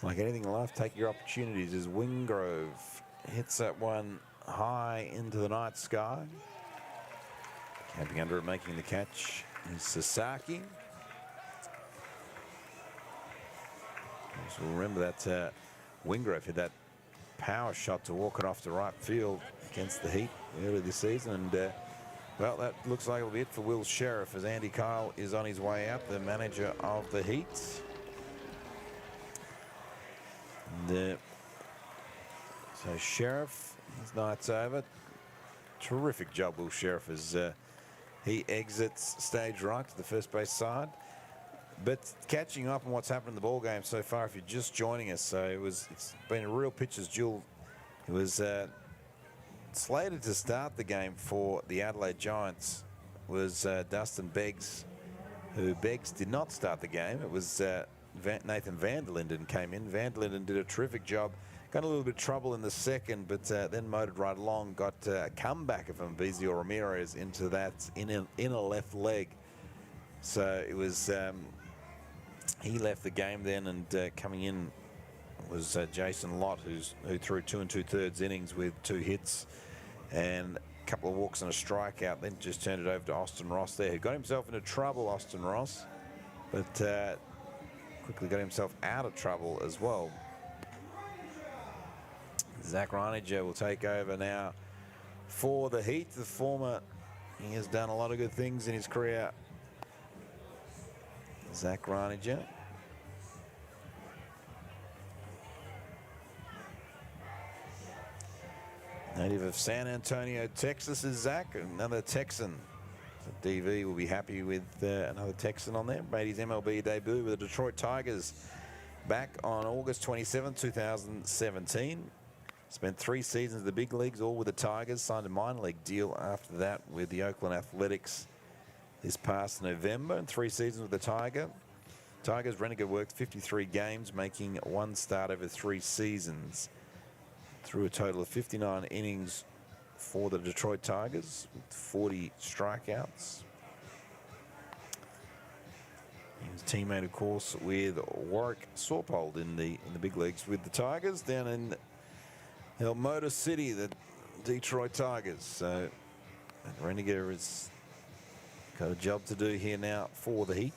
like anything in life, take your opportunities. As Wingrove hits that one high into the night sky. Camping under it, making the catch is Sasaki. So remember that Wingrove hit that power shot to walk it off to right field against the Heat earlier this season, and well, that looks like it'll be it for Will Sheriff as Andy Kyle is on his way out, the manager of the Heat. And, so Sheriff, his night's over. Terrific job, Will Sheriff, as he exits stage right to the first base side. But catching up on what's happened in the ball game so far, if you're just joining us, so it's been a real pitcher's duel. It was slated to start the game for the Adelaide Giants was Dustin Beggs, who Beggs did not start the game. It was Nathan van der Linden came in. Van der Linden did a terrific job. Got a little bit of trouble in the 2nd, but then motored right along. Got a comeback of Ambizio Ramirez into that inner left leg. So it was he left the game then, and coming in was Jason Lott, who threw 2 2/3 innings with 2 hits and a couple of walks and a strikeout. Then just turned it over to Austin Ross there, who got himself into trouble, Austin Ross, but quickly got himself out of trouble as well. Zach Reininger will take over now for the Heat. The former, he has done a lot of good things in his career. Zach Reininger. Native of San Antonio, Texas is Zach, another Texan. So DV will be happy with another Texan on there. Made his MLB debut with the Detroit Tigers back on August 27, 2017. Spent 3 seasons in the big leagues, all with the Tigers. Signed a minor league deal after that with the Oakland Athletics this past November, and 3 seasons with the Tigers. Renegade worked 53 games, making 1 start over 3 seasons. Threw a total of 59 innings for the Detroit Tigers with 40 strikeouts. He was teammate, of course, with Warwick Saupold in the big leagues with the Tigers down in El Motor City, the Detroit Tigers. So Renegade has got a job to do here now for the Heat.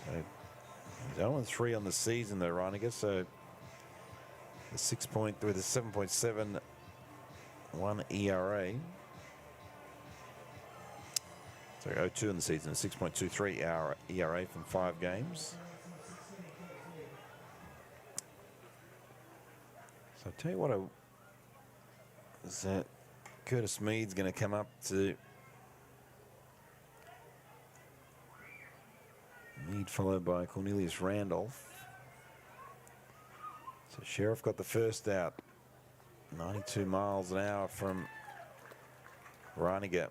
So he's 0-3 on the season though, Reininger. So the 7.71 ERA. So 0-2 in the season, a 6.23 ERA from 5 games. So I'll tell you what, is that Curtis Mead's going to come up to Mead, followed by Cornelius Randolph. So Sheriff got the first out, 92 miles an hour from Reiniger.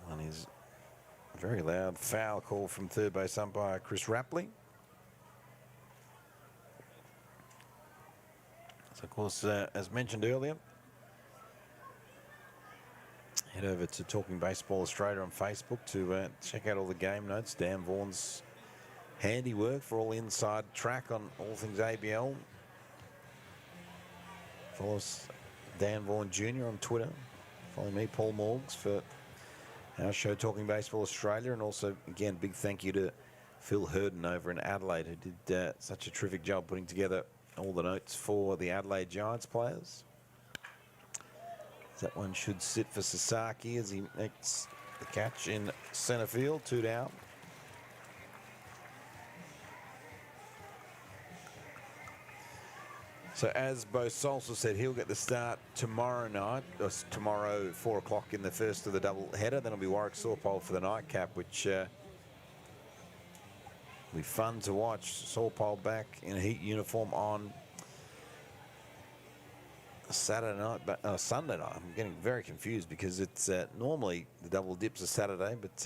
One is very loud foul call from third base umpire Chris Rapley. So of course, as mentioned earlier, head over to Talking Baseball Australia on Facebook to check out all the game notes. Dan Vaughan's handiwork for all inside track on all things ABL. Follow us, Dan Vaughan Jr. on Twitter. Follow me, Paul Morgs, for our show Talking Baseball Australia. And also, again, big thank you to Phil Herden over in Adelaide, who did such a terrific job putting together all the notes for the Adelaide Giants players. That one should sit for Sasaki as he makes the catch in centre field, 2 down. So as Bo Salsa said, he'll get the start tomorrow night, or tomorrow 4 o'clock in the first of the double header. Then it'll be Warwick Sawpole for the nightcap, which will be fun to watch. Sawpole back in a Heat uniform on Saturday night, but Sunday night. I'm getting very confused because it's normally the double dips are Saturday, but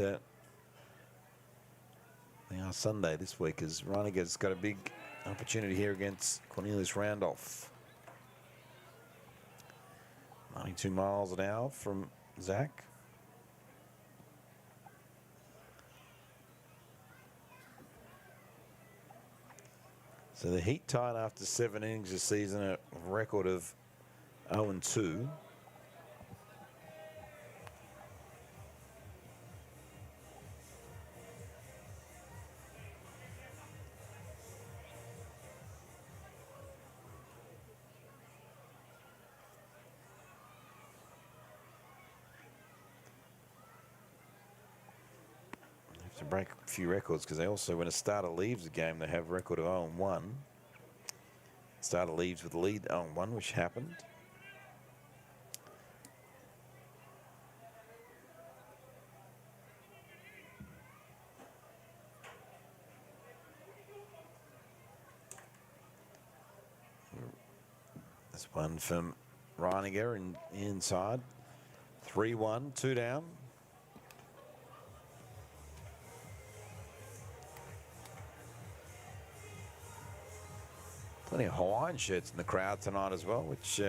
they are Sunday this week as Reiniger's got a big opportunity here against Cornelius Randolph. 92 miles an hour from Zach. So the Heat tied after 7 innings this season, a record of 0-2. To break a few records, because they also, when a starter leaves the game, they have a record of 0-1. Starter leaves with the lead 0-1, which happened. This one from Reiniger and inside. 3-1, 2 down. Plenty of Hawaiian shirts in the crowd tonight as well, which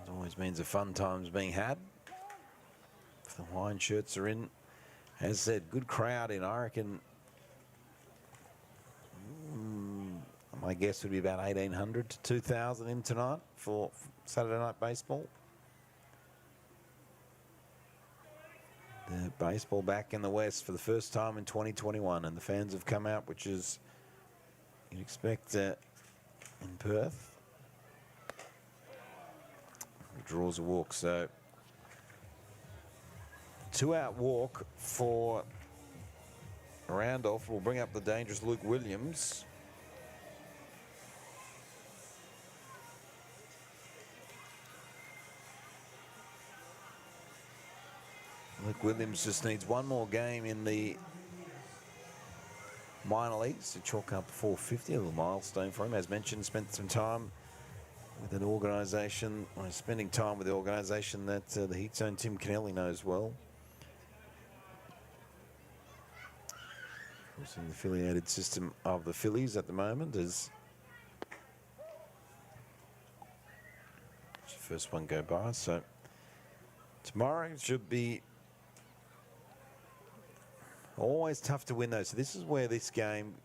always means a fun time's being had. If the Hawaiian shirts are in, as I said, good crowd in. I reckon my guess would be about 1,800 to 2,000 in tonight for Saturday Night Baseball. The baseball back in the West for the first time in 2021, and the fans have come out, which is you'd expect in Perth. Draws a walk, so 2-out walk for Randolph will bring up the dangerous Luke Williams. Luke Williams just needs one more game in the minor leagues to chalk up 450, a little milestone for him. As mentioned, spent some time with an organisation, or spending time with the organisation that the Heat's own Tim Kennelly knows well. Also in the affiliated system of the Phillies at the moment is the first one go by. So tomorrow should be always tough to win those. So this is where this game,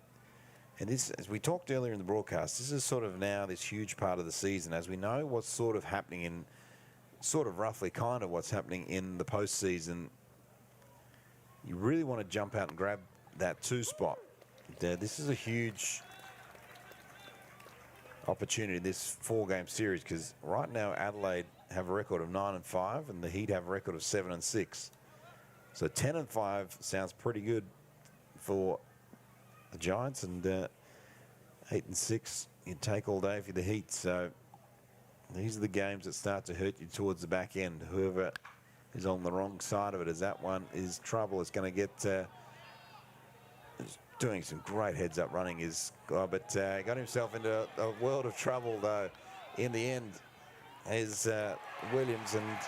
and this, as we talked earlier in the broadcast, this is sort of now this huge part of the season as we know what's sort of happening in sort of roughly kind of what's happening in the postseason. You really want to jump out and grab that 2 spot. This is a huge opportunity, this 4-game series, because right now Adelaide have a record of 9-5 and the Heat have a record of 7-6. So 10-5 sounds pretty good for the Giants, and 8-6 you take all day for the Heat. So these are the games that start to hurt you towards the back end. Whoever is on the wrong side of it, as that one is trouble. It's going to get doing some great heads-up running is but got himself into a world of trouble though in the end is Williams, and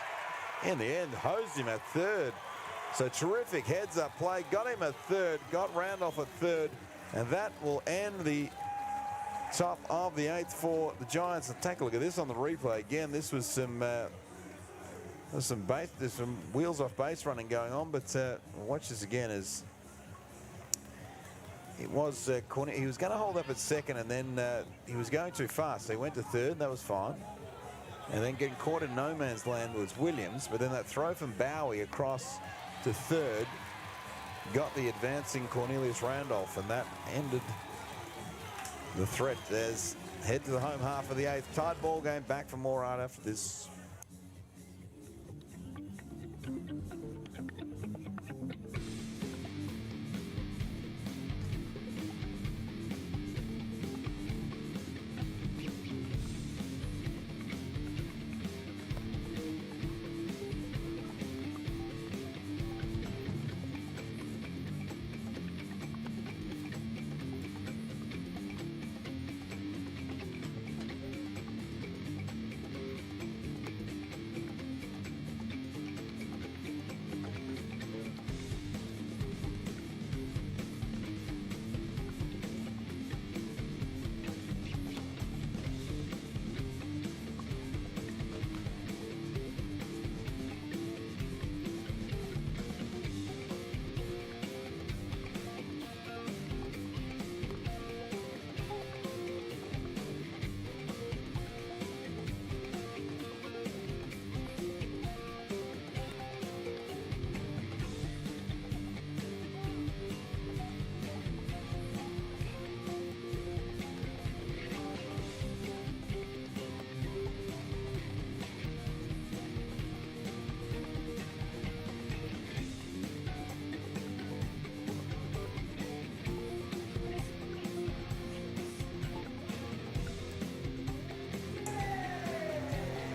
in the end hosed him at 3rd. So terrific heads-up play, got him at 3rd, got Randolph at 3rd, and that will end the top of the 8th for the Giants. And take a look at this on the replay again. This was some there's some wheels off base running going on, but watch this again as it was he was going to hold up at 2nd, and then he was going too fast. So he went to 3rd, that was fine. And then getting caught in no man's land was Williams, but then that throw from Bowie across to 3rd got the advancing Cornelius Randolph, and that ended the threat. There's head to the home half of the 8th. Tied ball game. Back for more right after this.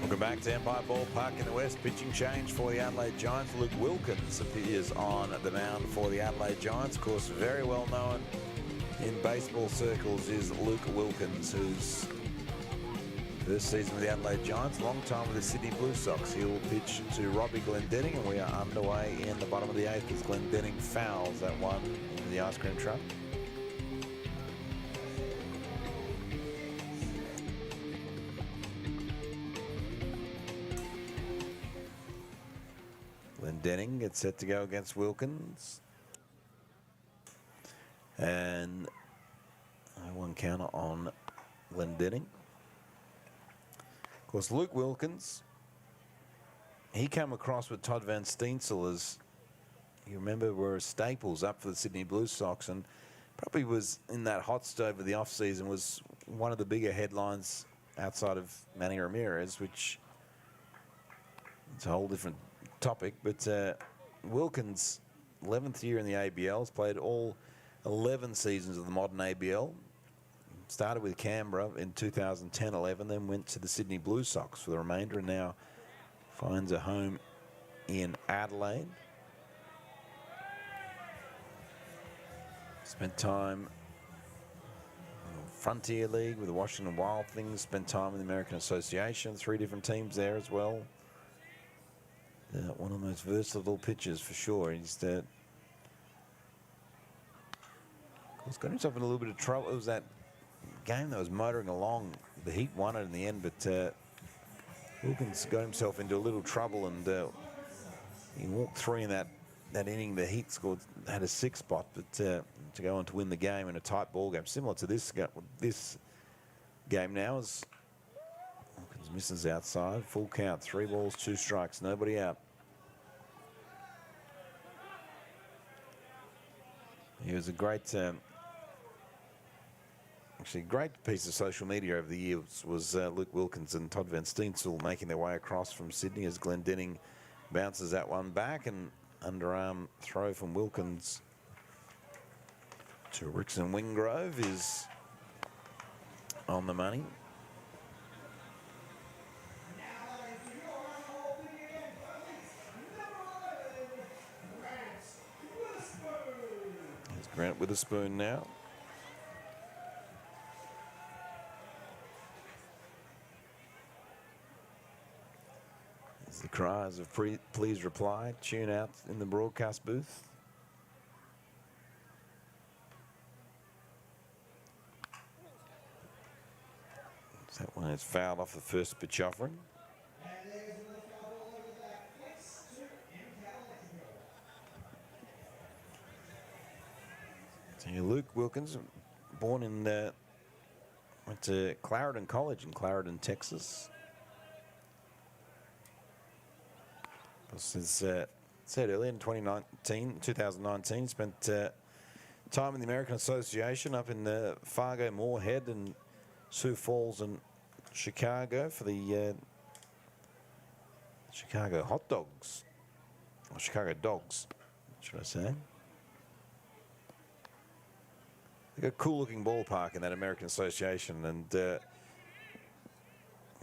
Welcome back to Empire Ballpark in the West. Pitching change for the Adelaide Giants. Luke Wilkins appears on the mound for the Adelaide Giants. Of course, very well known in baseball circles is Luke Wilkins, whose first season with the Adelaide Giants, long time with the Sydney Blue Sox. He'll pitch to Robbie Glendenning, and we are underway in the bottom of the 8th as Glendenning fouls that one into the ice cream truck. Denning gets set to go against Wilkins. And 1 counter on Glendenning. Of course, Luke Wilkins, he came across with Todd Van Steensel, as you remember, were staples up for the Sydney Blue Sox, and probably was in that hot stove of the off-season, was one of the bigger headlines outside of Manny Ramirez, which it's a whole different topic. But Wilkins, 11th year in the ABL, has played all 11 seasons of the modern ABL. Started with Canberra in 2010-11, then went to the Sydney Blue Sox for the remainder, and now finds a home in Adelaide. Spent time in the Frontier League with the Washington Wild Things, spent time in the American Association, 3 different teams there as well. One of the most versatile pitchers for sure. He's got himself in a little bit of trouble. It was that game that was motoring along. The Heat won it in the end, but Wilkins got himself into a little trouble, and he walked 3 in that inning. The Heat had a 6 spot, but to go on to win the game in a tight ball game, similar to this game now, as Wilkins Misses outside. Full count. 3 balls, 2 strikes. Nobody out. He was a great, actually great piece of social media over the years was Luke Wilkins and Todd Van Steensel making their way across from Sydney as Glenn Denning bounces that one back, and underarm throw from Wilkins to Rickson Wingrove is on the money. There's Grant Witherspoon now. There's the cries of please reply, tune out in the broadcast booth. That one is fouled off the first pitch offering. So Luke Wilkins, born in, went to Clarendon College in Clarendon, Texas. As said earlier, in 2019, spent time in the American Association up in Fargo, Moorhead, and Sioux Falls and Chicago for the Chicago Hot Dogs, or Chicago Dogs, should I say. They got a cool-looking ballpark in that American Association, and as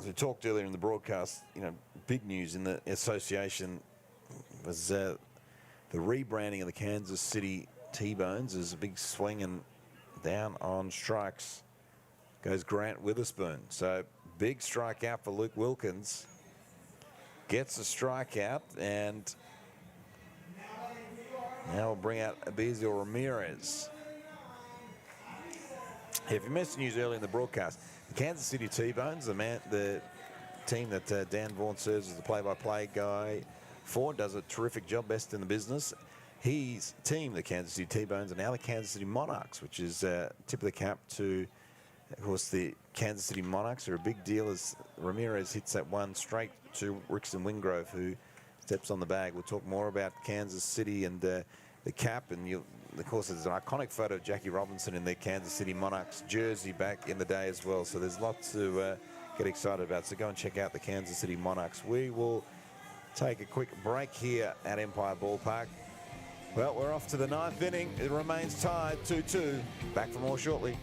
we talked earlier in the broadcast, you know, big news in the association was the rebranding of the Kansas City T-Bones. Is a big swing, and down on strikes goes Grant Witherspoon. So big strikeout for Luke Wilkins. Gets a strikeout, and now we'll bring out Abizio Ramirez. If you missed the news earlier in the broadcast, the Kansas City T-Bones, the team that Dan Vaughan serves as the play-by-play guy for, does a terrific job, best in the business. His team, the Kansas City T-Bones, and now the Kansas City Monarchs, which is tip of the cap to, of course, the Kansas City Monarchs are a big deal as Ramirez hits that one straight to Rickson Wingrove, who steps on the bag. We'll talk more about Kansas City and the cap, and of course, there's an iconic photo of Jackie Robinson in the Kansas City Monarchs jersey back in the day as well. So there's lots to get excited about. So go and check out the Kansas City Monarchs. We will take a quick break here at Empire Ballpark. Well, we're off to the 9th inning. It remains tied 2-2. Back for more shortly.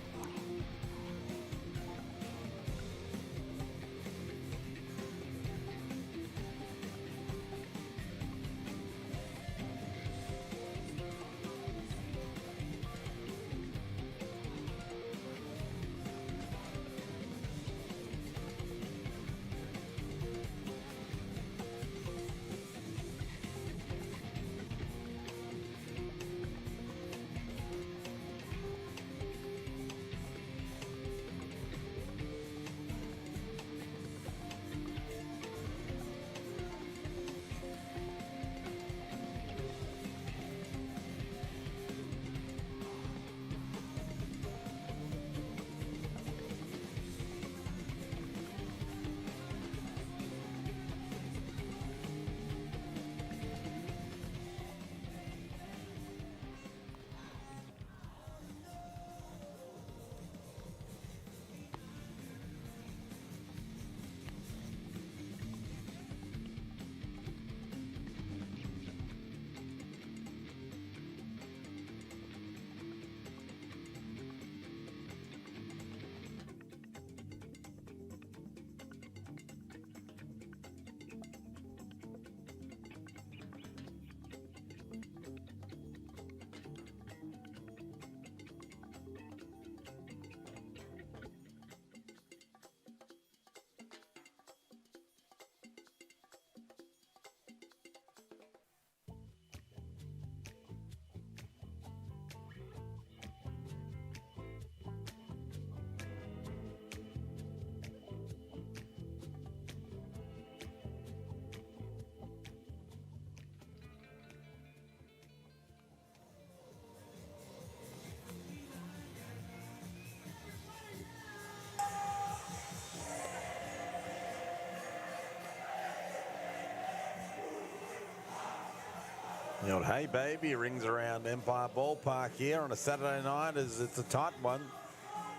The old hey baby rings around Empire Ballpark here on a Saturday night as it's a tight one.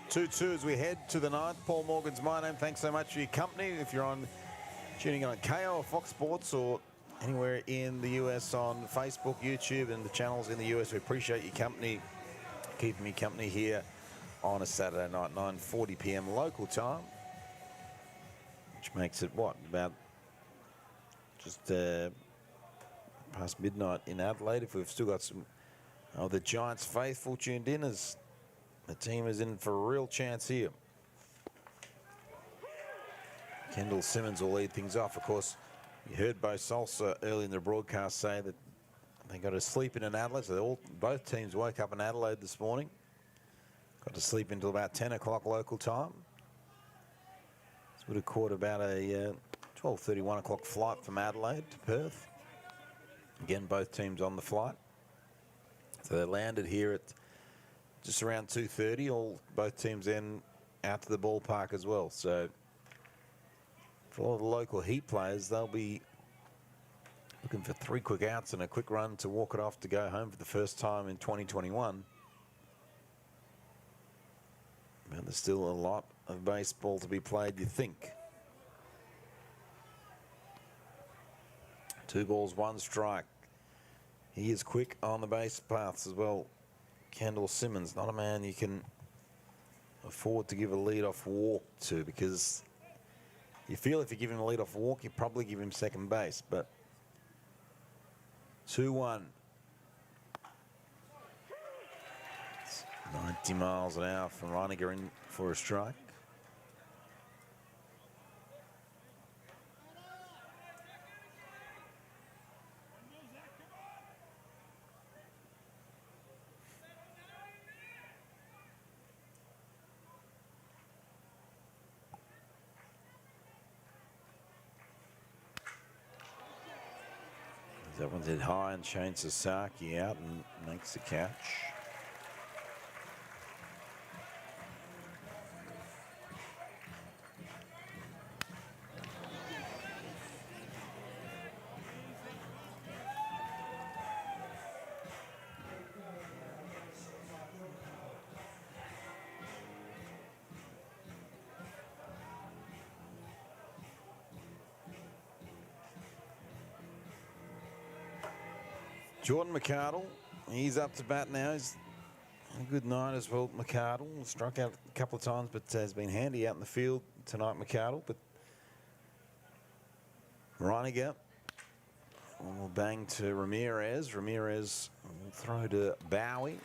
2-2 as we head to the ninth. Paul Morgan's my name. Thanks so much for your company. If you're on tuning in on KO or Fox Sports or anywhere in the US on Facebook, YouTube, and the channels in the US, we appreciate your company, keeping me company here on a Saturday night, 9:40 p.m. local time, which makes it what, about just past midnight in Adelaide. If we've still got some of the Giants faithful tuned in, as the team is in for a real chance here. Kendall Simmons will lead things off. Of course, you heard Bo Salsa early in the broadcast say that they got to sleep in Adelaide. So both teams woke up in Adelaide this morning. Got to sleep until about 10 o'clock local time. This would have caught about a 12:30, 1 o'clock flight from Adelaide to Perth. Again, both teams on the flight. So they landed here at just around 2:30. Both teams then out to the ballpark as well. So for all the local Heat players, they'll be looking for 3 quick outs and a quick run to walk it off to go home for the first time in 2021. But there's still a lot of baseball to be played, you think. 2 balls, 1 strike. He is quick on the base paths as well. Kendall Simmons, not a man you can afford to give a lead-off walk to, because you feel if you give him a lead-off walk, you probably give him second base. But 2-1. 90 miles an hour from Reiniger in for a strike. That one's hit high, and Shane Sasaki out and makes the catch. Jordan McArdle, he's up to bat now. He's had a good night as well. McArdle struck out a couple of times, but has been handy out in the field tonight, McArdle. But Reiniger will bang to Ramirez. Ramirez will throw to Bowie.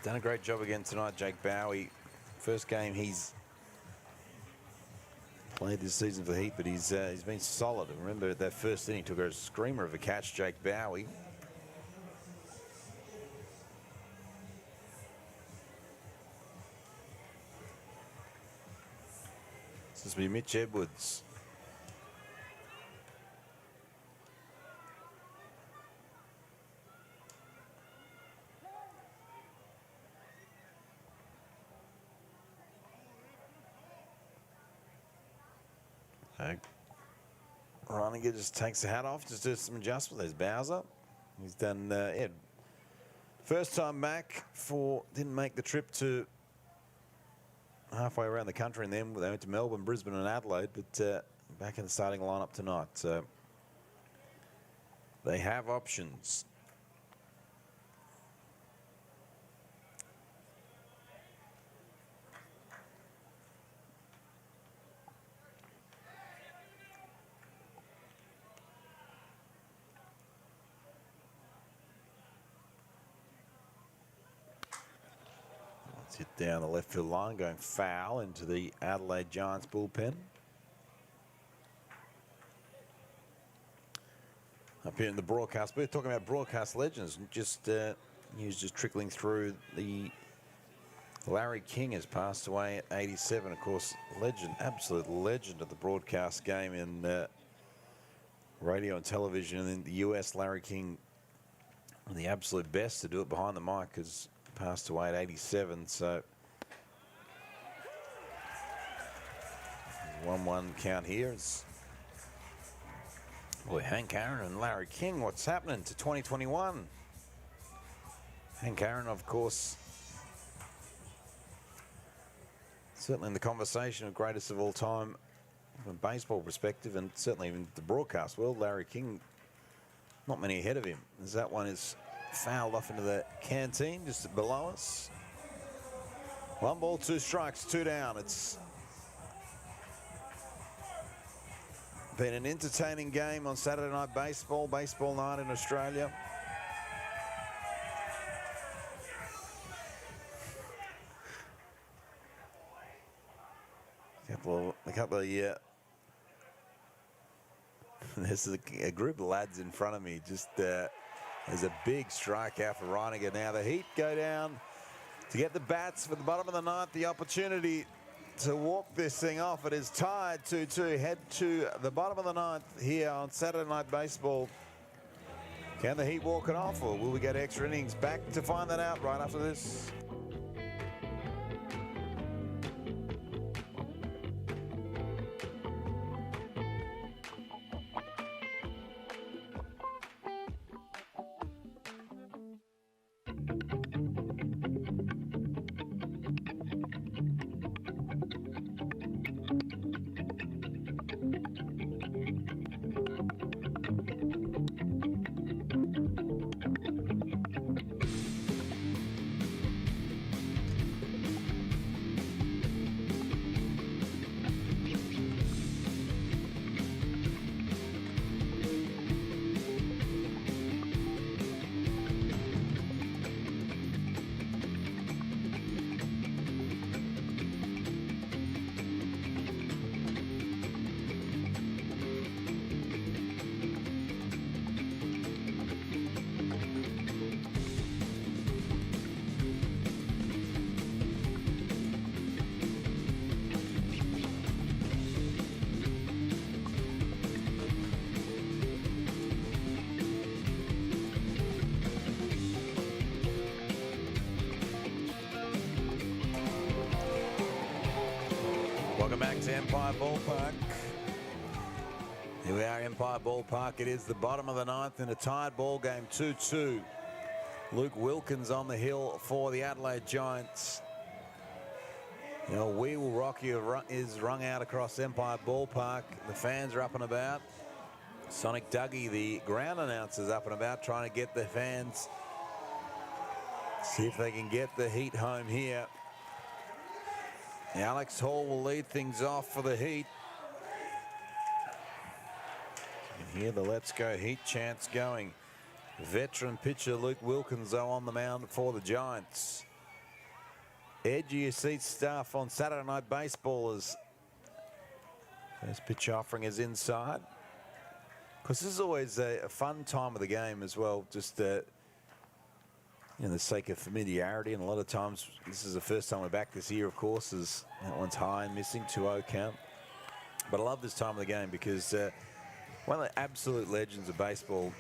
Done a great job again tonight, Jake Bowie. First game he's played this season for the Heat, but he's been solid. Remember that first inning took a screamer of a catch, Jake Bowie. This will be Mitch Edwards. Reiniger just takes the hat off, just does some adjustments. There's Bowser. He's done, first time back didn't make the trip to halfway around the country, and then they went to Melbourne, Brisbane, and Adelaide, but back in the starting lineup tonight. So they have options. Hit down the left field line, going foul into the Adelaide Giants bullpen. Up here in the broadcast, we're talking about broadcast legends. Just news just trickling through. The Larry King has passed away at 87. Of course, legend, absolute legend of the broadcast game in radio and television. And in the US, Larry King, one of the absolute best to do it behind the mic, has passed away at 87. So 1-1 count here. It's Boy, Hank Aaron and Larry King, what's happening to 2021? Hank Aaron, of course, certainly in the conversation of greatest of all time from a baseball perspective, and certainly even the broadcast world. Larry King, not many ahead of him, as that one is fouled off into the canteen just below us. 1 ball, 2 strikes, 2 down. It's been an entertaining game on Saturday Night Baseball, baseball night in Australia. A couple of there's a group of lads in front of me. Just there's a big strikeout for Reiniger. Now the Heat go down to get the bats for the bottom of the ninth. The opportunity to walk this thing off. It is tied 2-2. Head to the bottom of the ninth here on Saturday Night Baseball. Can the Heat walk it off, or will we get extra innings? Back to find that out right after this. Welcome back to Empire Ballpark. Here we are, Empire Ballpark. It is the bottom of the ninth in a tied ball game, 2-2. Luke Wilkins on the hill for the Adelaide Giants. You know, We Will Rock You is rung out across Empire Ballpark. The fans are up and about. Sonic Dougie, the ground announcer, is up and about, trying to get the fans, see if they can get the Heat home here. Alex Hall will lead things off for the Heat. You can hear the Let's Go Heat chants going. Veteran pitcher Luke Wilkins, though, on the mound for the Giants. Edge of your seat stuff on Saturday Night Baseball as first pitch offering is inside. Because this is always a fun time of the game as well, just the sake of familiarity, and a lot of times this is the first time we're back this year, of course, as that one's high and missing, 2-0 count. But I love this time of the game because one of the absolute legends of baseball,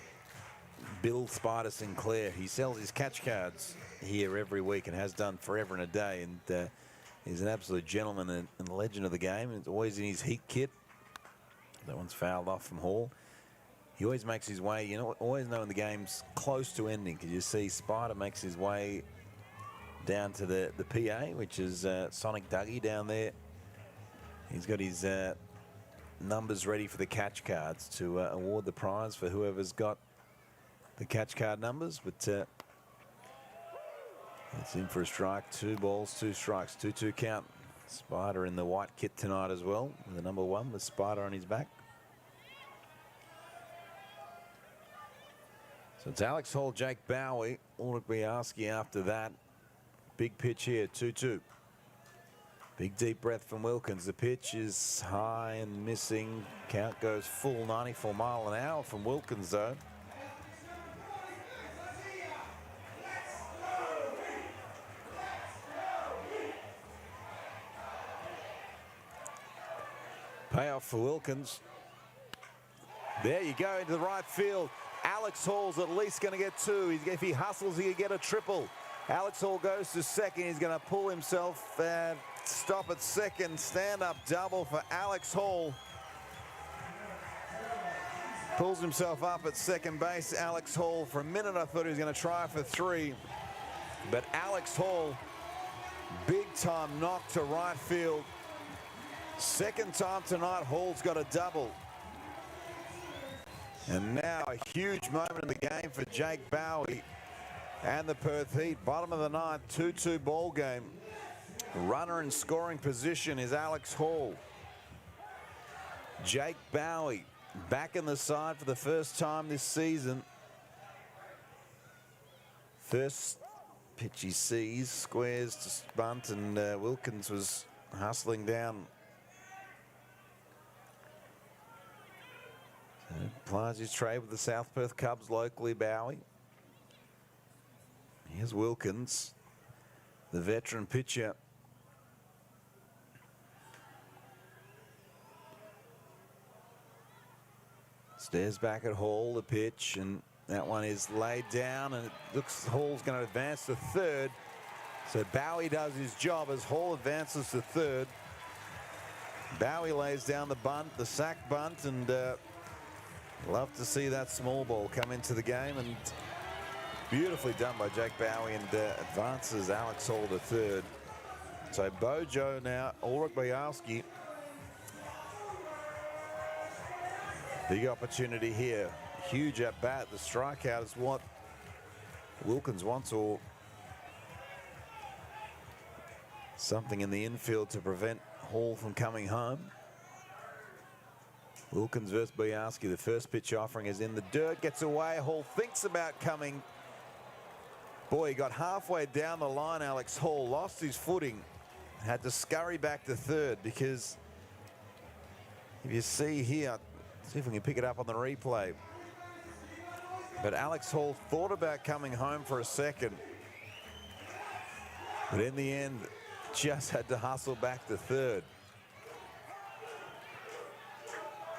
Bill Spider Sinclair, he sells his catch cards here every week and has done forever and a day, and he's an absolute gentleman and legend of the game, and it's always in his Heat kit. That one's fouled off from Hall. He always makes his way, always knowing the game's close to ending, because you see Spider makes his way down to the PA, which is Sonic Dougie down there. He's got his numbers ready for the catch cards to award the prize for whoever's got the catch card numbers. But it's in for a strike. 2 balls, 2 strikes, 2-2 count. Spider in the white kit tonight as well, with the number 1 with Spider on his back. So it's Alex Hall, Jake Bowie. All that we ask you after that. Big pitch here, 2-2. Big deep breath from Wilkins. The pitch is high and missing. Count goes full, 94 mile an hour from Wilkins, though. Payoff for Wilkins. There you go, into the right field. Alex Hall's at least going to get 2. If he hustles, he can get a triple. Alex Hall goes to second. He's going to pull himself and stop at second. Stand-up double for Alex Hall. Pulls himself up at second base. Alex Hall. For a minute, I thought he was going to try for 3. But Alex Hall, big time knock to right field. Second time tonight, Hall's got a double. And now a huge moment in the game for Jake Bowie and the Perth Heat. Bottom of the ninth, 2-2 ball game. Runner in scoring position is Alex Hall. Jake Bowie back in the side for the first time this season. First pitch he sees, squares to bunt, and Wilkins was hustling down. So plies his trade with the South Perth Cubs locally, Bowie. Here's Wilkins, the veteran pitcher. Stares back at Hall, the pitch, and that one is laid down, and it looks Hall's going to advance to third. So Bowie does his job as Hall advances to third. Bowie lays down the bunt, the sack bunt, and love to see that small ball come into the game, and beautifully done by Jake Bowie, and advances Alex Hall to third. So Bojo now, Ulrich Bojarski. Big opportunity here. Huge at bat. The strikeout is what Wilkins wants, or something in the infield to prevent Hall from coming home. Wilkins versus Bojarski. The first pitch offering is in the dirt. Gets away. Hall thinks about coming. Boy, he got halfway down the line. Alex Hall lost his footing. Had to scurry back to third, because if you see here, see if we can pick it up on the replay. But Alex Hall thought about coming home for a second, but in the end, just had to hustle back to third.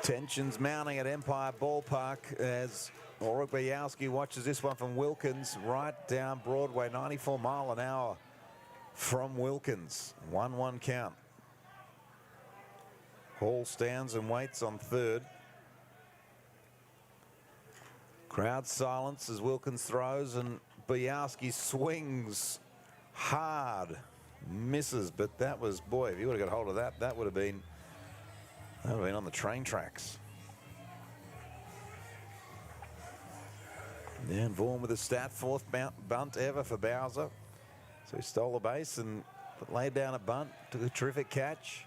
Tensions mounting at Empire Ballpark as Ulrich Bojarski watches this one from Wilkins, right down Broadway, 94 mile an hour from Wilkins. 1-1 count. Hall stands and waits on third. Crowd silence as Wilkins throws, and Bojarski swings hard, misses, but that was, boy, if you would have got hold of that, that would have been on the train tracks. Dan Vaughan with a stat, fourth bunt ever for Bowser. So he stole the base and laid down a bunt, took a terrific catch.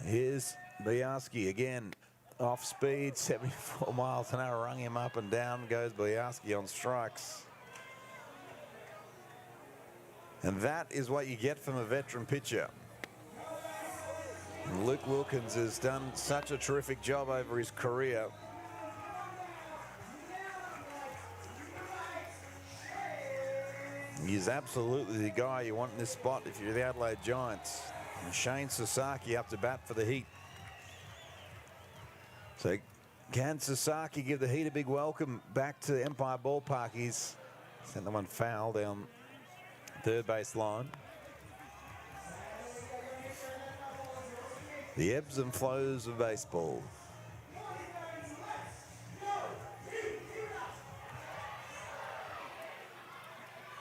Here's Bojarski again. Off speed, 74 miles an hour, rung him up and down goes Bojarski on strikes. And that is what you get from a veteran pitcher. And Luke Wilkins has done such a terrific job over his career. He's absolutely the guy you want in this spot if you're the Adelaide Giants. And Shane Sasaki up to bat for the Heat. So can Sasaki give the Heat a big welcome back to Empire Ballpark? He's sent the one foul down third base line. The ebbs and flows of baseball.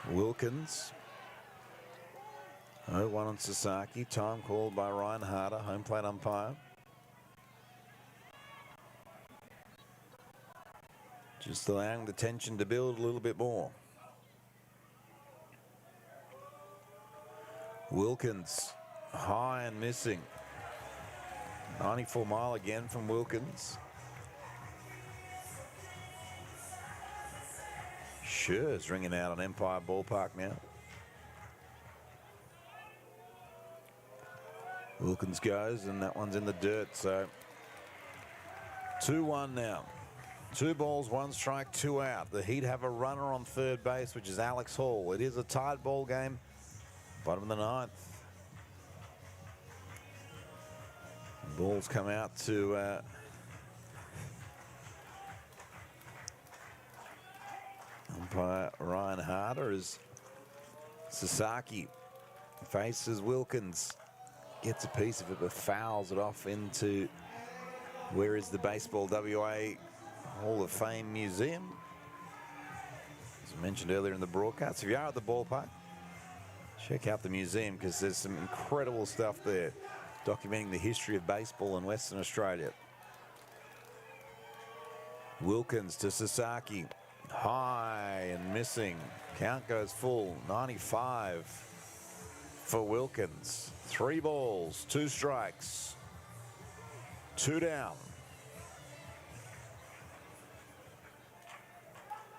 Wilkins. 0-1 on Sasaki. Time called by Ryan Harder, home plate umpire. Just allowing the tension to build a little bit more. Wilkins, high and missing. 94 mile again from Wilkins. Scher's ringing out on Empire Ballpark now. Wilkins goes, and that one's in the dirt, so 2-1 now. 2 balls, 1 strike, 2 out. The Heat have a runner on third base, which is Alex Hall. It is a tied ball game. Bottom of the ninth. Balls come out to umpire Ryan Harder as Sasaki faces Wilkins. Gets a piece of it but fouls it off into where is the baseball WA Hall of Fame Museum. As I mentioned earlier in the broadcast, if you are at the ballpark, check out the museum because there's some incredible stuff there documenting the history of baseball in Western Australia. Wilkins to Sasaki. High and missing. Count goes full. 95 for Wilkins. 3 balls, 2 strikes. 2 down.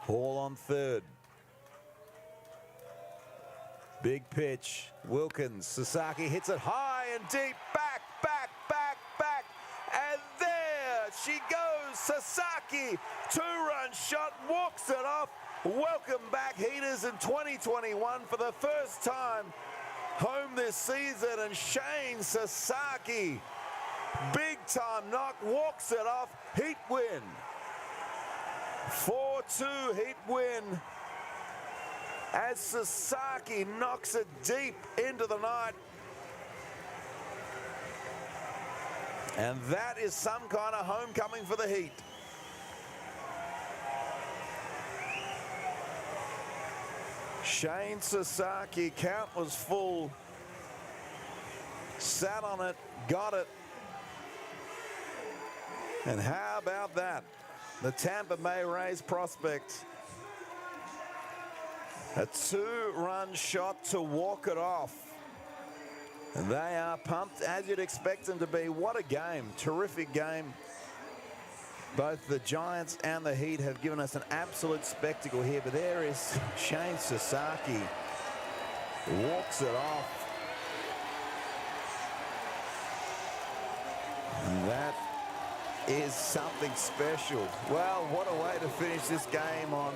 Hall on third. Big pitch. Wilkins. Sasaki hits it high and deep. Back, back, back, back. And there she goes. Sasaki. 2-run shot. Walks it off. Welcome back, Heaters, in 2021 for the first time home this season. And Shane Sasaki, big time knock, walks it off. Heat win. 4-2 Heat win as Sasaki knocks it deep into the night. And that is some kind of homecoming for the Heat. Shane Sasaki, count was full, sat on it, got it. And how about that? The Tampa Bay Rays prospect. A 2-run shot to walk it off. And they are pumped as you'd expect them to be. What a game, terrific game. Both the Giants and the Heat have given us an absolute spectacle here, but there is Shane Sasaki. Walks it off. And that is something special. Well, what a way to finish this game on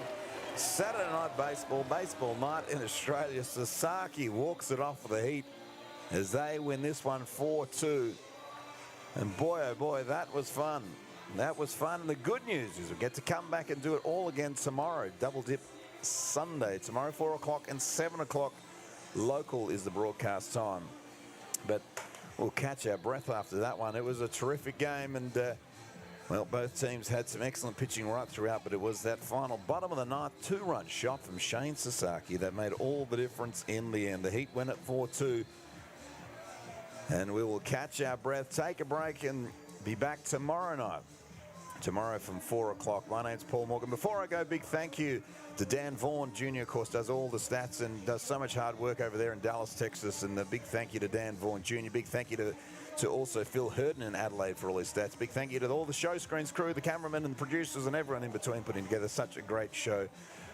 Saturday Night Baseball, baseball night in Australia. Sasaki walks it off for the Heat as they win this one 4-2. And boy, oh boy, that was fun. That was fun. And the good news is we get to come back and do it all again tomorrow. Double dip Sunday. Tomorrow, 4 o'clock and 7 o'clock. Local is the broadcast time. But we'll catch our breath after that one. It was a terrific game. And, well, both teams had some excellent pitching right throughout. But it was that final bottom of the ninth 2-run shot from Shane Sasaki that made all the difference in the end. The Heat win at 4-2. And we will catch our breath, take a break, and be back tomorrow night. Tomorrow from 4 o'clock. My name's Paul Morgan. Before I go, big thank you to Dan Vaughan Jr., of course, does all the stats and does so much hard work over there in Dallas, Texas. And a big thank you to Dan Vaughan Jr. Big thank you to also Phil Hurden in Adelaide for all his stats. Big thank you to all the Showscreens crew, the cameramen and the producers and everyone in between putting together such a great show.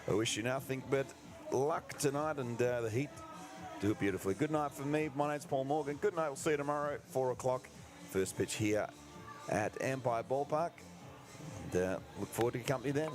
I wish you nothing but luck tonight, and the Heat do it beautifully. Good night from me. My name's Paul Morgan. Good night. We'll see you tomorrow, 4 o'clock. First pitch here at Empire Ballpark. And look forward to your company then.